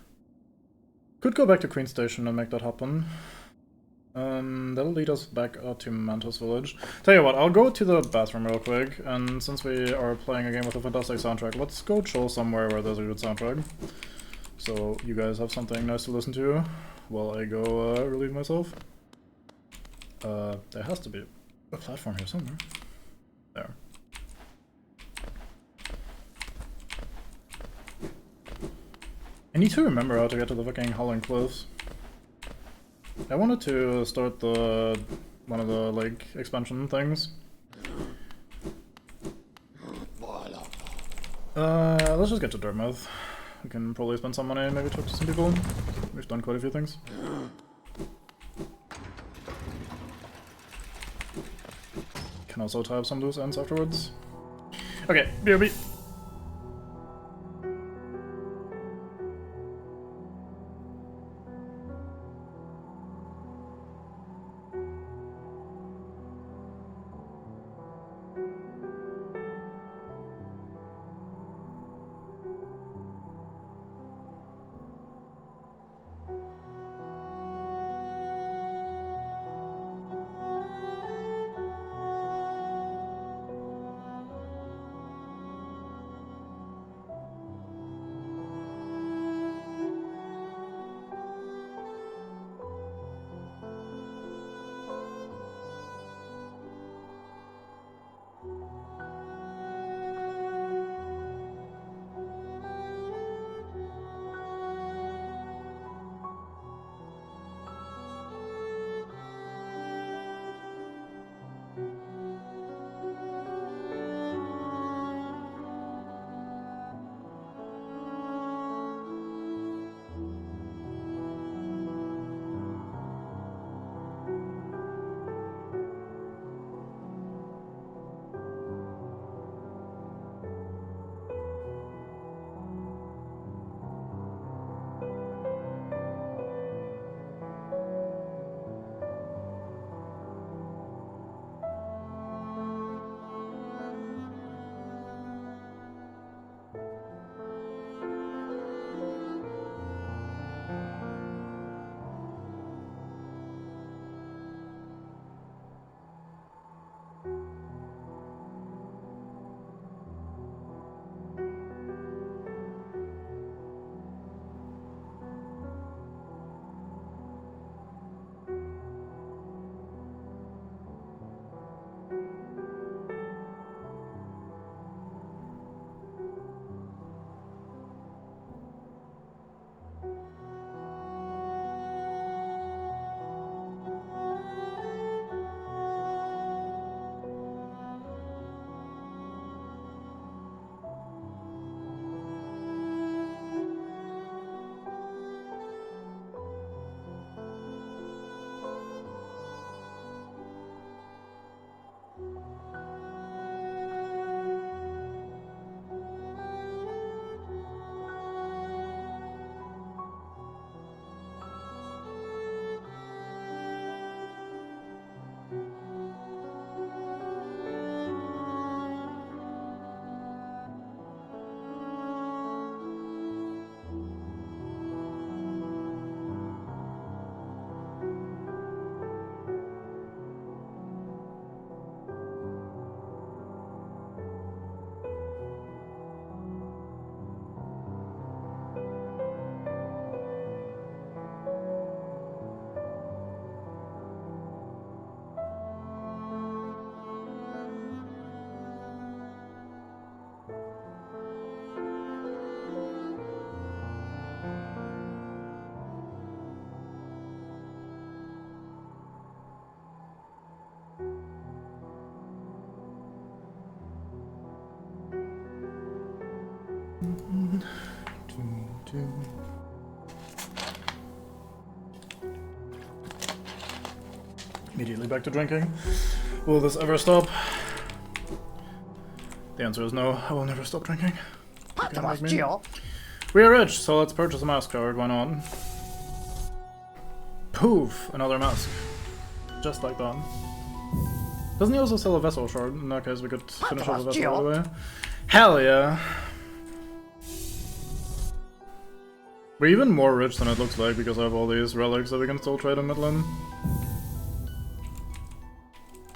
Could go back to Queen Station and make that happen. That'll lead us back out to Mantos Village. Tell you what, I'll go to the bathroom real quick, and since we are playing a game with a fantastic soundtrack, let's go chill somewhere where there's a good soundtrack. So you guys have something nice to listen to while I go relieve myself. There has to be a platform here somewhere. There. I need to remember how to get to the fucking Howling Cliffs. I wanted to start one of the, like, expansion things. Let's just get to Dartmouth. We can probably spend some money and maybe talk to some people. We've done quite a few things. Can also tie up some loose ends afterwards. Okay, BRB. Immediately back to drinking. Will this ever stop? The answer is no, I will never stop drinking. We are rich, so let's purchase a mask card, why not? Poof! Another mask. Just like that. Doesn't he also sell a vessel shard? In that case, we could finish off the vessel right away. Hell yeah! We're even more rich than it looks like because I have all these relics that we can still trade in Midland.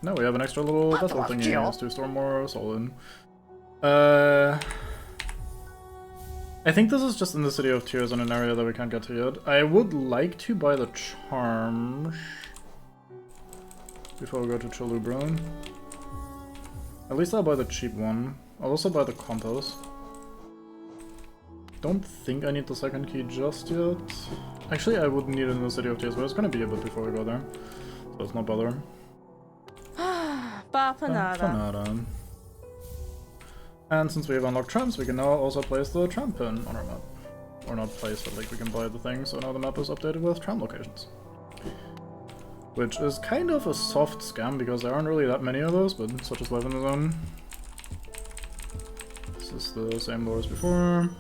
Now we have an extra little vessel thingy to store more soul in. I think this is just in the City of Tears in an area that we can't get to yet. I would like to buy the charms before we go to Chalubra. At least I'll buy the cheap one. I'll also buy the compass. Don't think I need the second key just yet. Actually, I would need it in the City of Tears, but it's gonna be a bit before we go there. So let's not bother. Bapanada. And since we have unlocked trams, we can now also place the tram pin on our map. Or not place, but like we can buy the thing, so now the map is updated with tram locations. Which is kind of a soft scam, because there aren't really that many of those, but such as live in the zone. This is the same lore as before.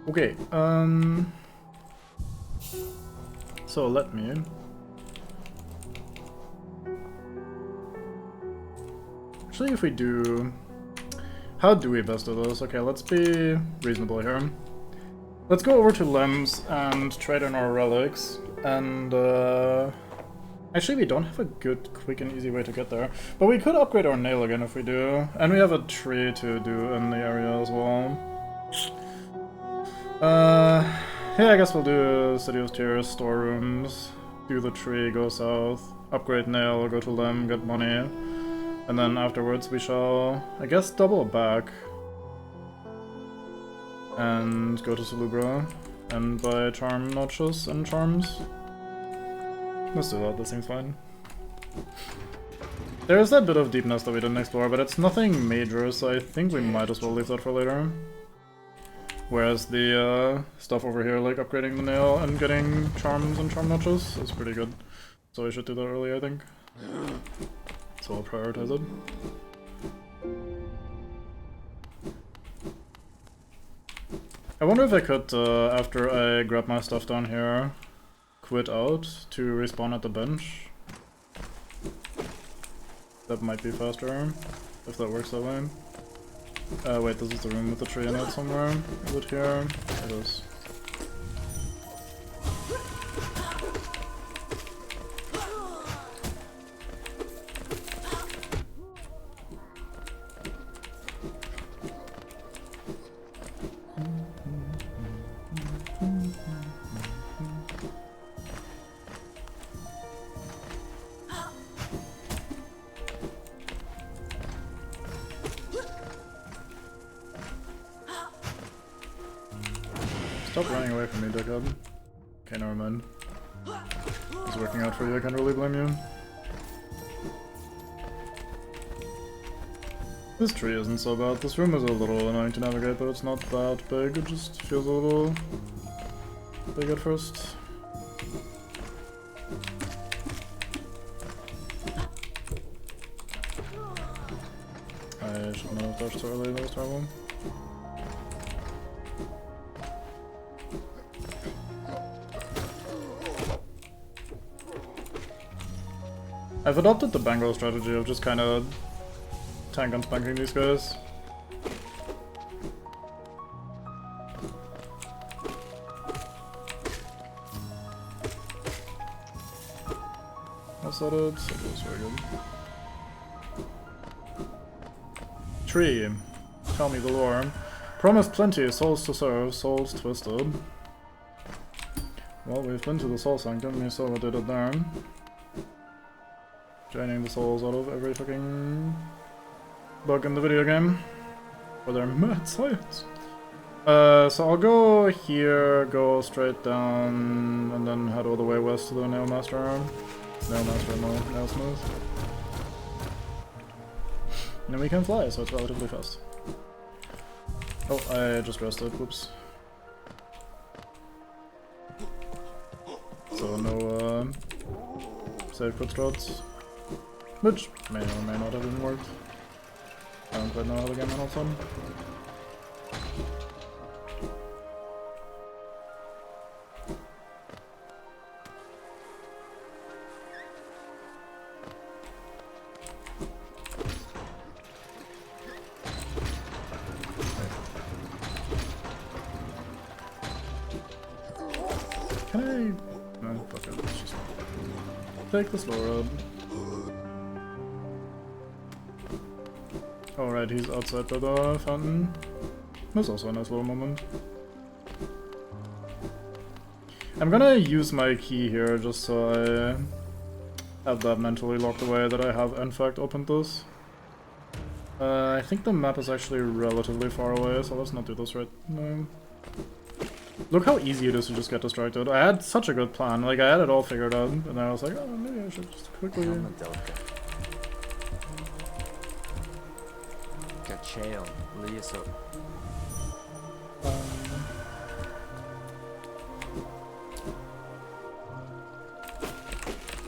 Okay, so let me... Actually, if we do... How do we best do this? Okay, let's be reasonable here. Let's go over to Lems and trade in our relics, and actually we don't have a good, quick and easy way to get there, but we could upgrade our nail again if we do, and we have a tree to do in the area as well. Yeah, I guess we'll do City of Tears, storerooms, do the tree, go south, upgrade nail, go to Lem, get money, and then afterwards we shall, I guess, double back and go to Salubra and buy charm notches and charms. Let's do that, that seems fine. There's that bit of deepness that we didn't explore, but it's nothing major, so I think we might as well leave that for later. Whereas the stuff over here, like upgrading the nail and getting charms and charm notches, is pretty good. So we should do that early, I think. So I'll prioritize it. I wonder if I could, after I grab my stuff down here, quit out to respawn at the bench. That might be faster, if that works that way. Wait, this is the room with the tree in it somewhere. Is it here? It is. Stop running away from me, dickhead. Okay, never mind. It's working out for you, I can't really blame you. This tree isn't so bad. This room is a little annoying to navigate, but it's not that big. It just feels a little big at first. I should not have touched so early, that was terrible. I've adopted the Bango strategy of just kind of tank and spanking these guys. Was that it? It was very good. Tree. Tell me the lore. Promised plenty, souls to serve, souls twisted. Well, we've been to the Soul Sanctum, we saw what they did there. Draining the souls out of every fucking bug in the video game. For their mad science. So I'll go here, go straight down, and then head all the way west to the Nailmaster. Nailmaster, no, Nailsmith. And then we can fly, so it's relatively fast. Oh, I just rested. Whoops. So no save quit strats, which may or may not have even worked. I don't quite know how the game handles them. Can I? No, fuck it. Let's just take the slow road. Alright, he's outside by the fountain. That's also a nice little moment. I'm gonna use my key here just so I have that mentally locked away that I have in fact opened this. I think the map is actually relatively far away, so let's not do this right now. Look how easy it is to just get distracted. I had such a good plan, like I had it all figured out, and I was like, oh, maybe I should just quickly...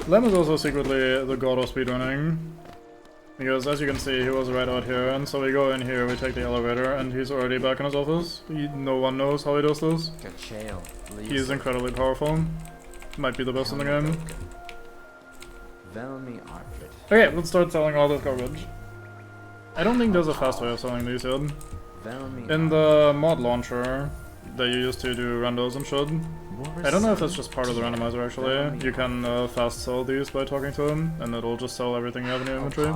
Lem is also secretly the god of speedrunning. Because as you can see, he was right out here, and so we go in here, we take the elevator, and he's already back in his office. No one knows how he does this. He is incredibly powerful. Might be the best in the game. Okay, let's start selling all this garbage. I don't think there's a fast way of selling these yet. In the mod launcher that you used to do randos and shit, I don't know if that's just part of the randomizer actually. You can fast sell these by talking to him, and it'll just sell everything you have in your inventory,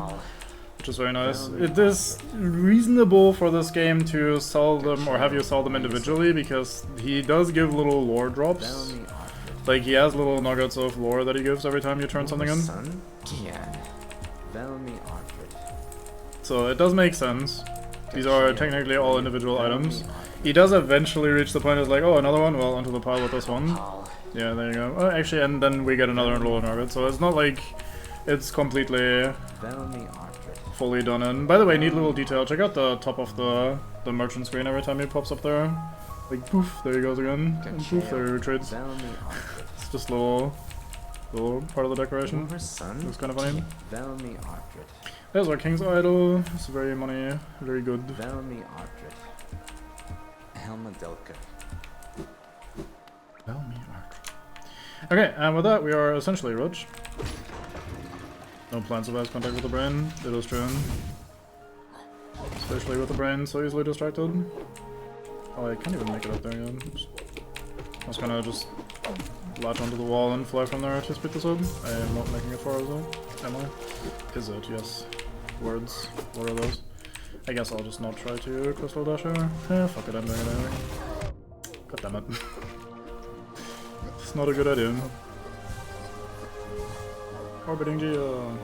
which is very nice. It is reasonable for this game to sell them, or have you sell them individually, because he does give little lore drops. Like, he has little nuggets of lore that he gives every time you turn something in. So it does make sense. These are technically all individual items. He does eventually reach the point of like, oh, another one? Well, onto the pile with this one. Yeah, there you go. Oh, actually, and then we get another low nugget, so it's not like it's completely fully done in. By the way, neat little detail. Check out the top of the merchant screen every time he pops up there. Like, poof, there he goes again. And poof, there he retreats. It's just a little part of the decoration. It's kind of funny. There's our King's Idol. It's very money, very good. Okay, and with that we are essentially rich. No plans of contact with the brain, it is true. Especially with the brain so easily distracted. Oh, I can't even make it up there yet. Oops. I was gonna just latch onto the wall and fly from there to speed this up. I am not making it far, is it? Am I? Is it? Yes. Words. What are those? I guess I'll just not try to crystal dash her. Eh, fuck it, I'm doing it anyway. God damn it. It's not a good idea. Orbiting Geo.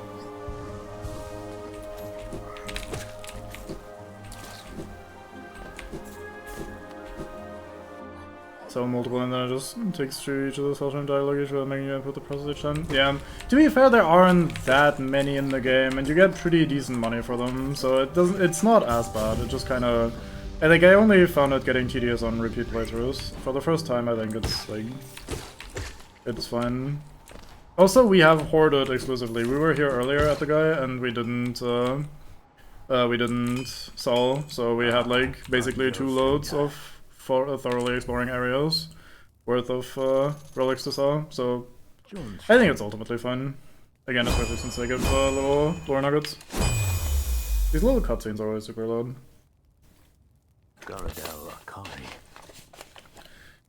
So multiple, and then it just takes through each of those alternate dialogue each without making you input the process each time. Yeah, to be fair, there aren't that many in the game, and you get pretty decent money for them, so it's not as bad. It just kind of, I think I only found it getting tedious on repeat playthroughs. For the first time, I think it's like, it's fine. Also, we have hoarded exclusively. We were here earlier at the guy, and we didn't sell, so we had like basically 2 loads of thoroughly exploring areas worth of relics to sell, so I think it's ultimately fun. Again, especially since they give little lore nuggets. These little cutscenes are always super loud.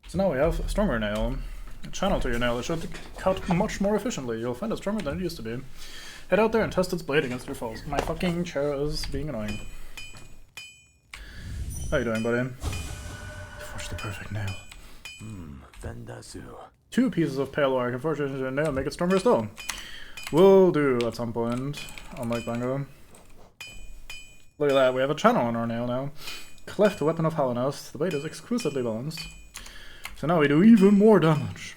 So now we have Stronger Nail. A channel to your nail that should cut much more efficiently. You'll find it stronger than it used to be. Head out there and test its blade against your foes. My fucking chair is being annoying. How you doing, buddy? The perfect nail. Vendazu. 2 pieces of pale ore. I can forge it into a nail and make it stronger still. Will do at some point, unlike Bango. Look at that, we have a channel on our nail now. Cleft Weapon of Hallownest. The blade is exquisitely balanced. So now we do even more damage.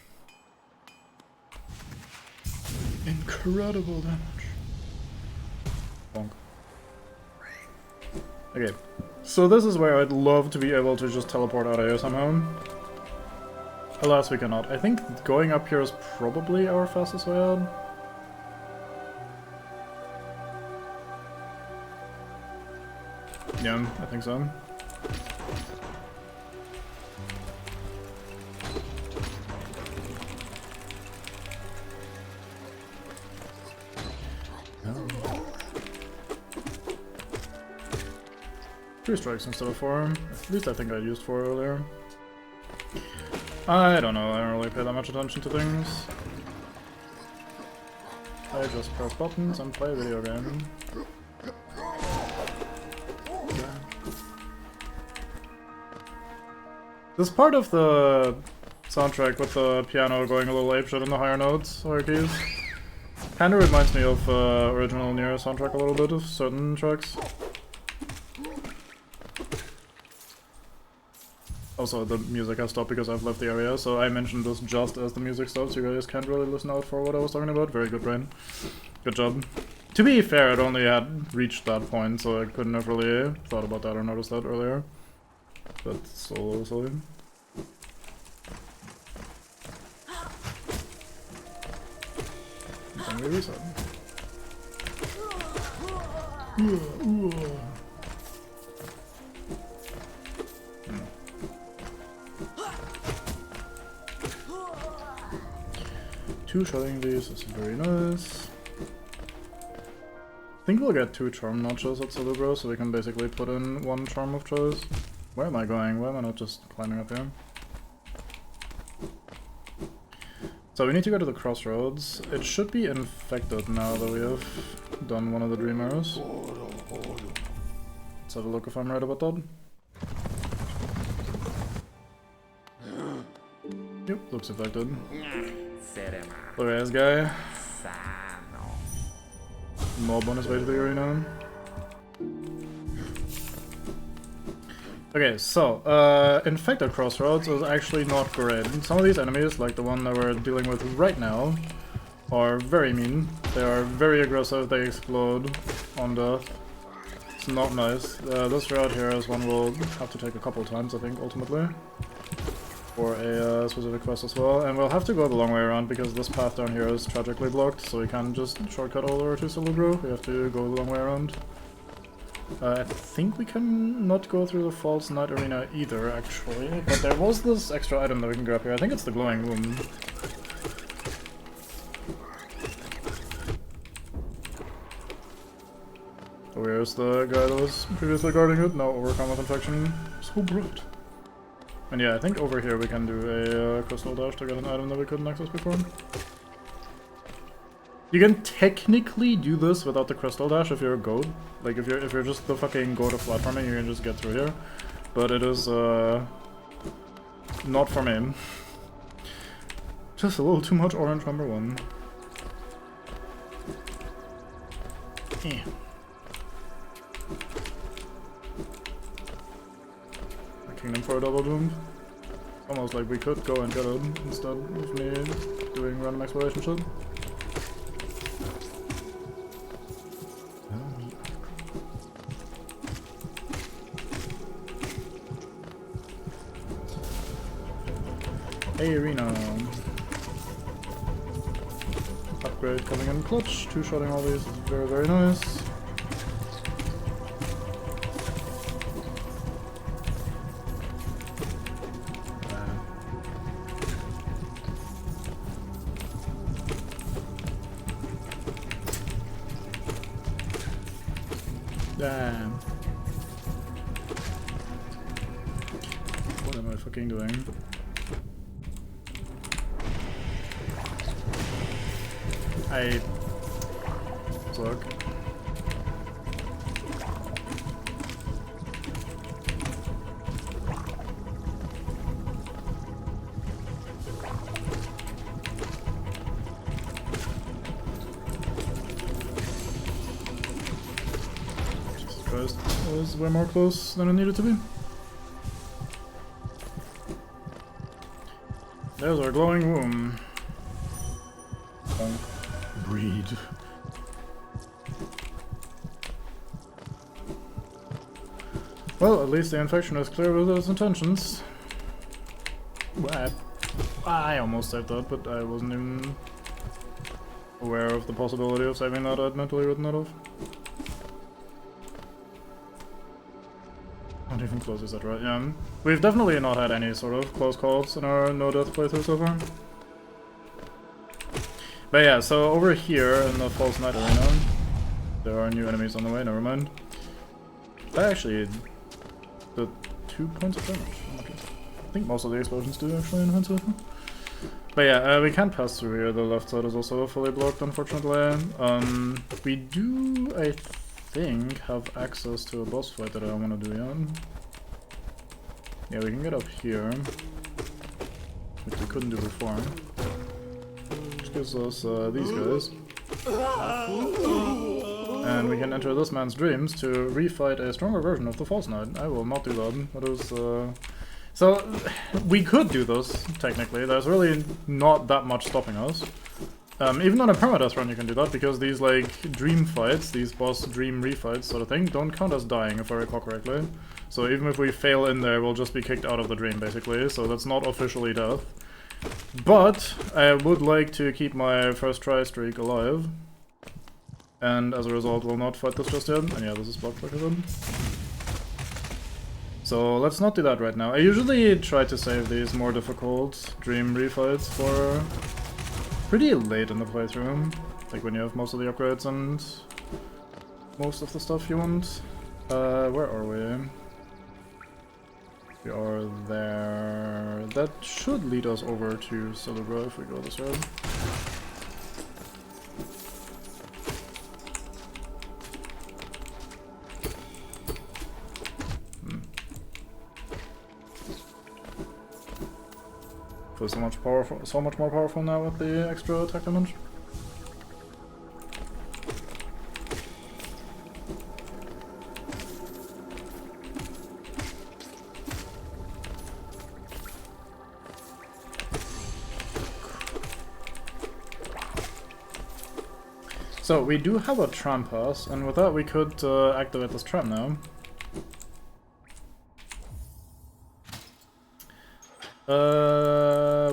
Incredible damage. Bonk. Okay. So this is where I'd love to be able to just teleport out of here somehow. Alas, we cannot. I think going up here is probably our fastest way out. Yeah, I think so. Three strikes instead of 4. At least I think I used 4 earlier. I don't know, I don't really pay that much attention to things. I just press buttons and play a video game. Yeah. This part of the soundtrack with the piano going a little apeshit in the higher notes or keys kinda reminds me of original Nier soundtrack a little bit of certain tracks. Also, the music has stopped because I've left the area, so I mentioned this just as the music stops. You guys can't really listen out for what I was talking about. Very good, brain. Good job. To be fair, it only had reached that point, so I couldn't have really thought about that or noticed that earlier. But so silly. Then we reset. Two-shotting these is very nice. I think we'll get 2 charm notches at Celebro, so we can basically put in 1 charm of choice. Where am I going? Why am I not just climbing up here? So we need to go to the crossroads. It should be infected now that we have done one of the dreamers. Let's have a look if I'm right about that. Yep, looks infected. Look at this guy. Mob on his way to the arena. Okay, so, Infected Crossroads is actually not great. Some of these enemies, like the one that we're dealing with right now, are very mean. They are very aggressive, they explode on death. It's not nice. This route here is one we'll have to take a couple times, I think, ultimately. For a specific quest as well, and we'll have to go the long way around because this path down here is tragically blocked, so we can't just shortcut over to Celebro. We have to go the long way around. I think we can not go through the False Knight Arena either, actually, but there was this extra item that we can grab here. I think it's the glowing womb. Where's the guy that was previously guarding it? No, overcome with infection. So bright. And yeah, I think over here we can do a crystal dash to get an item that we couldn't access before. You can technically do this without the crystal dash if you're a goat. Like if you're just the fucking goat of platforming, you can just get through here. But it is not for me. Just a little too much orange number 1. Eh. Kingdom for a double jump. Almost like we could go and get it instead of me doing random exploration shit. Hey, arena. Upgrade coming in clutch. 2-shotting all these is very, very nice. Damn. What am I fucking doing? I suck. That was way more close than it needed to be. There's our glowing womb. Breed. Well, at least the infection is clear with its intentions. Well, I almost said that, but I wasn't even aware of the possibility of saving that. I'd mentally written that off. Not even close, is that right? Yeah. We've definitely not had any sort of close calls in our no-death playthrough so far. But yeah, so over here in the False Knight Arena, there are new enemies on the way, never mind. That actually did 2 points of damage. Okay. I think most of the explosions do actually in offensive. But yeah, we can't pass through here. The left side is also fully blocked, unfortunately. We do, I think, have access to a boss fight that I want to do, yeah? Yeah, we can get up here, which we couldn't do before. Which gives us these guys. And we can enter this man's dreams to refight a stronger version of the False Knight. I will not do that. That is, So, we could do this, technically. There's really not that much stopping us. Even on a permadeath run you can do that, because these, like, dream fights, these boss dream refights sort of thing, don't count as dying, if I recall correctly. So even if we fail in there, we'll just be kicked out of the dream, basically. So that's not officially death. But I would like to keep my first try streak alive. And as a result, will not fight this just yet. And yeah, this is blocked like I said. So let's not do that right now. I usually try to save these more difficult dream refights for pretty late in the playthrough. Like when you have most of the upgrades and most of the stuff you want. Where are we? We are there. That should lead us over to Celebra if we go this road. Feels so much more powerful now with the extra attack damage. So we do have a tram pass, and with that we could activate this tram now.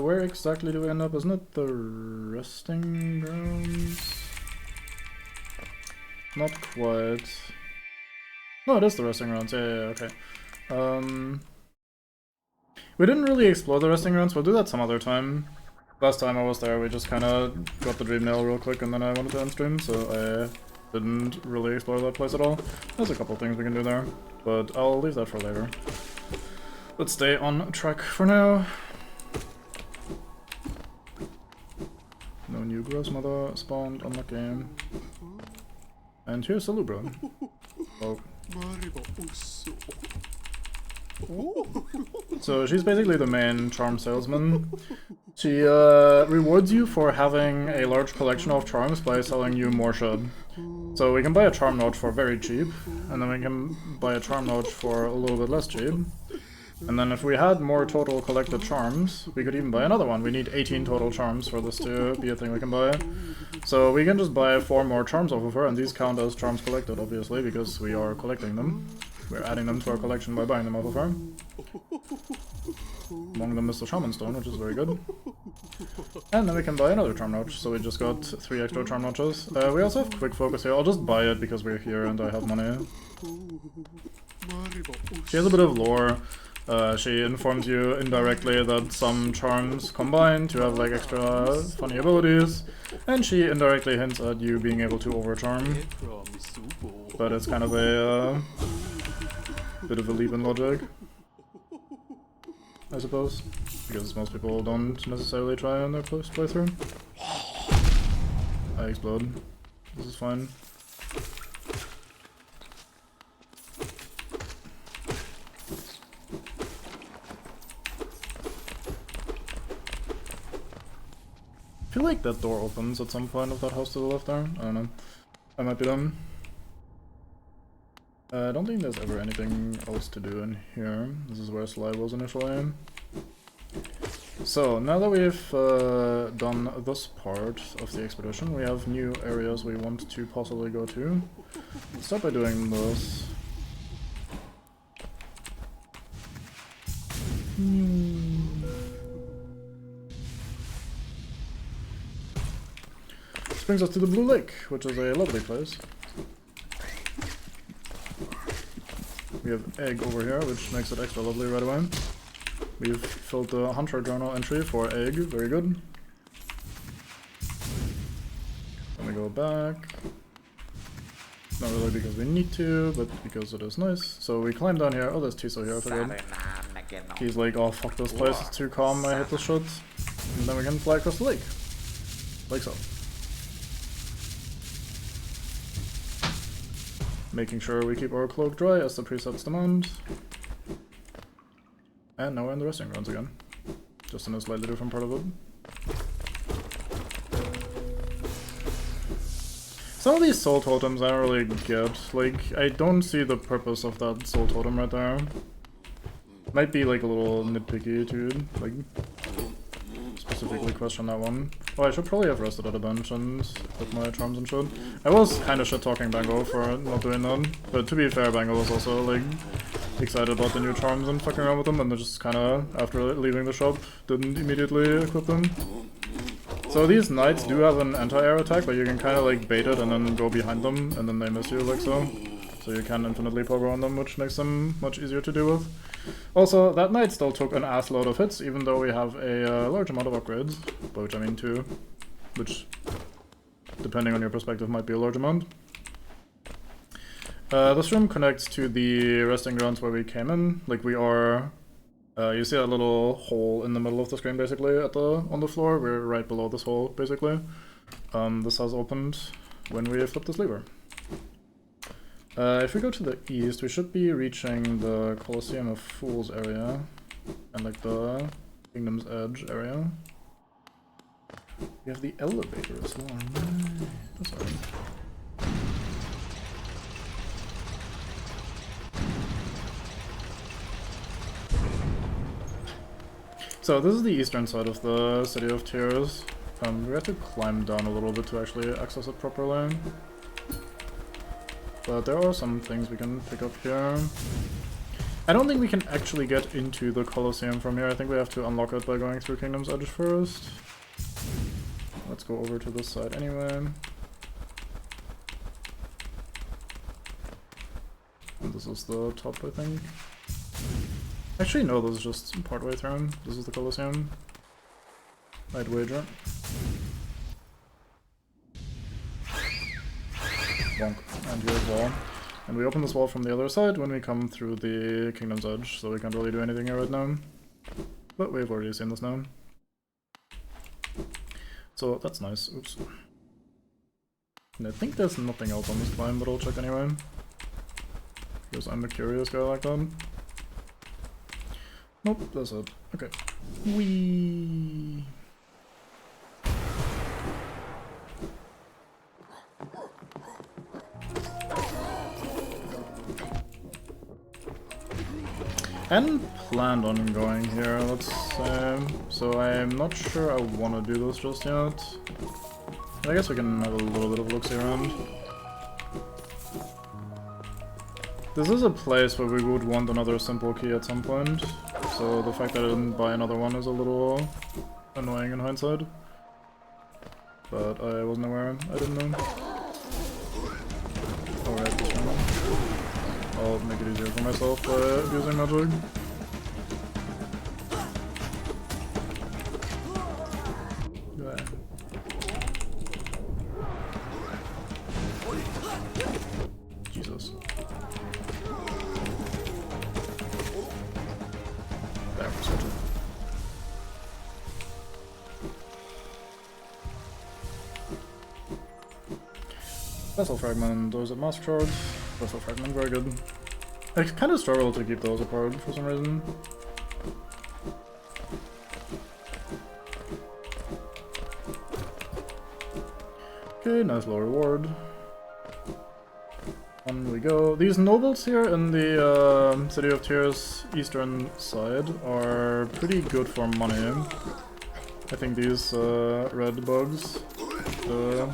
Where exactly do we end up? Isn't it the resting grounds? Not quite. No, it is the resting grounds. Yeah, okay. We didn't really explore the resting grounds. We'll do that some other time. Last time I was there, we just kind of got the dream nail real quick, and then I wanted to end stream, so I didn't really explore that place at all. There's a couple things we can do there, but I'll leave that for later. Let's stay on track for now. No new Grossmother spawned on the game. And here's Celebra. Oh. So she's basically the main charm salesman. She rewards you for having a large collection of charms by selling you more shit. So we can buy a charm notch for very cheap, and then we can buy a charm notch for a little bit less cheap. And then if we had more total collected charms, we could even buy another one. We need 18 total charms for this to be a thing we can buy. So we can just buy 4 more charms off of her, and these count as charms collected, obviously, because we are collecting them. We're adding them to our collection by buying them off of her. Among them is the Shaman Stone, which is very good. And then we can buy another charm notch, so we just got 3 extra charm notches. We also have quick focus here. I'll just buy it because we're here and I have money. She has a bit of lore. She informs you indirectly that some charms combine to have like extra funny abilities, and she indirectly hints at you being able to overcharm. But it's kind of a bit of a leap in logic, I suppose, because most people don't necessarily try on their first playthrough. I explode. This is fine. I feel like that door opens at some point of that house to the left there. I don't know. I might be dumb. I don't think there's ever anything else to do in here. This is where Sly was initially. So, now that we've done this part of the expedition, we have new areas we want to possibly go to. Let's start by doing this. This brings us to the Blue Lake, which is a lovely place. We have egg over here, which makes it extra lovely right away. We've filled the Hunter journal entry for egg, very good. Then we go back. Not really because we need to, but because it is nice. So we climb down here. Oh, there's Tiso here, I forgot. He's like, oh fuck this place, it's too calm, I hate this shit. And then we can fly across the lake. Like so. Making sure we keep our cloak dry as the presets demand. And now we're in the resting grounds again. Just in a slightly different part of it. Some of these soul totems I don't really get. Like, I don't see the purpose of that soul totem right there. Might be like a little nitpicky to like specifically question that one. Oh, I should probably have rested at a bench and put my charms and shit. I was kind of shit-talking Bango for not doing that, but to be fair, Bango was also like excited about the new charms and fucking around with them, and then just kind of, after leaving the shop, didn't immediately equip them. So these knights do have an anti-air attack, but you can kind of like bait it and then go behind them, and then they miss you like so. So you can infinitely power on them, which makes them much easier to deal with. Also, that knight still took an ass load of hits, even though we have a large amount of upgrades. By which I mean 2, which, depending on your perspective, might be a large amount. This room connects to the resting grounds where we came in. Like we are, you see that little hole in the middle of the screen, basically, on the floor. We're right below this hole, basically. This has opened when we flip this lever. If we go to the east, we should be reaching the Colosseum of Fools area, and like the Kingdom's Edge area. We have the elevator as well. That's alright. So this is the eastern side of the City of Tears. We have to climb down a little bit to actually access it properly. But there are some things we can pick up here. I don't think we can actually get into the Colosseum from here. I think we have to unlock it by going through Kingdom's Edge first. Let's go over to this side anyway. And this is the top, I think. Actually, no, this is just partway through. This is the Colosseum. I'd wager. Bonk. And here as well. And we open this wall from the other side when we come through the Kingdom's Edge, so we can't really do anything here right now. But we've already seen this now. So that's nice. Oops. And I think there's nothing else on this climb, but I'll check anyway. Because I'm a curious guy like that. Nope, that's it. Okay. Whee! I hadn't planned on going here, let's say, so I'm not sure I want to do this just yet. I guess we can have a little bit of look-see around. This is a place where we would want another simple key at some point, so the fact that I didn't buy another one is a little annoying in hindsight. But I wasn't aware, I didn't know. Alright, this one. I'll make it easier for myself by using magic. Yeah. Jesus. There, we switch it. Vessel Fragment, those at Mask Charge. Vessel Fragment, very good. I kind of struggle to keep those apart for some reason. Okay, nice low reward. On we go. These nobles here in the City of Tears eastern side are pretty good for money. I think these red bugs, the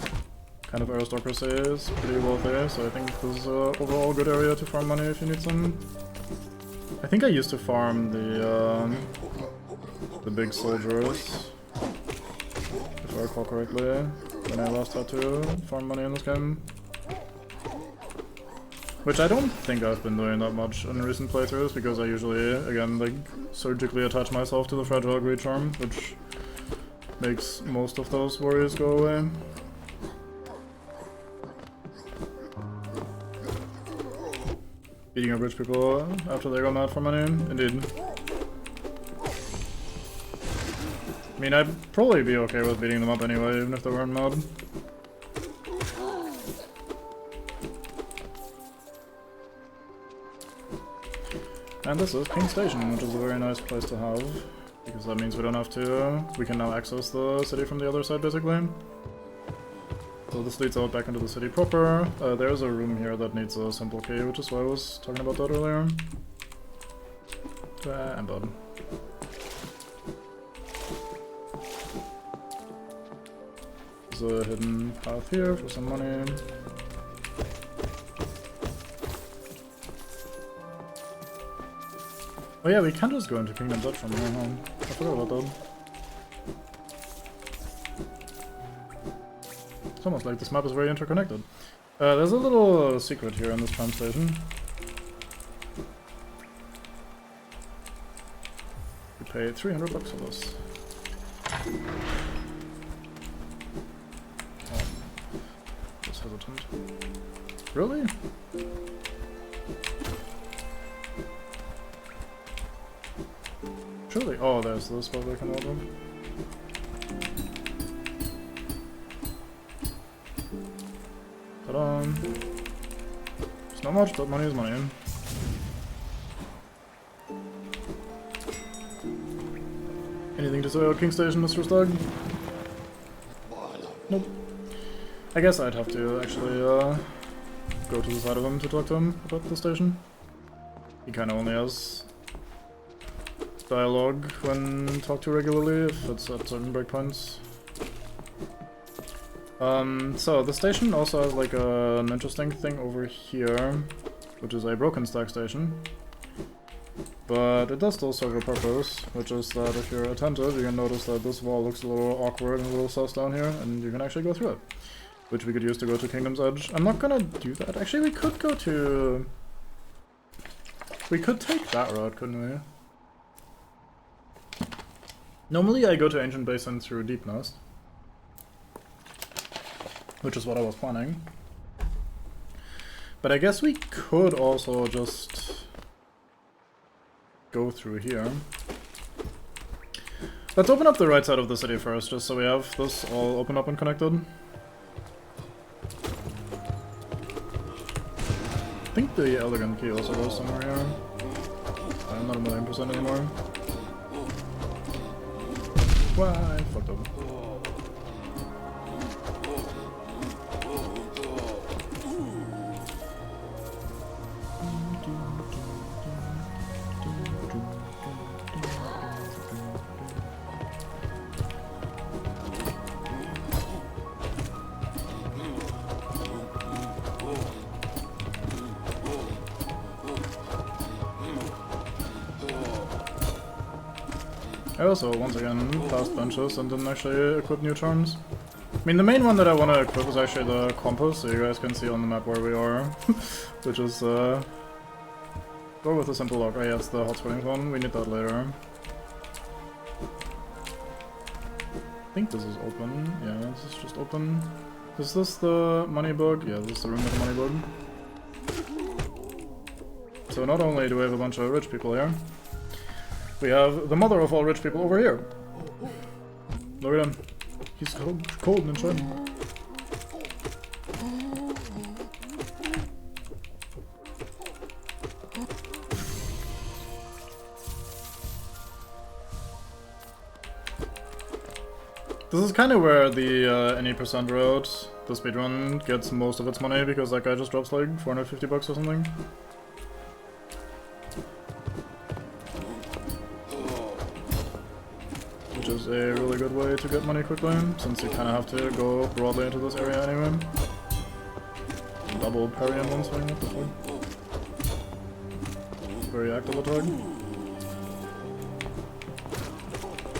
kind of aristocracy, is pretty wealthy, so I think this is an overall good area to farm money if you need some. I think I used to farm the big soldiers, if I recall correctly, when I last had to farm money in this game. Which I don't think I've been doing that much in recent playthroughs, because I usually, again, like, surgically attach myself to the Fragile Greed Charm, which makes most of those worries go away. Beating up rich people after they go mad for money, indeed. I mean, I'd probably be okay with beating them up anyway, even if they weren't mad. And this is King Station, which is a very nice place to have, because that means we don't have to... we can now access the city from the other side, basically. So this leads out back into the city proper. There's a room here that needs a simple key, which is why I was talking about that earlier. And done. There's a hidden path here for some money. Oh yeah, we can just go into Kingdom's Edge from here, huh? I forgot about that. It's almost like this map is very interconnected. There's a little secret here in this tram station. We pay 300 bucks for this. Oh, just hesitant. Really? Surely. Oh, there's the spot we can open. Ta-da! It's not much, but money is money. Anything to say about King Station, Mr. Stug? Nope. I guess I'd have to actually go to the side of him to talk to him about the station. He kinda only has dialogue when talked to regularly, if it's at certain breakpoints. So the station also has like an interesting thing over here, which is a broken stack station. But it does still serve a purpose, which is that if you're attentive, you can notice that this wall looks a little awkward and a little sus down here, and you can actually go through it. Which we could use to go to Kingdom's Edge. I'm not gonna do that. Actually, we could go to... we could take that route, couldn't we? Normally I go to Ancient Basin through Deep Nest, which is what I was planning. But I guess we could also just go through here. Let's open up the right side of the city first, just so we have this all open up and connected. I think the elegant key also goes somewhere here. I'm not 1,000,000% anymore. Why? I fucked up. I also, once again, passed benches and didn't actually equip new charms. I mean, the main one that I want to equip is actually the compass, so you guys can see on the map where we are. Which is, go with a simple lock. Oh yeah, it's the hot springs one, we need that later. I think this is open. Yeah, this is just open. Is this the money bug? Yeah, this is the room with the money bug. So not only do we have a bunch of rich people here, we have the mother of all rich people over here. Look at him. He's cold and shiny. This is kind of where the any percent road, the speedrun, gets most of its money, because that guy just drops like 450 bucks or something. Which is a really good way to get money quickly, since you kind of have to go broadly into this area anyway. Double parry in one swing, what the fuck? very active attack.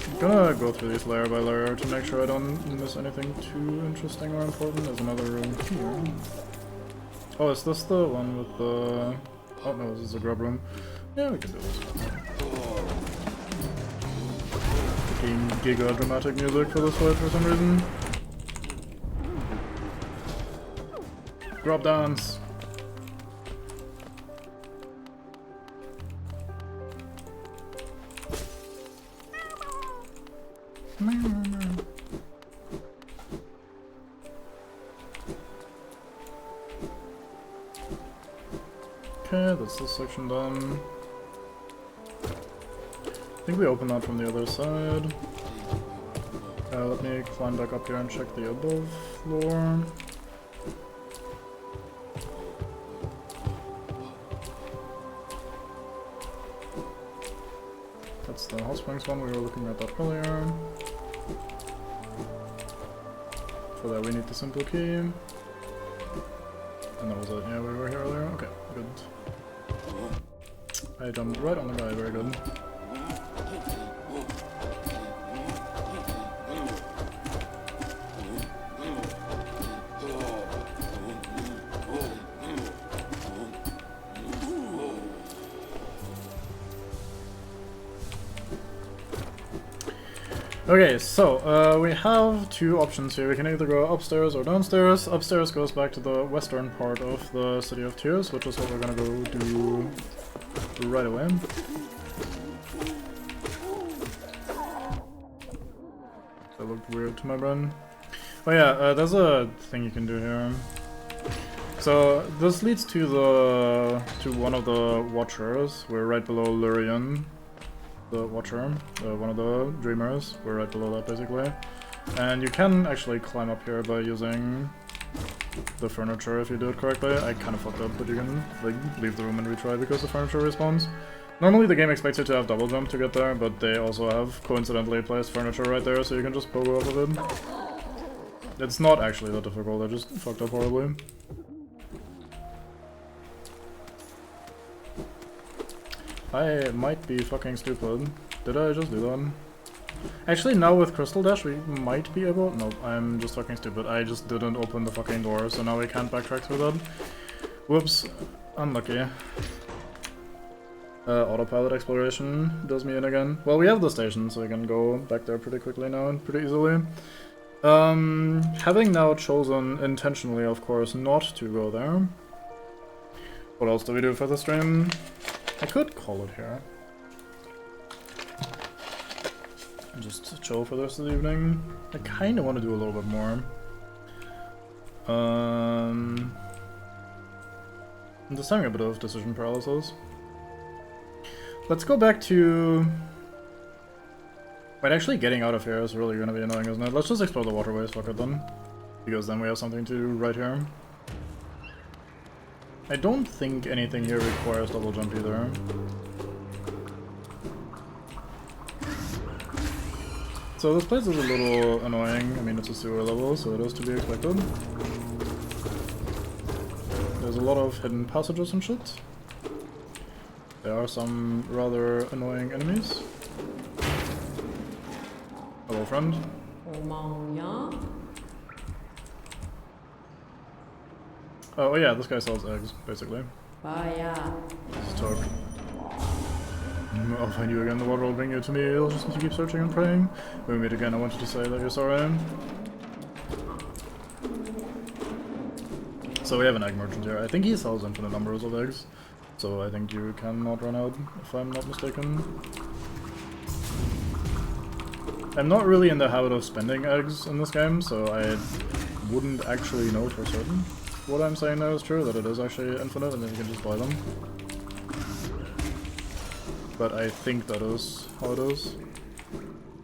I'm gonna go through these layer by layer to make sure I don't miss anything too interesting or important. There's another room here. Oh, is this the one with the... Oh no, this is a grub room. Yeah, we can do this. Fucking giga dramatic music for this fight for some reason. Grub dance! Okay, that's this section done. I think we open that from the other side. Let me climb back up here and check the above floor. That's the hot springs one, we were looking at that earlier. For that we need the simple key. And that was it, yeah, we were here earlier. Okay, good. I jumped right on the guy, very good. Okay, so we have two options here. We can either go upstairs or downstairs. Upstairs goes back to the western part of the City of Tears, which is what we're gonna go do right away. That looked weird to my brain. Oh yeah, there's a thing you can do here. So this leads to one of the Watchers. We're right below Lurian. The Watcher, one of the Dreamers. We're right below that basically. And you can actually climb up here by using the furniture if you do it correctly. I kind of fucked up, but you can like leave the room and retry because the furniture respawns. Normally the game expects you to have double jump to get there, but they also have coincidentally placed furniture right there, so you can just pogo off of it. It's not actually that difficult, I just fucked up horribly. I might be fucking stupid. Did I just do that? Actually, now with Crystal Dash we might be able... No, I'm just fucking stupid. I just didn't open the fucking door, so now we can't backtrack through that. Whoops. Unlucky. Autopilot exploration does me in again. Well, we have the station, so we can go back there pretty quickly now and pretty easily. Having now chosen intentionally, of course, not to go there. What else do we do for the stream? I could call it here. And just chill for the rest of the evening. I kinda want to do a little bit more. I'm just having a bit of decision paralysis. Let's go back to... Wait, actually getting out of here is really gonna be annoying, isn't it? Let's just explore the waterways, fuck it then. Because then we have something to do right here. I don't think anything here requires double jump either. So this place is a little annoying. I mean, it's a sewer level, so it is to be expected. There's a lot of hidden passages and shit. There are some rather annoying enemies. Hello, friend. Oh yeah, this guy sells eggs, basically. Let's talk. I'll find you again, the water will bring you to me, you'll just need to keep searching and praying. When we meet again, I want you to say that you're sorry. So we have an egg merchant here. I think he sells infinite numbers of eggs. So I think you cannot run out, if I'm not mistaken. I'm not really in the habit of spending eggs in this game, so I wouldn't actually know for certain. What I'm saying now is true, that it is actually infinite and then you can just buy them. But I think that is how it is.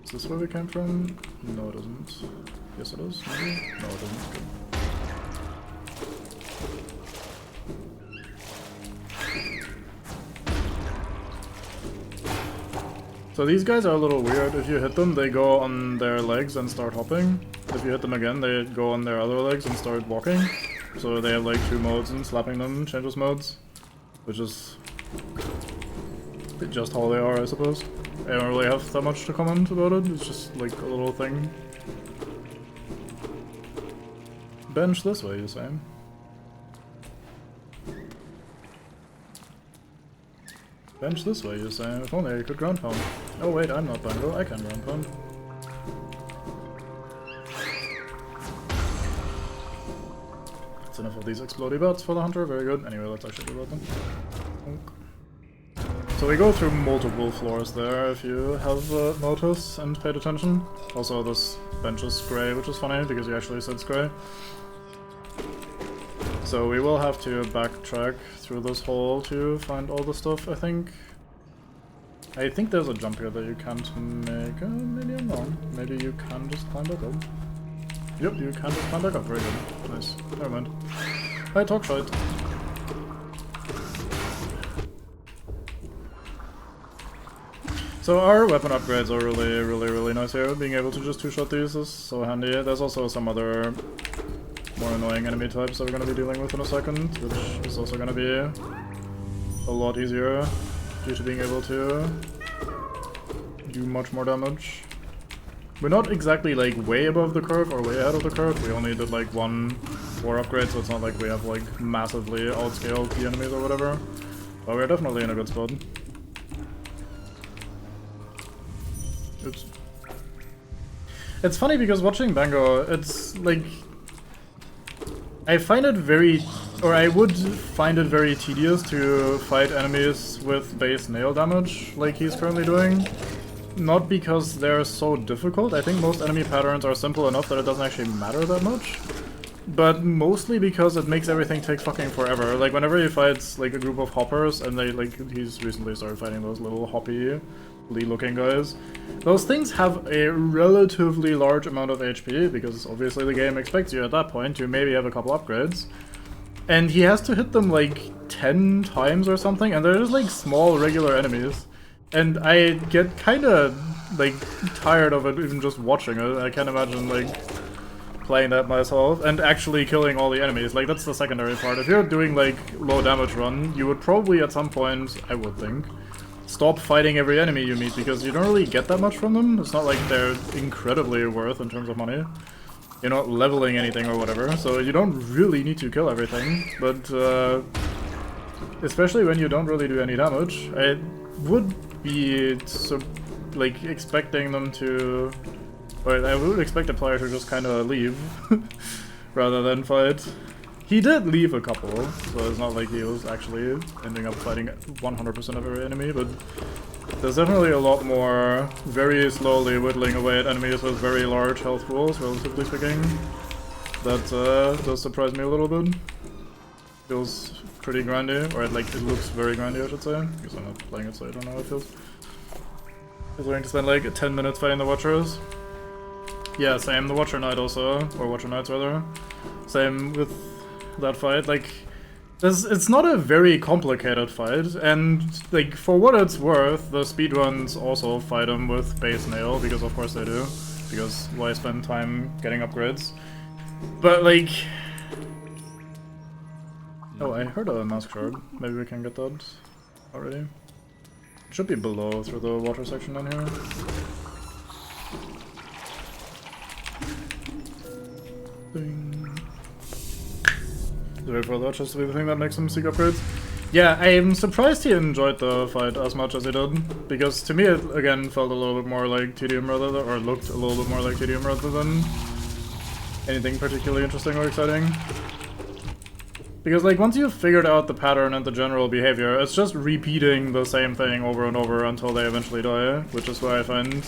Is this where we came from? No, it isn't. Yes, it is, maybe? No, it isn't. Good. So these guys are a little weird. If you hit them, they go on their legs and start hopping. If you hit them again, they go on their other legs and start walking. So they have like two modes, and slapping them changes modes, which is just how they are, I suppose. I don't really have that much to comment about it, it's just like a little thing. Bench this way, you say? Bench this way, you say? If only I could ground pound. Oh wait, I'm not Bango, I can ground pound. That's enough of these explodey bats for the hunter, very good. Anyway, let's actually do that then. So we go through multiple floors there, if you have noticed and paid attention. Also, this bench is grey, which is funny, because you actually said grey. So we will have to backtrack through this hole to find all the stuff, I think. I think there's a jump here that you can't make. Maybe I'm wrong. Maybe you can just climb back up. Yep, you can just climb back up. Very good. Nice. Never mind. I talk shite. So our weapon upgrades are really nice here. Being able to just two-shot these is so handy. There's also some other more annoying enemy types that we're going to be dealing with in a second, which is also going to be a lot easier due to being able to do much more damage. We're not exactly like way above the curve or way ahead of the curve. We only did like 1 war upgrade, so it's not like we have like massively outscaled the enemies or whatever. But we're definitely in a good spot. Oops. It's funny because watching Bango, it's like... I find it very... or I would find it very tedious to fight enemies with base nail damage like he's currently doing. Not because they're so difficult, I think most enemy patterns are simple enough that it doesn't actually matter that much. But mostly because it makes everything take fucking forever. Like whenever he fights like a group of hoppers, and they like he's recently started fighting those little hoppy looking guys. Those things have a relatively large amount of HP, because obviously the game expects you at that point to maybe have a couple upgrades. And he has to hit them like 10 times or something, and they're just like small regular enemies. And I get kinda like tired of it even just watching it. I can't imagine like playing that myself and actually killing all the enemies. Like that's the secondary part. If you're doing like low damage run, you would probably at some point, I would think, stop fighting every enemy you meet, because you don't really get that much from them. It's not like they're incredibly worth in terms of money. You're not leveling anything or whatever, so you don't really need to kill everything. But especially when you don't really do any damage, I would be like expecting them to... Or I would expect a player to just kind of leave rather than fight. He did leave a couple, so it's not like he was actually ending up fighting 100% of every enemy, but there's definitely a lot more very slowly whittling away at enemies with very large health pools, relatively speaking. That does surprise me a little bit. Feels pretty grindy, or like it looks very grindy, I should say, because I'm not playing it, so I don't know how it feels. I was going to spend like 10 minutes fighting the Watchers. Yeah, same, the Watcher Knight also, or Watcher Knights rather. Same with that fight, like, it's not a very complicated fight, and, like, for what it's worth, the speedruns also fight them with base nail, because of course they do, because why spend time getting upgrades? But, like... Oh, I heard a mask shard. Maybe we can get that already. It should be below, through the water section down here. Ding. Wait for that just to be the thing that makes him seek upgrades. Yeah, I'm surprised he enjoyed the fight as much as he did, because to me it again felt a little bit more like TDM rather than, or looked a little bit more like TDM rather than anything particularly interesting or exciting. Because like once you've figured out the pattern and the general behavior, it's just repeating the same thing over and over until they eventually die, which is why I find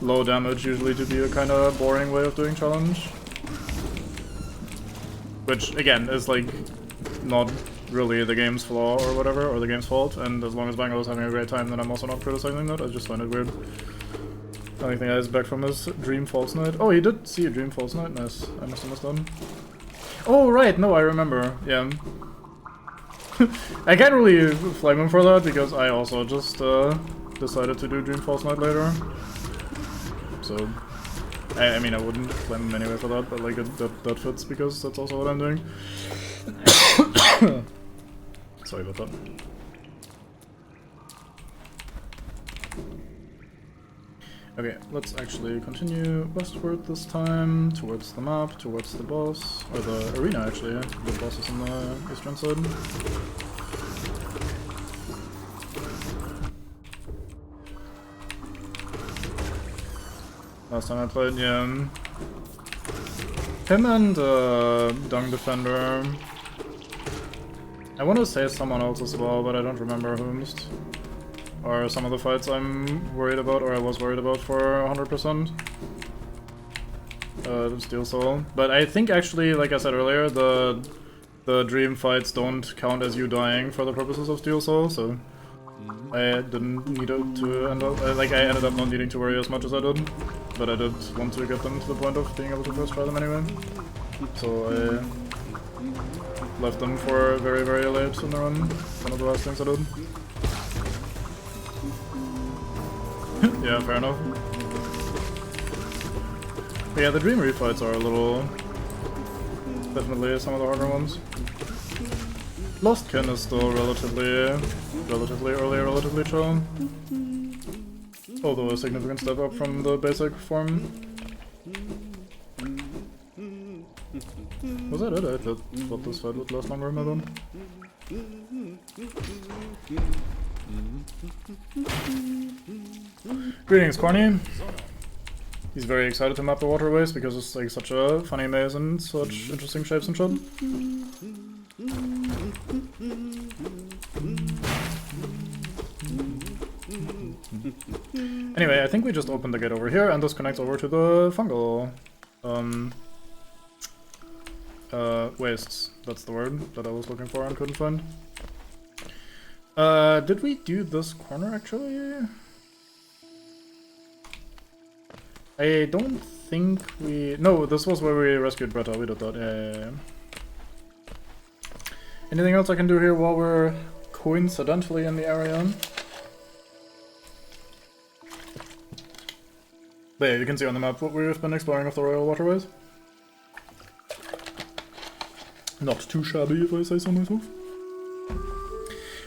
low damage usually to be a kind of boring way of doing challenge. Which, again, is, like, not really the game's flaw or whatever, or the game's fault, and as long as Bango is having a great time, then I'm also not criticizing that. I just find it weird. The only thing I was back from is Dream False Night. Oh, he did see a Dream False Night? Nice. I must have missed that. Oh, right, no, I remember. Yeah. I can't really flame him for that, because I also just decided to do Dream False Night later. So... I mean, I wouldn't blame him anyway for that, but like that fits because that's also what I'm doing. Sorry about that. Okay, let's actually continue westward this time, towards the map, towards the boss, or the arena actually. The boss is on the eastern side. Last time I played, yeah. Him and Dung Defender. I want to say someone else as well, but I don't remember whomst. Are some of the fights I'm worried about, or I was worried about for 100%. Steel Soul. But I think actually, like I said earlier, the dream fights don't count as you dying for the purposes of Steel Soul, so I didn't need to end up, like I ended up not needing to worry as much as I did, but I did want to get them to the point of being able to first try them anyway. So I left them for very, very late in the run. One of the last things I did. Yeah, fair enough. But yeah, the Dream refights are a little... definitely some of the harder ones. Lostkin is still relatively early, relatively chill. Although a significant step up from the basic form. Was that it? I thought this fight would last longer in my own. Greetings, Corny. He's very excited to map the waterways because it's like such a funny maze and such interesting shapes and shit. Anyway, I think we just opened the gate over here and this connects over to the fungal wastes. That's the word that I was looking for and couldn't find. Did we do this corner actually? I don't think we... No, this was where we rescued Bretta, we did that, yeah. Anything else I can do here while we're coincidentally in the area? But yeah, you can see on the map what we've been exploring of the Royal Waterways. Not too shabby if I say so myself.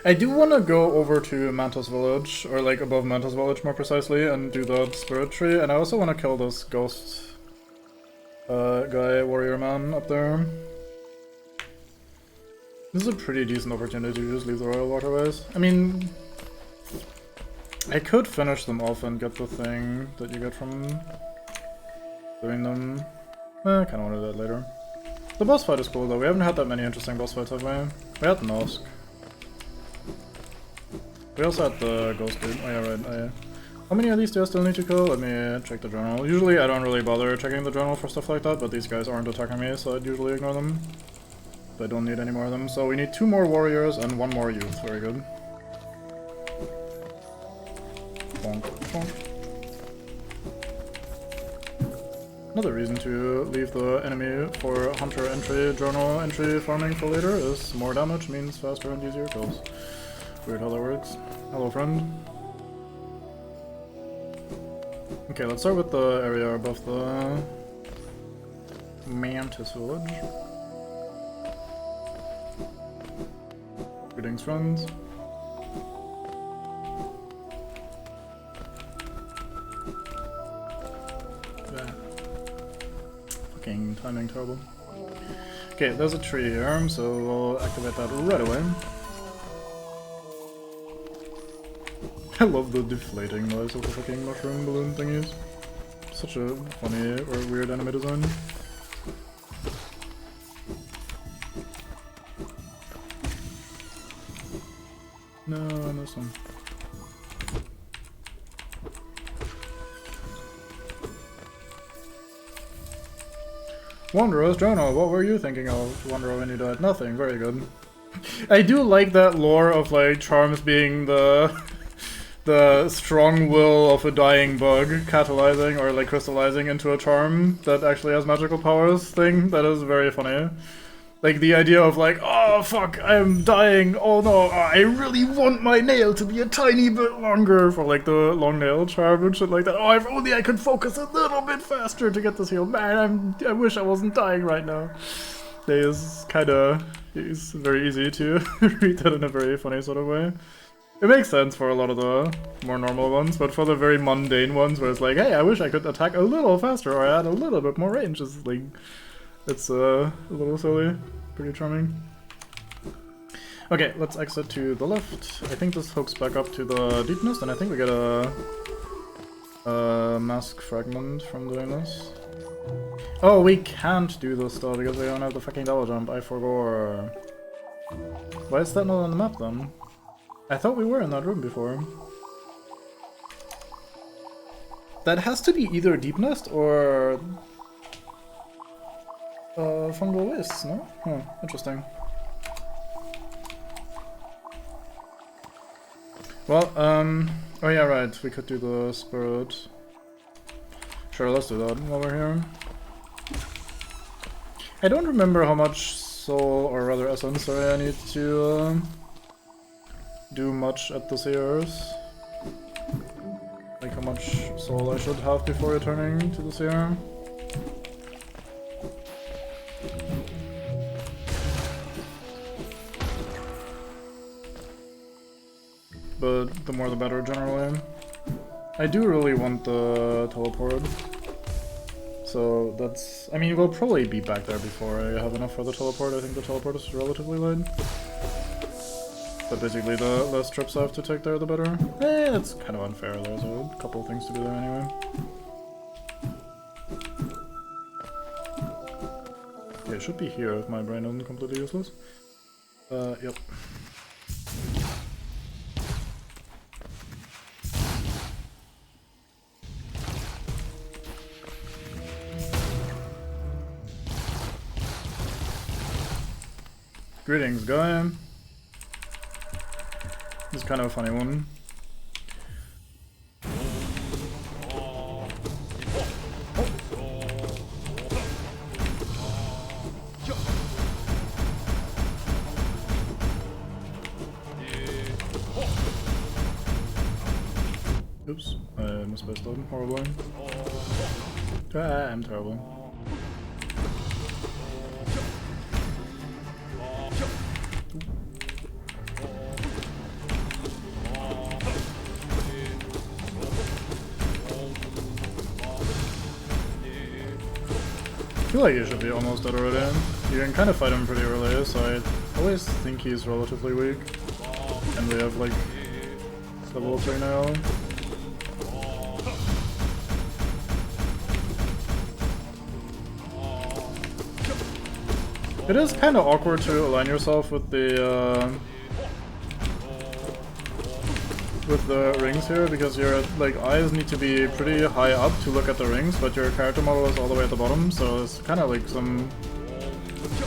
I do want to go over to Mantis Village, or like above Mantis Village more precisely, and do that spirit tree, and I also want to kill this ghost guy, warrior man up there. This is a pretty decent opportunity to just leave the Royal Waterways. I mean, I could finish them off and get the thing that you get from doing them. I kinda want to do that later. The boss fight is cool though, we haven't had that many interesting boss fights, have we? We had Nosk. We also had the ghost dude. Oh yeah, right. How many of these do I still need to kill? Let me check the journal. Usually I don't really bother checking the journal for stuff like that, but these guys aren't attacking me, so I'd usually ignore them. But I don't need any more of them. So we need 2 more warriors and 1 more youth. Very good. Bonk, bonk. Another reason to leave the enemy for hunter entry, journal entry farming for later is more damage means faster and easier kills. Weird how that works. Hello, friend. Okay, let's start with the area above the Mantis Village. Greetings, friends. Yeah. Fucking timing terrible. Okay, there's a tree here, so we'll activate that right away. I love the deflating noise of the fucking mushroom balloon thingies. Such a funny or weird enemy design. No, I missed one. Wanderer's Journal, what were you thinking of, Wanderer, when you died? Nothing, very good. I do like that lore of like charms being the strong will of a dying bug catalyzing or like crystallizing into a charm that actually has magical powers thing. That is very funny. Like the idea of like, oh fuck, I'm dying, oh no, I really want my nail to be a tiny bit longer for like the long nail charm and shit like that. Oh, if only I could focus a little bit faster to get this healed. Man, I wish I wasn't dying right now. It's very easy to read that in a very funny sort of way. It makes sense for a lot of the more normal ones, but for the very mundane ones where it's like, hey, I wish I could attack a little faster or add a little bit more range, it's like, it's a little silly. Pretty charming. Okay, let's exit to the left. I think this hooks back up to the deepness, and I think we get a mask fragment from doing this. Oh, we can't do this though because we don't have the fucking double jump. I forgot. Why is that not on the map then? I thought we were in that room before. That has to be either Deep Nest or Fungal Wastes, no? Huh, interesting. Well, oh yeah, right, we could do the spirit. Sure, let's do that while we're here. I don't remember how much soul, or rather essence, sorry, I need to do much at the Seers. Like how much soul I should have before returning to the Seer. But the more the better generally. I do really want the teleport. So that's... I mean, we'll probably be back there before I have enough for the teleport. I think the teleport is relatively late. But basically the less trips I have to take there, the better. Eh, that's kind of unfair. There's a couple of things to do there anyway. Okay, it should be here if my brain isn't completely useless. Yep. Greetings, guy. This is kind of a funny one. Oops, I misspaced them horribly. Ah, I'm terrible. I feel like you should be almost dead already. You can kind of fight him pretty early, so I always think he's relatively weak. And we have like level 3 now. It is kind of awkward to align yourself with the rings here, because your like eyes need to be pretty high up to look at the rings, but your character model is all the way at the bottom, so it's kind of like some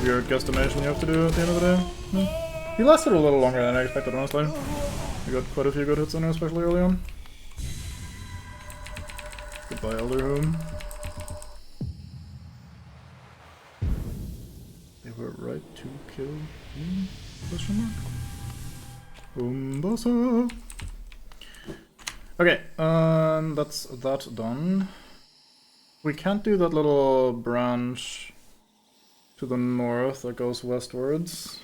weird guesstimation you have to do at the end of the day. He lasted a little longer than I expected, honestly. We got quite a few good hits in there, especially early on. Goodbye, Elderhome. They were right to kill me? Question mark? Umbasa. Okay, that's that done. We can't do that little branch to the north that goes westwards.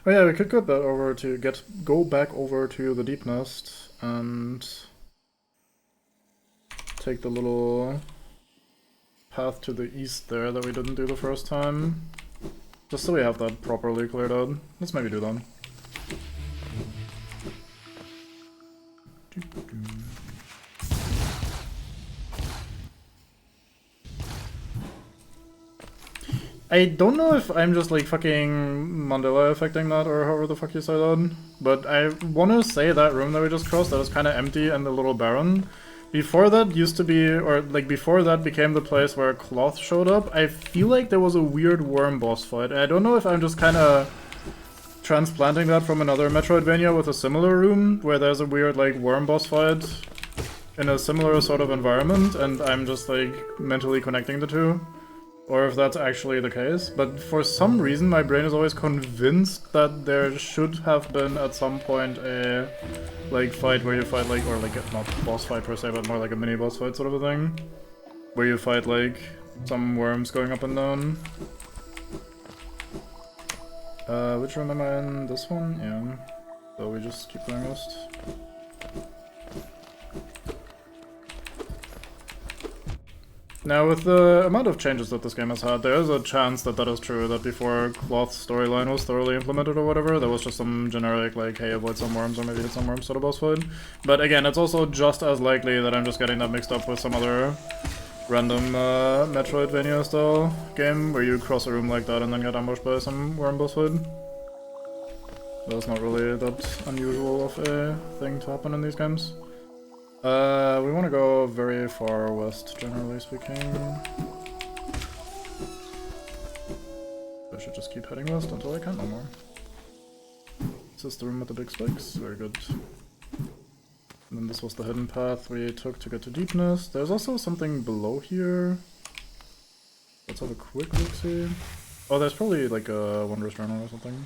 Oh yeah, we could go that over to go back over to the Deep Nest and take the little path to the east there that we didn't do the first time. Just so we have that properly cleared out. Let's maybe do that. I don't know if I'm just like fucking Mandela affecting that or however the fuck you say that, but I want to say that room that we just crossed that was kind of empty and a little barren. Before that used to be, or like before that became the place where Cloth showed up, I feel like there was a weird worm boss fight. I don't know if I'm just kind of transplanting that from another Metroidvania with a similar room, where there's a weird like worm boss fight in a similar sort of environment, and I'm just like mentally connecting the two. Or if that's actually the case, but for some reason my brain is always convinced that there should have been at some point a like fight where you fight like, or like not boss fight per se, but more like a mini boss fight sort of a thing, where you fight like some worms going up and down. Which room am I in? This one? Yeah. So we just keep playing West. Now, with the amount of changes that this game has had, there is a chance that that is true, that before Cloth's storyline was thoroughly implemented or whatever, there was just some generic, like, hey, avoid some worms or maybe hit some worms sort of boss fight. But again, it's also just as likely that I'm just getting that mixed up with some other random Metroidvania style game where you cross a room like that and then get ambushed by some worm boss fight. That's not really that unusual of a thing to happen in these games. We want to go very far west, generally speaking. I should just keep heading west until I can't no more. Is this the room with the big spikes? Very good. And then this was the hidden path we took to get to Deepness. There's also something below here. Let's have a quick look-see. Oh, there's probably like a Wondrous Journal or something.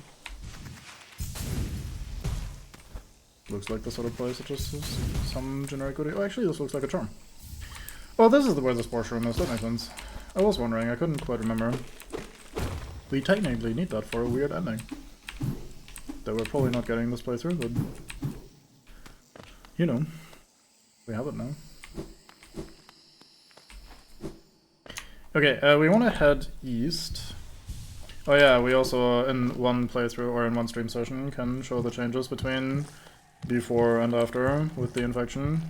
Looks like the sort of place that just is some generic goodie. Oh, actually, this looks like a charm. Oh, this is where the Spore room is. That makes sense. I was wondering. I couldn't quite remember. We technically need that for a weird ending. That we're probably not getting this playthrough, but... you know. We have it now. Okay, we want to head east. Oh yeah, we also, in one playthrough or in one stream session, can show the changes between before and after with the infection.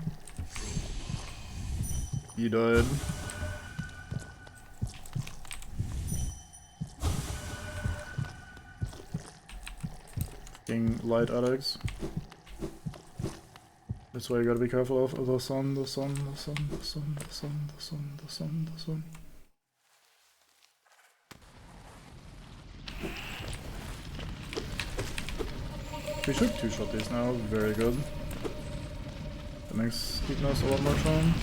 He died. Fucking light addicts. That's why you gotta be careful of the sun, the sun, the sun, the sun, the sun, the sun, the sun, the sun. We should two-shot these now, very good. That makes Deepness a lot more fun.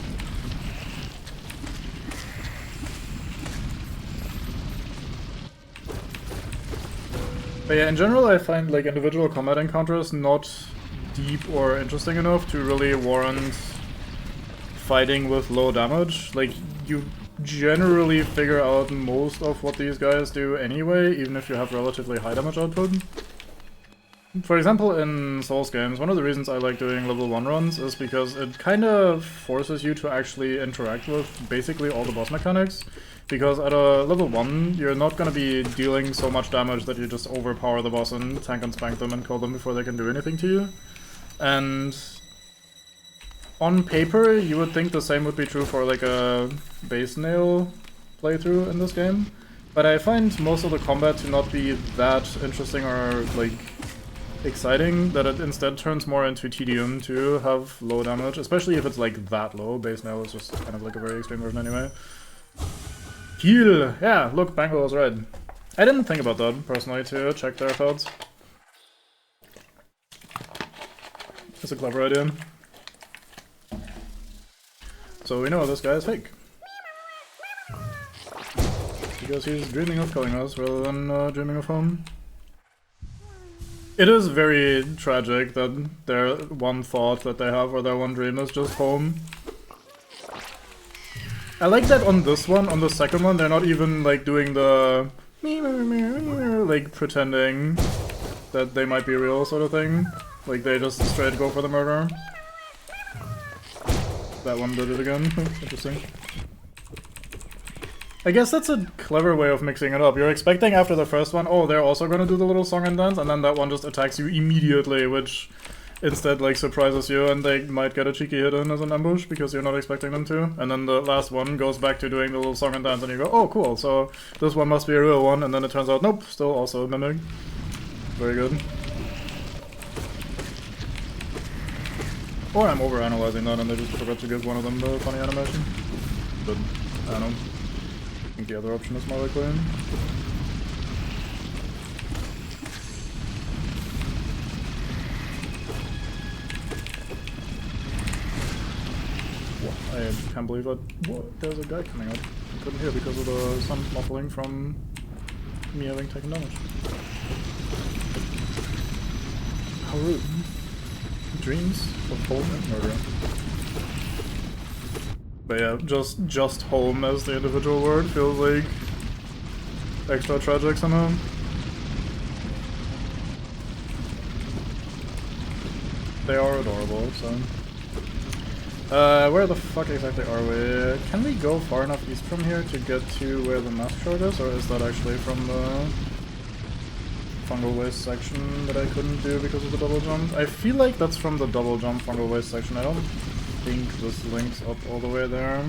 But yeah, in general I find like individual combat encounters not deep or interesting enough to really warrant fighting with low damage. Like, you generally figure out most of what these guys do anyway, even if you have relatively high damage output. For example, in Souls games, one of the reasons I like doing level 1 runs is because it kind of forces you to actually interact with basically all the boss mechanics. Because at a level 1, you're not going to be dealing so much damage that you just overpower the boss and tank and spank them and kill them before they can do anything to you. And on paper, you would think the same would be true for like a base nail playthrough in this game. But I find most of the combat to not be that interesting or like exciting, that it instead turns more into tedium to have low damage, especially if it's like that low. Base nail is just kind of like a very extreme version anyway. Heal! Yeah, look, Bango was right. I didn't think about that, personally, to check their thoughts. It's a clever idea. So we know this guy is fake. Because he's dreaming of killing us rather than dreaming of home. It is very tragic that their one thought that they have or their one dream is just home. I like that on this one, on the second one, they're not even like doing the like pretending that they might be real sort of thing. Like they just straight go for the murder. That one did it again. Interesting. I guess that's a clever way of mixing it up. You're expecting after the first one, oh, they're also gonna do the little song and dance, and then that one just attacks you immediately, which instead like surprises you, and they might get a cheeky hit in as an ambush because you're not expecting them to. And then the last one goes back to doing the little song and dance, and you go, oh, cool, so this one must be a real one, and then it turns out, nope, still also a mimic. Very good. Or I'm overanalyzing that, and they just forgot to give one of them the funny animation. But, I don't know. I think the other option is more likely. I can't believe that. What? There's a guy coming up. I couldn't hear because of the sound muffling from me having taken damage. How rude. Dreams of home and murder. But yeah, just home as the individual word feels like extra tragic somehow. They are adorable, so... where the fuck exactly are we? Can we go far enough east from here to get to where the mask shard is, or is that actually from the fungal waste section that I couldn't do because of the double jump? I feel like that's from the double jump fungal waste section. I don't think this links up all the way there.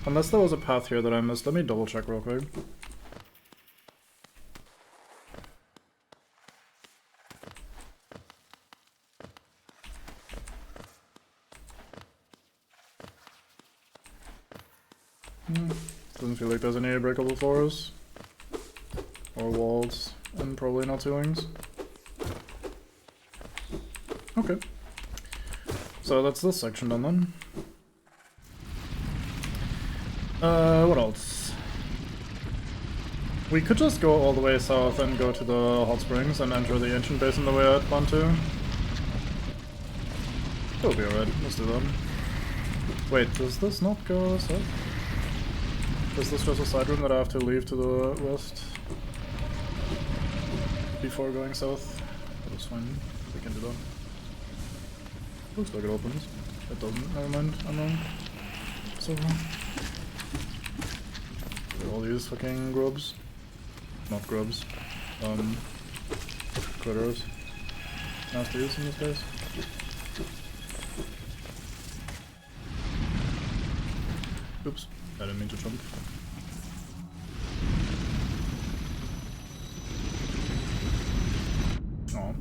Unless there was a path here that I missed. Let me double check real quick. Doesn't feel like there's any breakable floors. Or walls. And probably not ceilings. Okay. So that's this section done then. What else? We could just go all the way south and go to the hot springs and enter the ancient basin the way I'd want to. It'll be alright, let's do that. Wait, does this not go south? Is this just a side room that I have to leave to the west? Before going south? That's fine, we can do that. Looks like it opens. It doesn't, never mind, I'm wrong. So all these fucking grubs. Not grubs. Critters. Nasties in this case. Oops, I didn't mean to jump. Aw.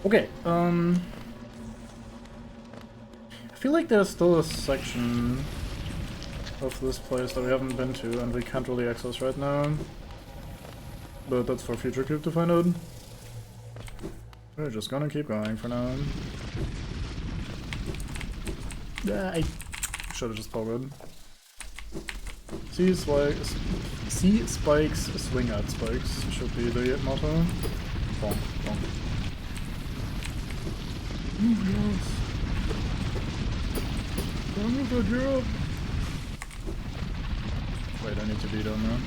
Okay, I feel like there's still a section of this place that we haven't been to and we can't really access right now. But that's for future Cube to find out. We're just gonna keep going for now. Yeah, I should've just powered. See spikes, swing at spikes should be the motto. Bonk, bonk. Oh yes. Come with the drop. Wait, I need to be down there.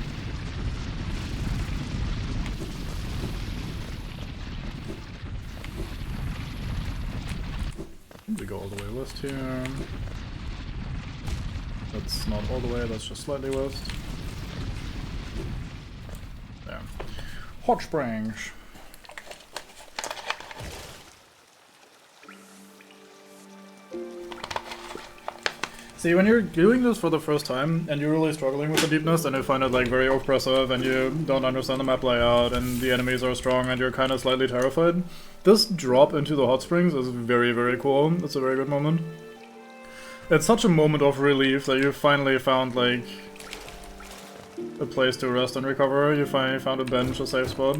We go all the way west here. That's not all the way, that's just slightly west. There. Hot Springs. See, when you're doing this for the first time, and you're really struggling with the deepness, and you find it like very oppressive, and you don't understand the map layout, and the enemies are strong, and you're kind of slightly terrified, this drop into the hot springs is very, very cool. It's a very good moment. It's such a moment of relief that you finally found, like, a place to rest and recover. You finally found a bench, a safe spot.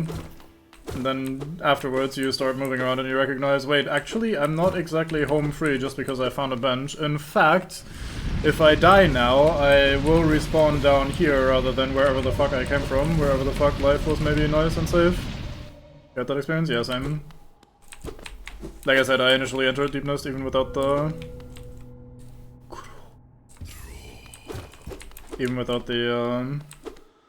And then afterwards you start moving around and you recognize, wait, actually I'm not exactly home free just because I found a bench. In fact, if I die now, I will respawn down here rather than wherever the fuck I came from, wherever the fuck life was maybe nice and safe. Got that experience? Yes, I'm... Like I said, I initially entered Deepness even without the... Even without the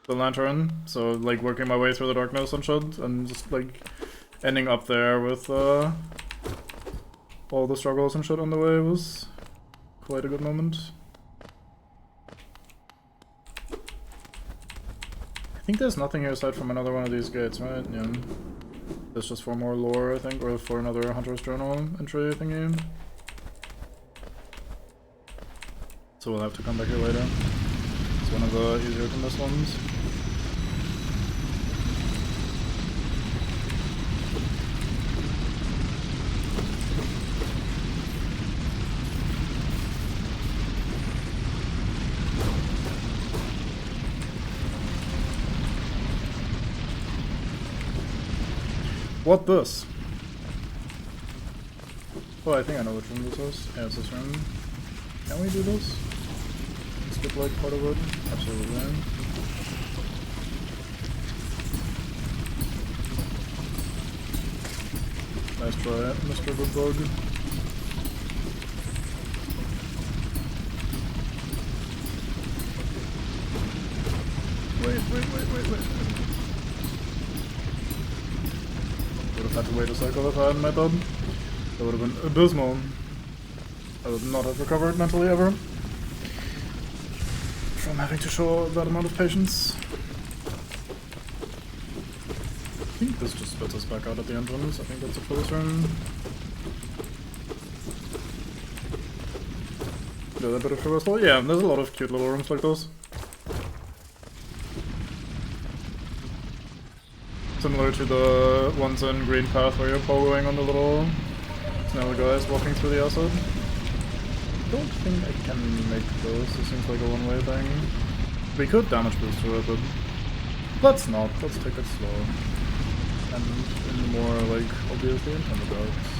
lantern, so like working my way through the darkness and shit, and just like ending up there with all the struggles and shit on the way was quite a good moment. I think there's nothing here aside from another one of these gates, right? Yeah. That's just for more lore, I think, or for another Hunter's Journal entry thingy. So we'll have to come back here later. It's one of the easier to miss ones. What this? Oh, I think I know which room this is. Yeah, it's this room. Can we do this? Skip like part of it? Absolutely. Nice try, Mr. Good Bug. Would have had to wait a cycle if I hadn't made that. That would have been abysmal. I would not have recovered mentally ever from having to show that amount of patience. I think this just spits us back out at the entrance. I think that's it for this room. Did a bit of traversal? Yeah, there's a lot of cute little rooms like this. Similar to the ones in Green Path where you're pogoing on the little snowy guys walking through the acid. Don't think I can make those. It seems like a one-way thing. We could damage boost to it, but let's not. Let's take it slow. And in the more, like, obviously intended routes.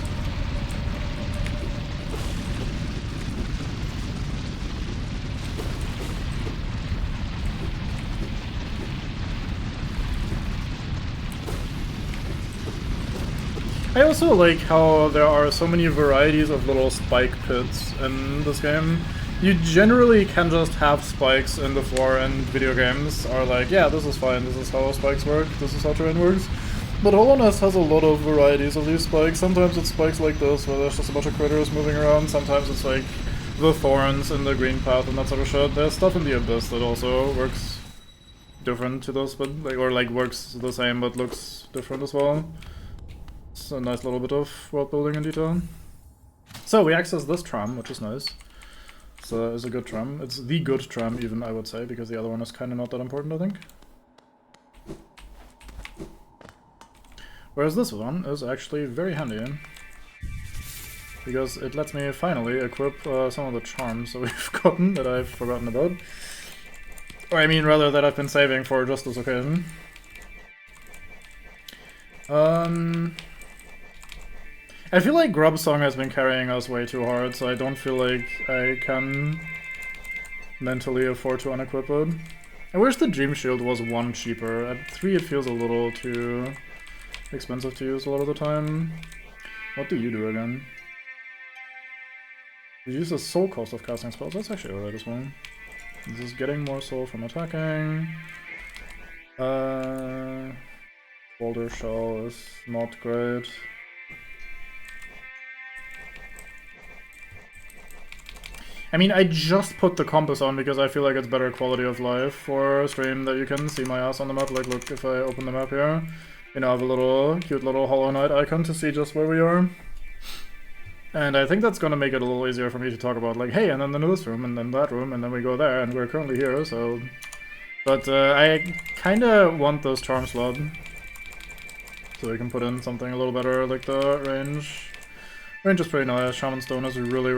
I also like how there are so many varieties of little spike pits in this game. You generally can just have spikes in the floor, and video games are like, yeah, this is fine, this is how spikes work, this is how terrain works. But Hollow Knight has a lot of varieties of these spikes. Sometimes it's spikes like this, where there's just a bunch of critters moving around. Sometimes it's like the thorns in the Green Path and that sort of shit. There's stuff in the Abyss that also works different to those, but like, or like works the same but looks different as well. It's a nice little bit of world building and detail. So we access this tram, which is nice. So it's a good tram. It's the good tram even, I would say, because the other one is kind of not that important, I think. Whereas this one is actually very handy, because it lets me finally equip some of the charms that we've gotten that I've forgotten about. Or I mean, rather, that I've been saving for just this occasion. I feel like Grub Song has been carrying us way too hard, so I don't feel like I can mentally afford to unequip it. I wish the Dream Shield was 1 cheaper. At 3 it feels a little too expensive to use a lot of the time. What do you do again? You use the soul cost of casting spells. That's actually alright as well. This is getting more soul from attacking. Boulder Shell is not great. I mean, I just put the compass on because I feel like it's better quality of life for stream that you can see my ass on the map. Like, look, if I open the map here, you know, I have a little cute little Hollow Knight icon to see just where we are. And I think that's gonna make it a little easier for me to talk about, like, hey, and then this room, and then that room, and then we go there, and we're currently here, so... But I kinda want this charm slot, so we can put in something a little better, like the range. Range is pretty nice. Shaman Stone is really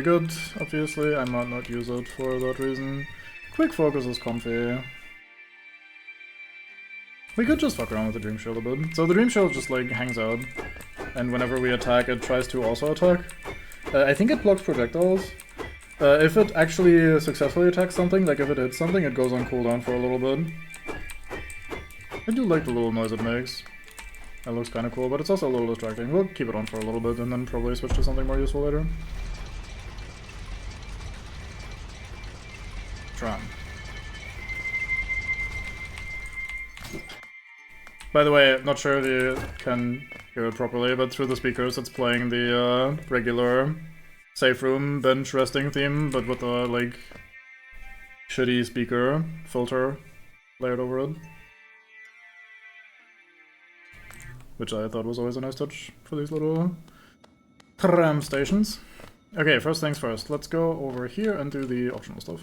good, obviously. I might not use it for that reason. Quick Focus is comfy. We could just fuck around with the Dream Shield a bit. So the Dream Shield just like hangs out, and whenever we attack it tries to also attack. I think it blocks projectiles. If it actually successfully attacks something, like if it hits something, it goes on cooldown for a little bit. I do like the little noise it makes. That looks kind of cool, but it's also a little distracting. We'll keep it on for a little bit and then probably switch to something more useful later. Tram. By the way, not sure if you can hear it properly, but through the speakers it's playing the regular safe room bench resting theme, but with a like shitty speaker filter layered over it. Which I thought was always a nice touch for these little tram stations. Okay, first things first, let's go over here and do the optional stuff.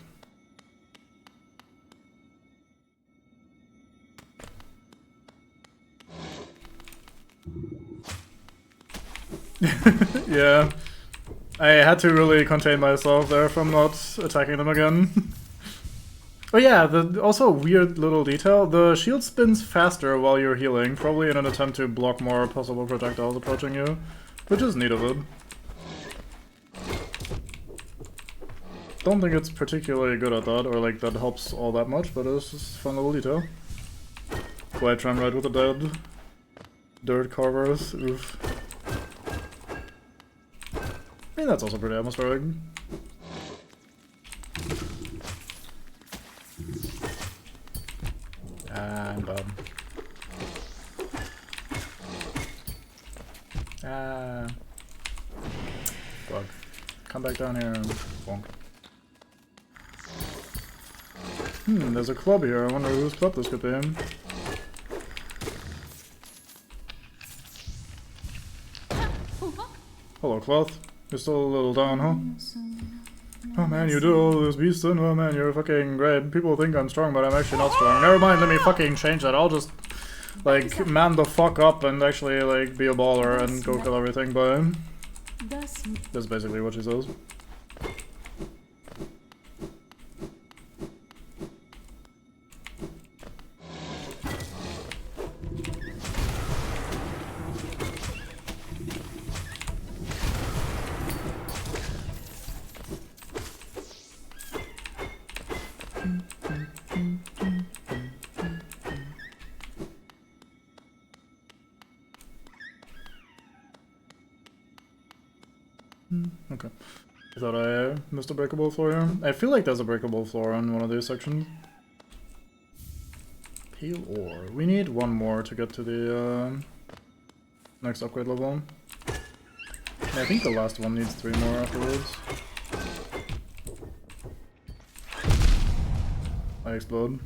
Yeah, I had to really contain myself there from not attacking them again. Oh yeah, also a weird little detail, the shield spins faster while you're healing, probably in an attempt to block more possible projectiles approaching you, which is neat of it. Don't think it's particularly good at that, or like that helps all that much, but it's just a fun little detail. White tram ride with the dead dirt carvers, oof. I mean, that's also pretty atmospheric. I'm bad. Ah. Fuck. Come back down here. Bonk. There's a club here. I wonder whose club this could be. Hello, Cloth. You're still a little down, huh? Oh man, you do all this beastin'? Oh man, you're fucking great. People think I'm strong, but I'm actually not strong. Never mind, let me fucking change that. I'll just, like, man the fuck up and actually, like, be a baller and go kill everything, but... That's basically what she says. Okay. I thought I missed a breakable floor here. I feel like there's a breakable floor on one of these sections. Pale ore. We need one more to get to the next upgrade level. I think the last one needs 3 more afterwards. I explode.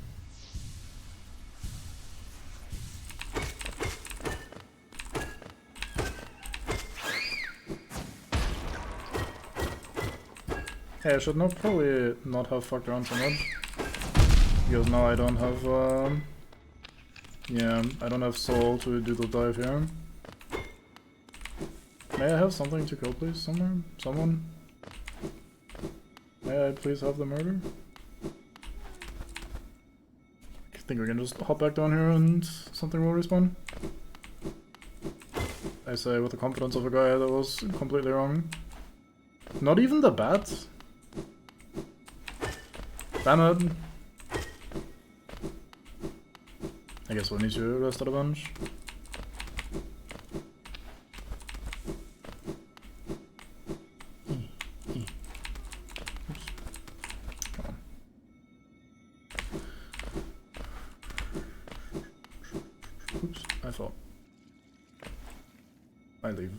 Hey, I should probably not have fucked around so much. Because now I don't have, yeah, I don't have soul to do the dive here. May I have something to kill, please, somewhere? Someone? May I please have the murder? I think we can just hop back down here and something will respawn. I say with the confidence of a guy that was completely wrong. Not even the bat? Damn it. I guess we'll need to rest at a bunch. Oops. Come on. Oops, I thought. I leave.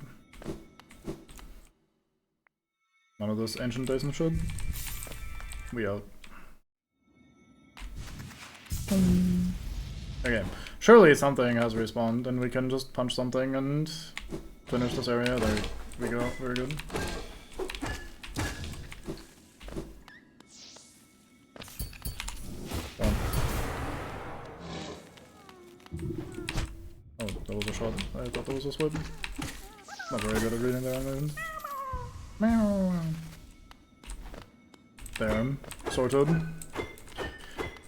None of this ancient basement shit. We out. Okay, surely something has respawned and we can just punch something and finish this area. There we go, very good. Done. Oh, that was a shot. I thought that was a swipe. Not very good at reading their animations. Meow. There, sorted.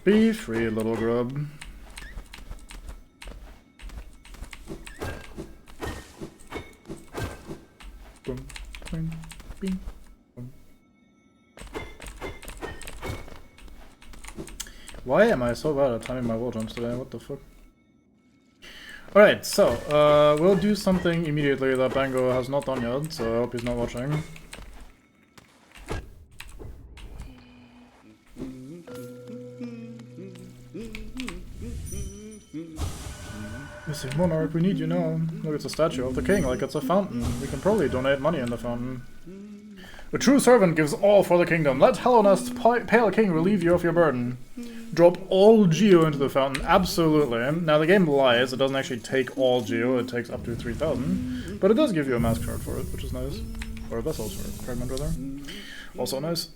Be free, little grub. Boom, boom, bing, boom. Why am I so bad at timing my wall jumps today? What the fuck? Alright, so, we'll do something immediately that Bango has not done yet, so I hope he's not watching. Missing Monarch, we need you now. Look, it's a statue of the king, like it's a fountain. We can probably donate money in the fountain. A true servant gives all for the kingdom. Let Hallownest, Pale King, relieve you of your burden. Drop all geo into the fountain. Absolutely. Now the game lies, it doesn't actually take all geo, it takes up to 3,000. But it does give you a mask shard for it, which is nice. Or a vessel shard, fragment rather. Also nice.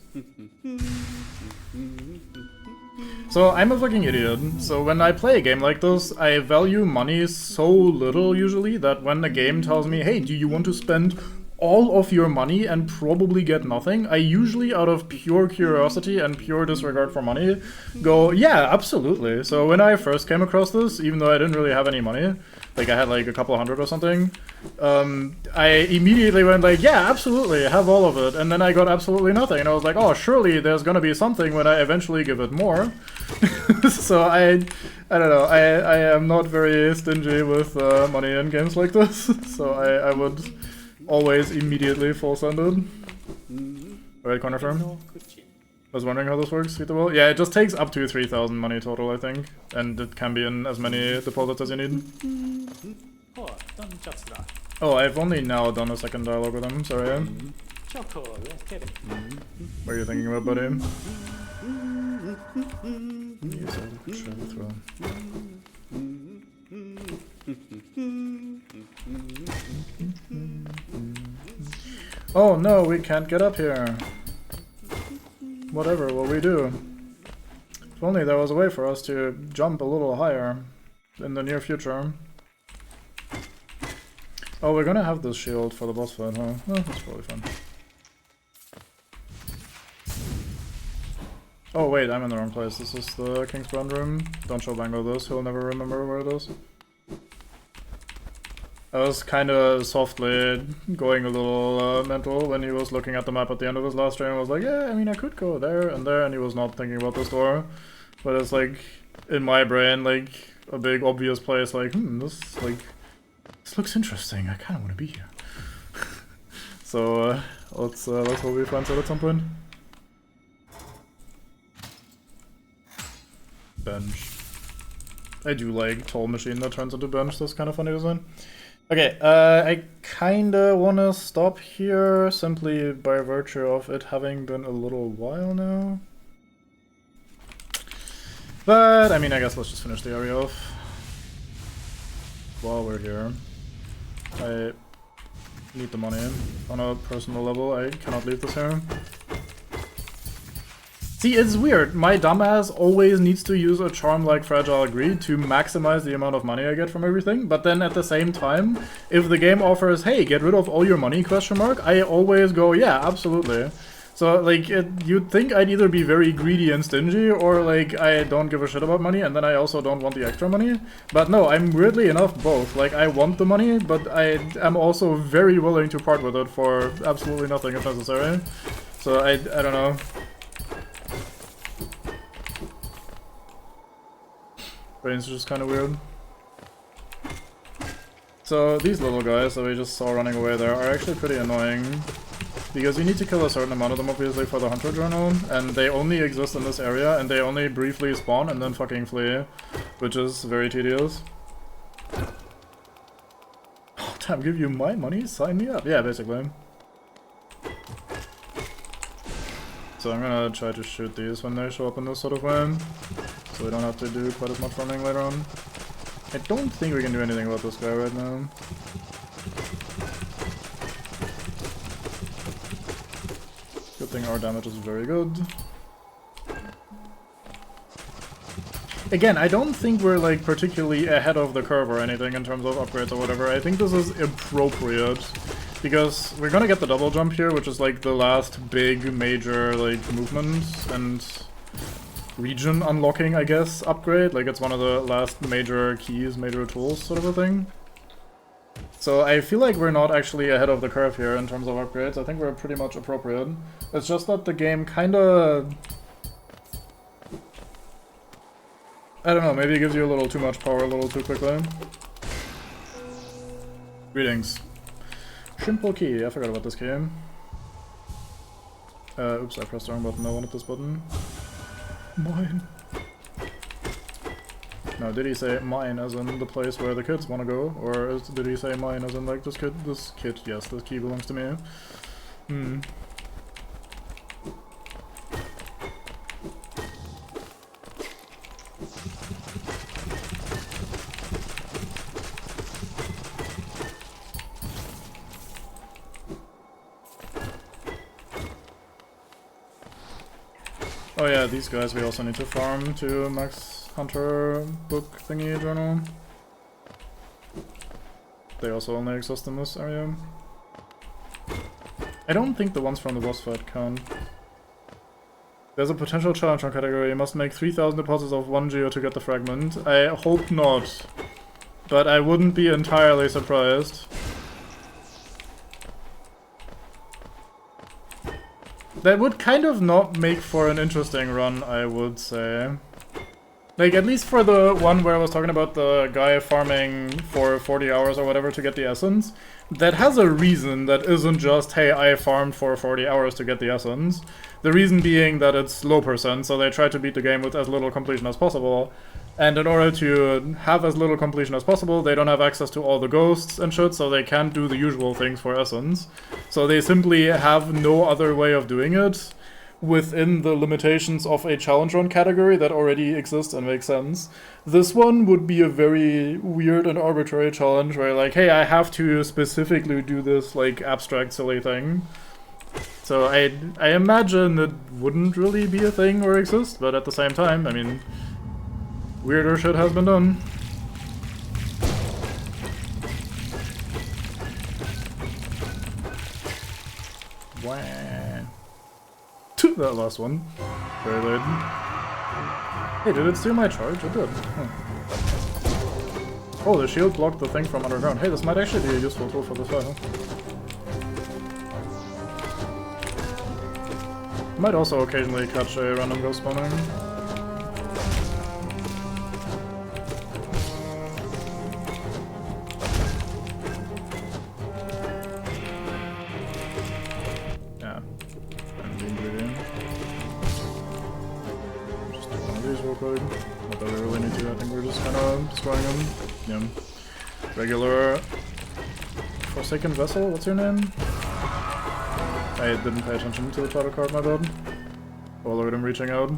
So I'm a fucking idiot. So when I play a game like this, I value money so little usually that when the game tells me, hey, do you want to spend all of your money and probably get nothing, I usually, out of pure curiosity and pure disregard for money, go, yeah, absolutely. So when I first came across this, even though I didn't really have any money, like I had like a couple hundred or something, I immediately went like, yeah, absolutely, have all of it. And then I got absolutely nothing. And I was like, oh, surely there's gonna be something when I eventually give it more. So I don't know, I am not very stingy with money in games like this. So I would always immediately full send it. Alright, corner firm. I was wondering how this works, Suitable. Yeah, it just takes up to 3,000 money total, I think. And it can be in as many deposits as you need. Oh, I've only now done a second dialogue with him, sorry. What are you thinking about, buddy? Oh no, we can't get up here. Whatever will we do? If only there was a way for us to jump a little higher in the near future. Oh, we're gonna have this shield for the boss fight, huh? Oh, that's probably fun. Oh wait, I'm in the wrong place. This is the King's Brand room. Don't show Bango this, he'll never remember where it is. I was kinda softly going a little mental when he was looking at the map at the end of his last stream. I was like, yeah, I mean, I could go there, and he was not thinking about this door. But it's like, in my brain, like, a big obvious place, like, this looks interesting, I kinda wanna be here. So, let's hope we find it at some point. Bench. I do like tall machine that turns into bench, that's kind of funny design. Okay, I kinda wanna stop here simply by virtue of it having been a little while now. But, I mean, I guess let's just finish the area off while we're here. I need the money on a personal level, I cannot leave this here. See, it's weird. My dumbass always needs to use a charm like Fragile Greed to maximize the amount of money I get from everything, but then at the same time, if the game offers, hey, get rid of all your money, question mark, I always go, yeah, absolutely. So, like, you'd think I'd either be very greedy and stingy, or, like, I don't give a shit about money, and then I also don't want the extra money. But no, I'm weirdly enough both. Like, I want the money, but I am also very willing to part with it for absolutely nothing if necessary. So, I don't know. Brain's just kind of weird. So these little guys that we just saw running away there are actually pretty annoying. Because you need to kill a certain amount of them obviously for the Hunter Journal, and they only exist in this area, and they only briefly spawn and then fucking flee, which is very tedious. Oh damn, give you my money? Sign me up. Yeah, basically. So I'm gonna try to shoot these when they show up in this sort of way. So we don't have to do quite as much running later on. I don't think we can do anything about this guy right now. Good thing our damage is very good. Again, I don't think we're like particularly ahead of the curve or anything in terms of upgrades or whatever. I think this is appropriate. Because we're gonna get the double jump here, which is like the last big major like movement and region unlocking, I guess, upgrade. Like it's one of the last major keys, major tools sort of a thing. So I feel like we're not actually ahead of the curve here in terms of upgrades. I think we're pretty much appropriate. It's just that the game kinda... I don't know, maybe it gives you a little too much power a little too quickly. Greetings. Simple key, I forgot about this key. Oops, I pressed the wrong button, I wanted this button. Mine. No, did he say mine as in the place where the kids want to go? Or did he say mine as in like this kid? This kid, yes, this key belongs to me. Oh yeah, these guys we also need to farm to max Hunter book thingy journal. They also only exist in this area. I don't think the ones from the boss fight count. There's a potential challenge on category. You must make 3,000 deposits of 1 geo to get the fragment. I hope not, but I wouldn't be entirely surprised. That would kind of not make for an interesting run, I would say. Like, at least for the one where I was talking about the guy farming for 40 hours or whatever to get the essence. that has a reason that isn't just, hey, I farmed for 40 hours to get the essence. The reason being that it's low percent, so they try to beat the game with as little completion as possible. And in order to have as little completion as possible, they don't have access to all the ghosts and shit, so they can't do the usual things for essence. So they simply have no other way of doing it within the limitations of a challenge run category that already exists and makes sense. This one would be a very weird and arbitrary challenge where, like, hey, I have to specifically do this, like, abstract, silly thing. So I imagine it wouldn't really be a thing or exist, but at the same time, I mean, weirder shit has been done. Wah. That last one. Very late. Hey, did it steal my charge? It did. Huh. Oh, the shield blocked the thing from underground. Hey, this might actually be a useful tool for this fight, huh? Might also occasionally catch a random ghost spawning. Yeah. I'm being greedy. Just do one of these real quick. Not that we really need to, I think we're just kinda destroying them. Yeah. Regular Forsaken Vessel, what's your name? I didn't pay attention to the title card, my bad. Oh, look at him reaching out.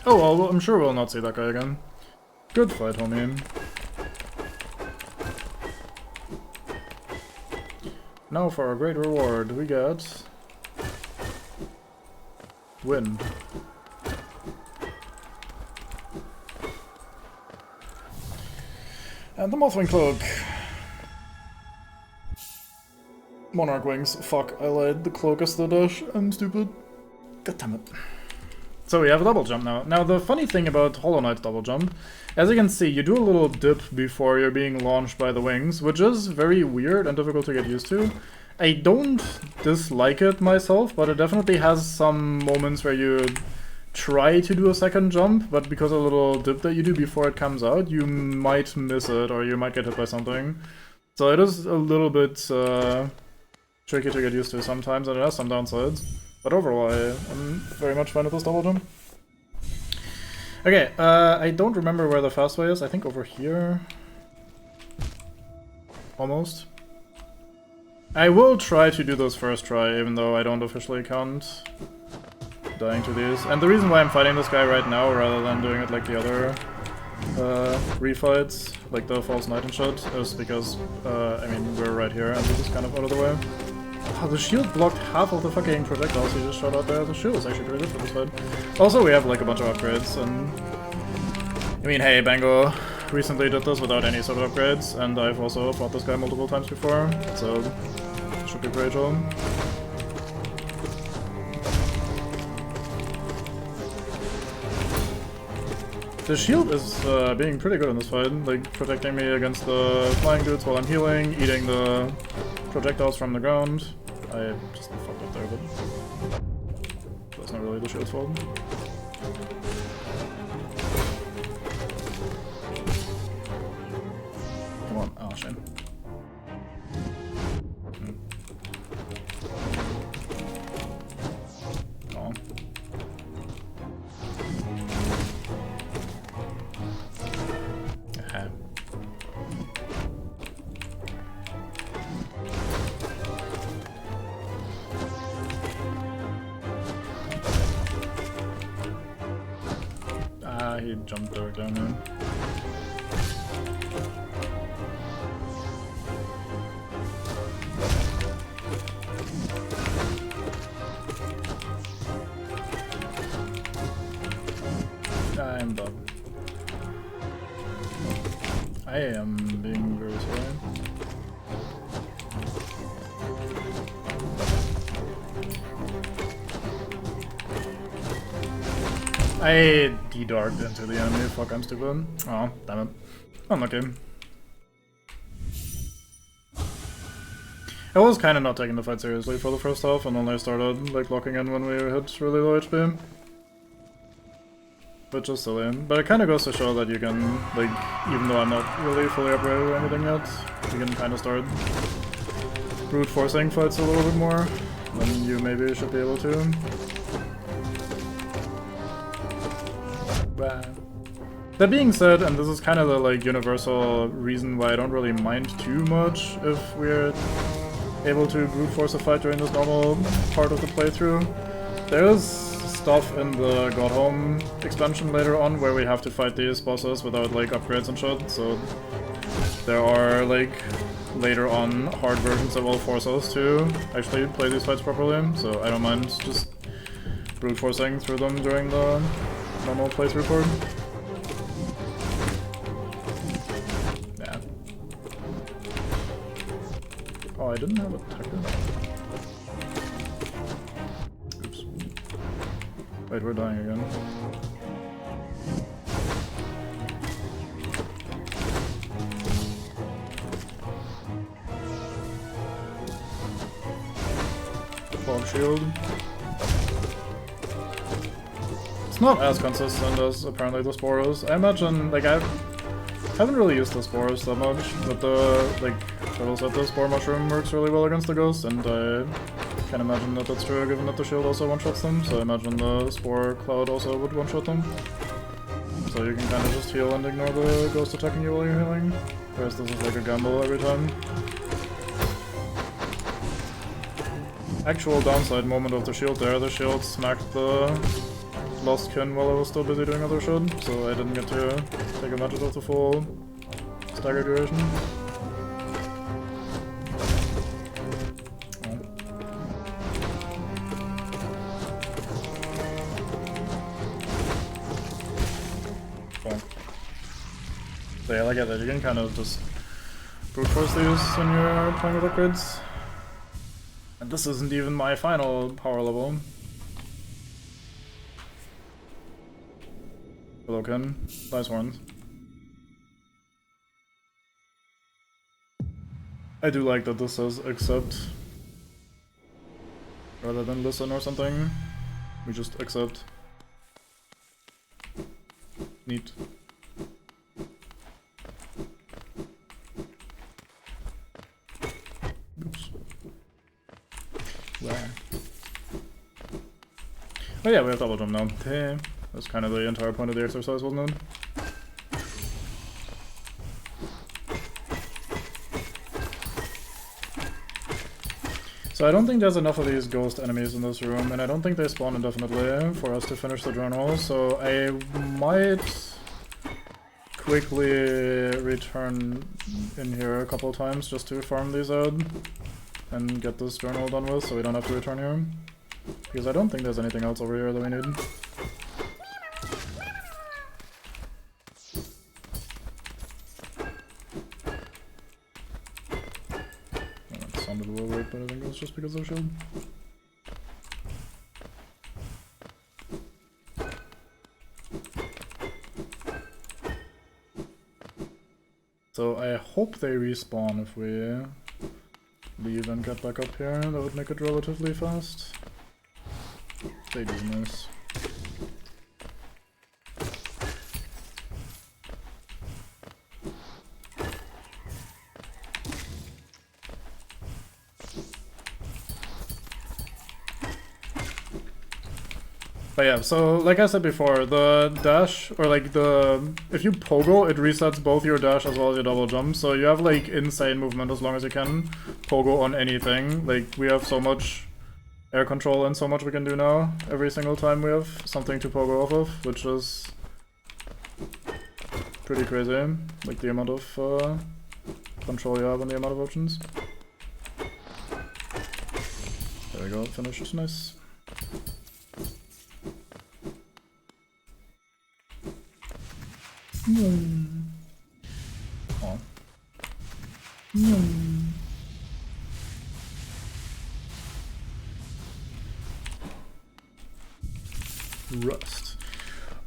Oh well, I'm sure we'll not see that guy again. Good fight, homie. Now for our great reward, we get... Win. And the Mothwing Cloak. Monarch Wings. Fuck, I lied. The cloak is the dash. I'm stupid. God damn it. So we have a double jump now. Now the funny thing about Hollow Knight's double jump, as you can see, you do a little dip before you're being launched by the wings, which is very weird and difficult to get used to. I don't dislike it myself, but it definitely has some moments where you try to do a second jump, but because of a little dip that you do before it comes out, you might miss it or you might get hit by something. So it is a little bit tricky to get used to sometimes, and it has some downsides. But overall, I'm very much fine with this double jump. Okay, I don't remember where the fast way is. I think over here. Almost. I will try to do this first try, even though I don't officially count dying to these. And the reason why I'm fighting this guy right now, rather than doing it like the other refights, like the False Knight and shit, is because, I mean, we're right here and this is kind of out of the way. Oh, the shield blocked half of the fucking projectiles he just shot out there. The shield is actually pretty good for this fight. Also, we have like a bunch of upgrades, and I mean, hey, Bango recently did this without any sort of upgrades, and I've also fought this guy multiple times before, so it should be pretty chill. The shield is being pretty good in this fight, like protecting me against the flying dudes while I'm healing, eating the projectiles from the ground. I just fucked up there, but that's not really the shield's fault. Come on, oh shit. Oh. He jumped over down there. I'm done. I am being very sorry. I de-darked into the enemy. Fuck, I'm stupid. Oh, damn it. Unlucky. I was kinda not taking the fight seriously for the first half, and then I started like locking in when we hit really low HP. which is silly. But it kind of goes to show that you can, like, even though I'm not really fully upgraded or anything yet, you can kind of start brute forcing fights a little bit more than you maybe should be able to. That being said, and this is kind of the like universal reason why I don't really mind too much if we're able to brute force a fight during this normal part of the playthrough, there's stuff in the Godhome expansion later on where we have to fight these bosses without like upgrades and shit, so there are like later on hard versions that will force us to actually play these fights properly, so I don't mind just brute forcing through them during the normal playthrough part. Yeah. Oh, I didn't have a ticker. Oops. Wait, we're dying again. Fog shield. It's not as consistent as apparently the Spores. I imagine, like, I haven't really used the Spores that much, but the Spore Mushroom works really well against the Ghost, and I can imagine that that's true given that the shield also one-shots them, so I imagine the Spore Cloud also would one-shot them. So you can kind of just heal and ignore the Ghost attacking you while you're healing, whereas this is like a gamble every time. Actual downside moment of the shield there, the shield smacked the Lost Kin while I was still busy doing other shit, so I didn't get to take advantage of the full stagger duration. So yeah, like I said, you can kind of just brute force these when you're playing with upgrades. And this isn't even my final power level. Hello, Ken. Nice horns. I do like that this says accept rather than listen or something. We just accept. Neat. Oops. Wow. Oh yeah, we have double jump now. Hey. That's kind of the entire point of the exercise, wasn't it? So I don't think there's enough of these ghost enemies in this room, and I don't think they spawn indefinitely for us to finish the journal, so I might quickly return in here a couple times just to farm these out and get this journal done with so we don't have to return here. Because I don't think there's anything else over here that we need. Sounded a little weird, but I think it was just because of shield. So I hope they respawn if we leave and get back up here. That would make it relatively fast. They do nice. But yeah, so like I said before, the dash, or like if you pogo, it resets both your dash as well as your double jump, so you have like insane movement as long as you can pogo on anything. Like, we have so much air control and so much we can do now, every single time we have something to pogo off of, which is pretty crazy, like the amount of control you have and the amount of options. There we go, finished, nice. Oh. Rust.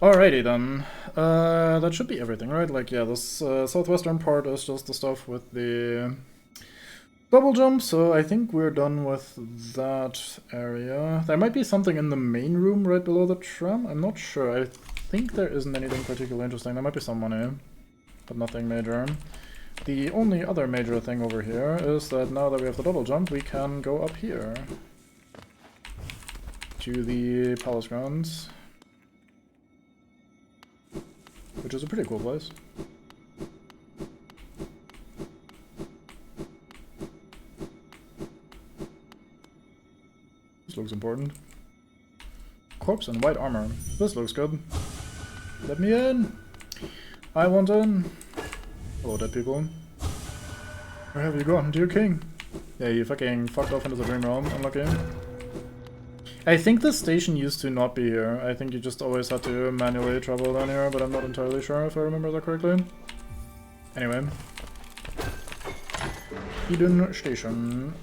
Alrighty then. That should be everything, right? Like, yeah, this southwestern part is just the stuff with the double jump, so I think we're done with that area. There might be something in the main room right below the tram, I'm not sure. I think there isn't anything particularly interesting. There might be some money, but nothing major. The only other major thing over here is that now that we have the double jump, we can go up here to the palace grounds, which is a pretty cool place. This looks important. Corpse in white armor. This looks good. Let me in! I want in! Hello, dead people. Where have you gone, dear king? Yeah, you fucking fucked off into the dream realm. Unlucky. I think this station used to not be here. I think you just always had to manually travel down here, but I'm not entirely sure if I remember that correctly. Anyway. Eden Station.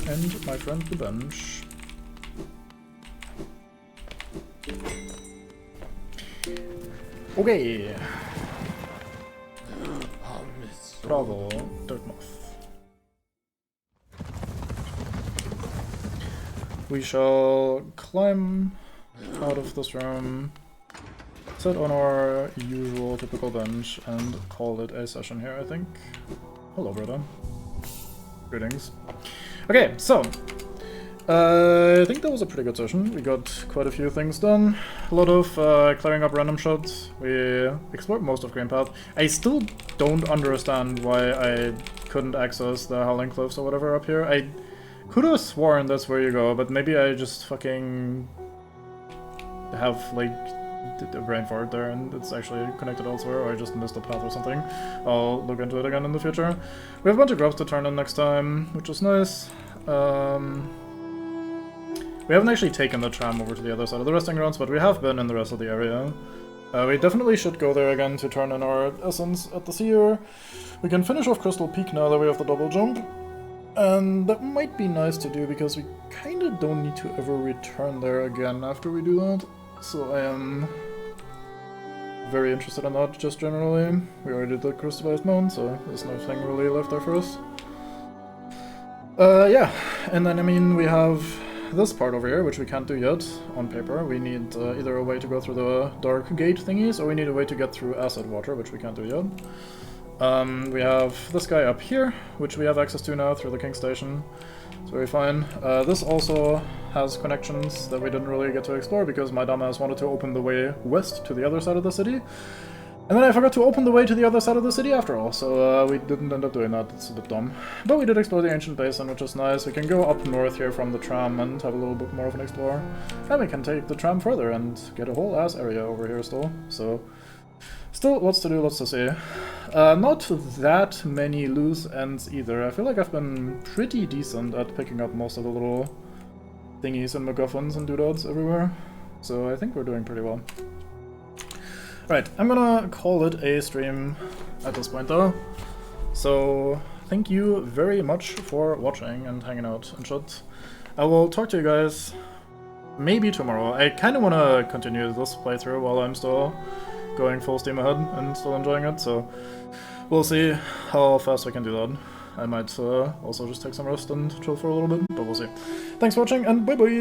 And my friend the bench. Okay. Bravo, Dirtmouth. We shall climb out of this room, sit on our usual typical bench, and call it a session here, I think. Hello, brother. Greetings. Okay, so I think that was a pretty good session. We got quite a few things done. A lot of clearing up random shots. We explored most of Greenpath. I still don't understand why I couldn't access the Howling Cliffs or whatever up here. I could have sworn that's where you go, but maybe I just fucking have like a brain fart there and it's actually connected elsewhere, or I just missed a path or something. I'll look into it again in the future. We have a bunch of grubs to turn in next time, which is nice. We haven't actually taken the tram over to the other side of the resting grounds, but we have been in the rest of the area. We definitely should go there again to turn in our essence at the seer. We can finish off Crystal Peak now that we have the double jump. And that might be nice to do, because we kind of don't need to ever return there again after we do that. So I am very interested in that, just generally. We already did the Crystallized Mound, so there's nothing really left there for us. Yeah, and then I mean we have this part over here, which we can't do yet on paper. We need either a way to go through the dark gate thingies, or we need a way to get through acid water, which we can't do yet. We have this guy up here, which we have access to now through the King Station. It's very fine. This also has connections that we didn't really get to explore because my dumbass wanted to open the way west to the other side of the city. And then I forgot to open the way to the other side of the city after all, so we didn't end up doing that. It's a bit dumb. But we did explore the Ancient Basin, which is nice. We can go up north here from the tram and have a little bit more of an explore. And we can take the tram further and get a whole ass area over here still. So, still lots to do, lots to see. Not that many loose ends either. I feel like I've been pretty decent at picking up most of the little thingies and MacGuffins and doodads everywhere. So I think we're doing pretty well. Right, I'm gonna call it a stream at this point though. So thank you very much for watching and hanging out and shit. I will talk to you guys maybe tomorrow. I kind of want to continue this playthrough while I'm still going full steam ahead and still enjoying it, so we'll see how fast we can do that. I might also just take some rest and chill for a little bit, but we'll see. Thanks for watching, and bye bye!